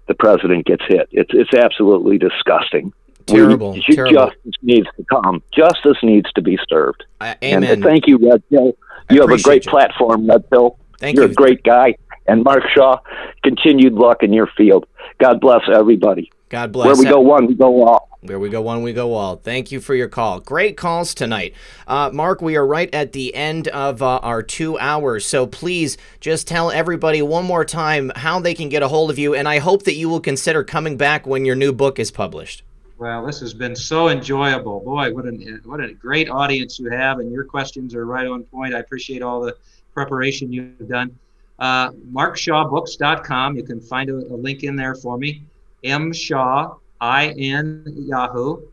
the president gets hit. It's absolutely disgusting. Terrible. Terrible. Justice needs to come. Justice needs to be served. Amen. And thank you, Red Pill. You have a great platform, Red Pill. You're a great guy. And Mark Shaw, continued luck in your field. God bless everybody. God bless. Where we go one, we go all. Where we go one, we go all. Thank you for your call. Great calls tonight. Mark, we are right at the end of our 2 hours, so please just tell everybody one more time how they can get a hold of you, and I hope that you will consider coming back when your new book is published. Well, this has been so enjoyable. Boy, what a great audience you have, and your questions are right on point. I appreciate all the preparation you've done. MarkShawBooks.com. You can find a link in there for me. M. Shaw, I-N, Yahoo.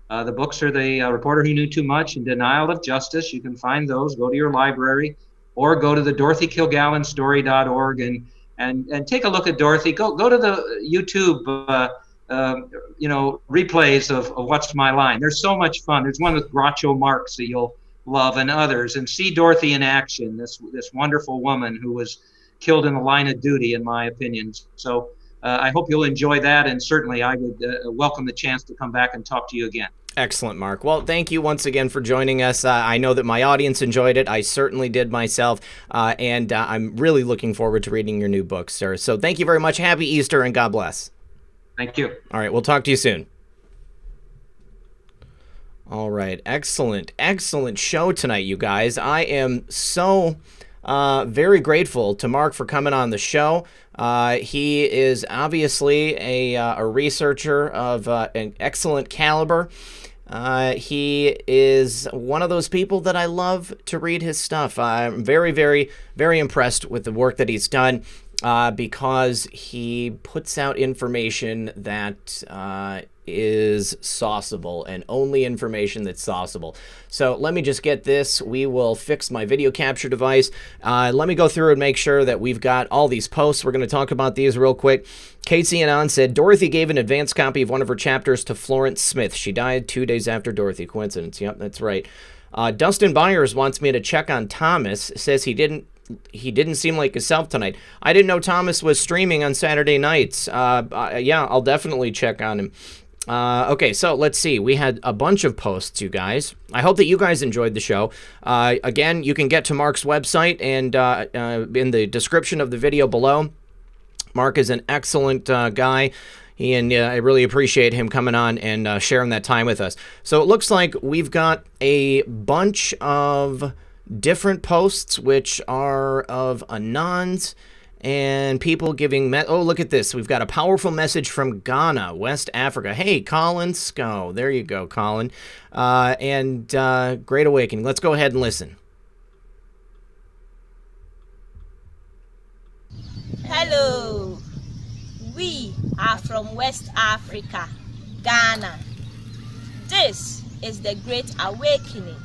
The books are The Reporter Who Knew Too Much and Denial of Justice. You can find those. Go to your library or go to the DorothyKilgallenStory.org and take a look at Dorothy. Go to the YouTube replays of What's My Line. There's so much fun. There's one with Groucho Marx that you'll love, and others. And see Dorothy in action, this wonderful woman who was killed in the line of duty, in my opinion. So I hope you'll enjoy that, and certainly I would welcome the chance to come back and talk to you again. Excellent, Mark. Well, thank you once again for joining us. I know that my audience enjoyed it. I certainly did myself, and I'm really looking forward to reading your new book, sir. So thank you very much. Happy Easter, and God bless. Thank you. All right, we'll talk to you soon. All right, excellent show tonight, you guys. I am so very grateful to Mark for coming on the show. He is obviously a researcher of an excellent caliber. He is one of those people that I love to read his stuff. I'm very, very, very impressed with the work that he's done. Because he puts out information that is sauceable, and only information that's sauceable. So let me just get this. We will fix my video capture device. Let me go through and make sure that we've got all these posts. We're going to talk about these real quick. Casey Anon said, Dorothy gave an advance copy of one of her chapters to Florence Smith. She died 2 days after Dorothy. Coincidence. Yep, that's right. Dustin Byers wants me to check on Thomas. Says he didn't seem like himself tonight. I didn't know Thomas was streaming on Saturday nights. Yeah, I'll definitely check on him. Okay, so let's see. We had a bunch of posts, you guys. I hope that you guys enjoyed the show. Again, you can get to Mark's website and in the description of the video below. Mark is an excellent guy. And I really appreciate him coming on and sharing that time with us. So it looks like we've got a bunch of different posts which are of anons and people giving oh, look at this. We've got a powerful message from Ghana, West Africa. Hey, Colin Sco. There you go, Colin. And Great Awakening. Let's go ahead and listen. Hello. We are from West Africa, Ghana. This is the Great Awakening.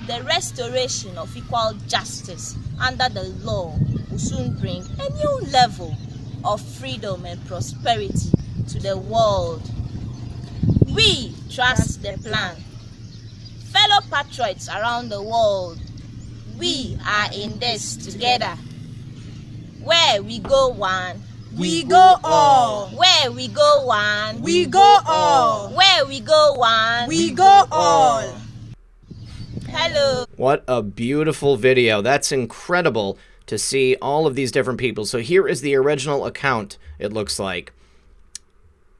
The restoration of equal justice under the law will soon bring a new level of freedom and prosperity to the world. We trust the plan. Fellow patriots around the world, we are in this together. Where we go one, we go all. Where we go one, we go all. Where we go one, we go all. Hello. What a beautiful video. That's incredible to see all of these different people. So here is the original account, it looks like.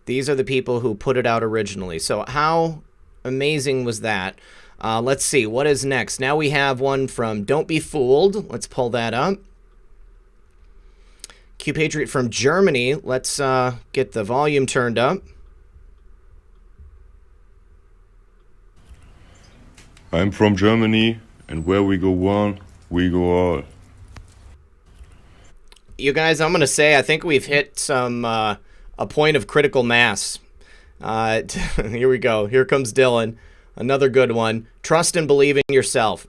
These are the people who put it out originally. So how amazing was that? Let's see, what is next? Now we have one from Don't Be Fooled. Let's pull that up. Q Patriot from Germany. Let's get the volume turned up. I'm from Germany, and where we go one, we go all. You guys, I'm going to say I think we've hit some a point of critical mass. Here we go. Here comes Dylan. Another good one. Trust and believe in yourself.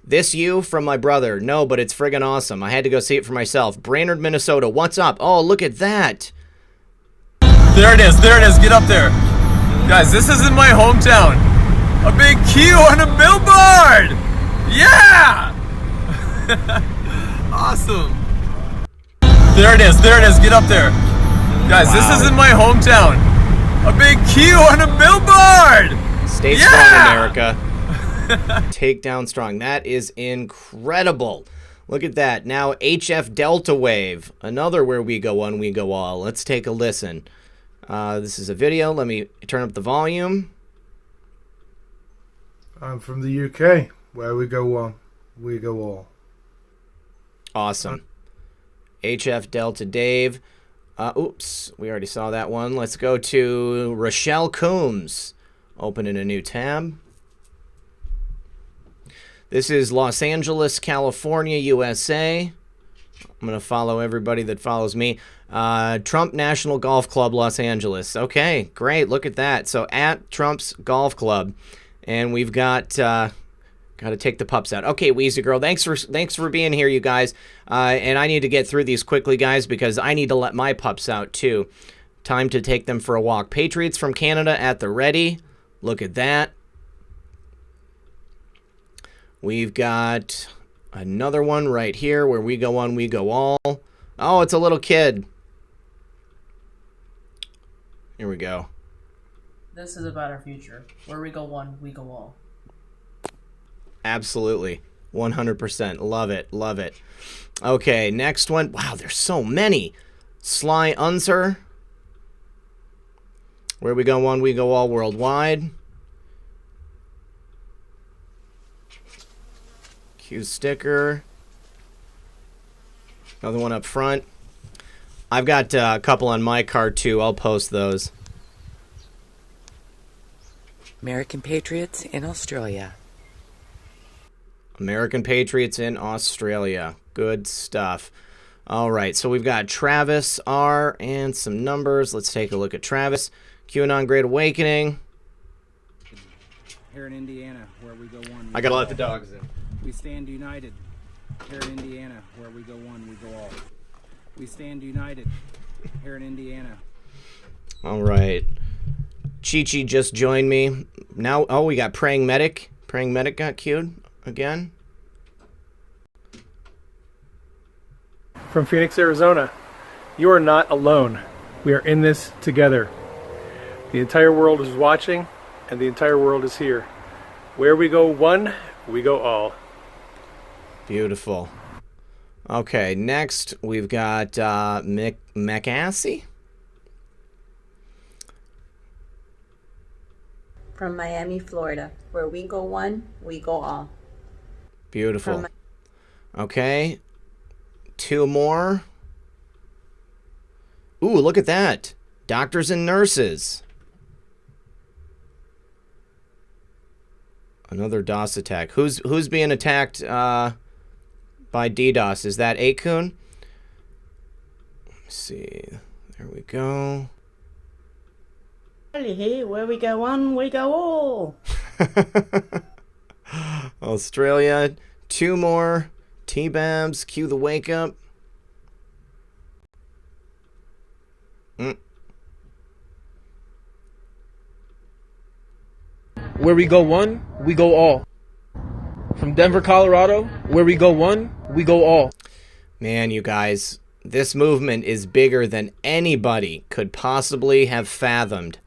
This you from my brother. No, but it's friggin' awesome. I had to go see it for myself. Brainerd, Minnesota. What's up? Oh, look at that. There it is. There it is. Get up there. Guys, this is in my hometown. A big Q on a billboard! Yeah! Awesome. There it is. There it is. Get up there. Guys, This is in my hometown. A big Q on a billboard! Stay Yeah! strong, America. Take down strong. That is incredible. Look at that. Now HF Delta Wave. Another Where We Go One, We Go All. Let's take a listen. This is a video. Let me turn up the volume. I'm from the UK. Where we go one, we go all. Awesome. HF Delta Dave. Oops, we already saw that one. Let's go to Rochelle Coombs. Opening a new tab. This is Los Angeles, California, USA. I'm going to follow everybody that follows me. Trump National Golf Club, Los Angeles. Okay, great. Look at that. So at Trump's Golf Club. And we've got to take the pups out. Okay, Weezy Girl, thanks for being here, you guys. And I need to get through these quickly, guys, because I need to let my pups out, too. Time to take them for a walk. Patriots from Canada at the ready. Look at that. We've got another one right here where we go one, we go all. Oh, it's a little kid. Here we go. This is about our future. Where we go one, we go all. Absolutely. 100%. Love it. Love it. Okay, next one. Wow, there's so many. Sly Unser. Where we go one, we go all worldwide. Q sticker. Another one up front. I've got a couple on my card too. I'll post those. American Patriots in Australia. American Patriots in Australia. Good stuff. All right, so we've got Travis R and some numbers. Let's take a look at Travis. QAnon Great Awakening. Here in Indiana, where we go one. I gotta let the dogs in. We stand united. Here in Indiana, where we go one, we go all. We stand united. Here in Indiana. All right. Chi-Chi just joined me. Now, oh, we got Praying Medic. Praying Medic got queued again. From Phoenix, Arizona. You are not alone. We are in this together. The entire world is watching, and the entire world is here. Where we go one, we go all. Beautiful. Okay, next we've got McAssey. From Miami, Florida. Where we go one, we go all. Beautiful. Okay. Two more. Ooh, look at that. Doctors and nurses. Another DOS attack. Who's being attacked by DDoS? Is that Akun? Let's see. There we go. Here, where we go one, we go all. Australia. Two more. T-Babs. Cue the wake up. Where we go one, we go all. From Denver, Colorado, where we go one, we go all. Man, you guys, this movement is bigger than anybody could possibly have fathomed.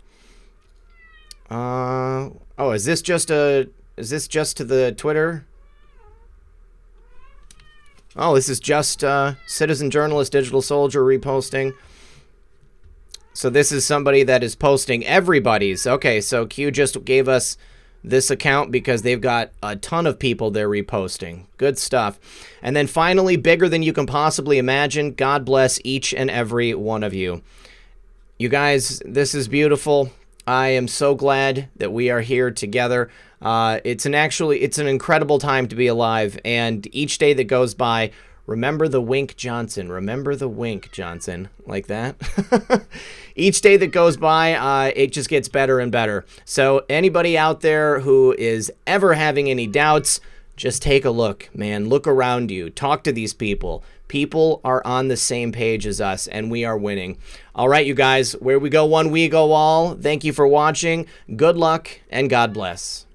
Oh, is this just to the Twitter? Oh, this is just Citizen Journalist Digital Soldier reposting. So this is somebody that is posting everybody's. Okay, so Q just gave us this account because they've got a ton of people they're reposting. Good stuff. And then finally, bigger than you can possibly imagine, God bless each and every one of you. You guys, this is beautiful. I am so glad that we are here together. It's an incredible time to be alive, and each day that goes by, remember the wink, Johnson. Remember the wink, Johnson. Like that. Each day that goes by, it just gets better and better. So anybody out there who is ever having any doubts, just take a look, man. Look around you. Talk to these people. People are on the same page as us, and we are winning. All right, you guys, where we go one, we go all. Thank you for watching. Good luck, and God bless.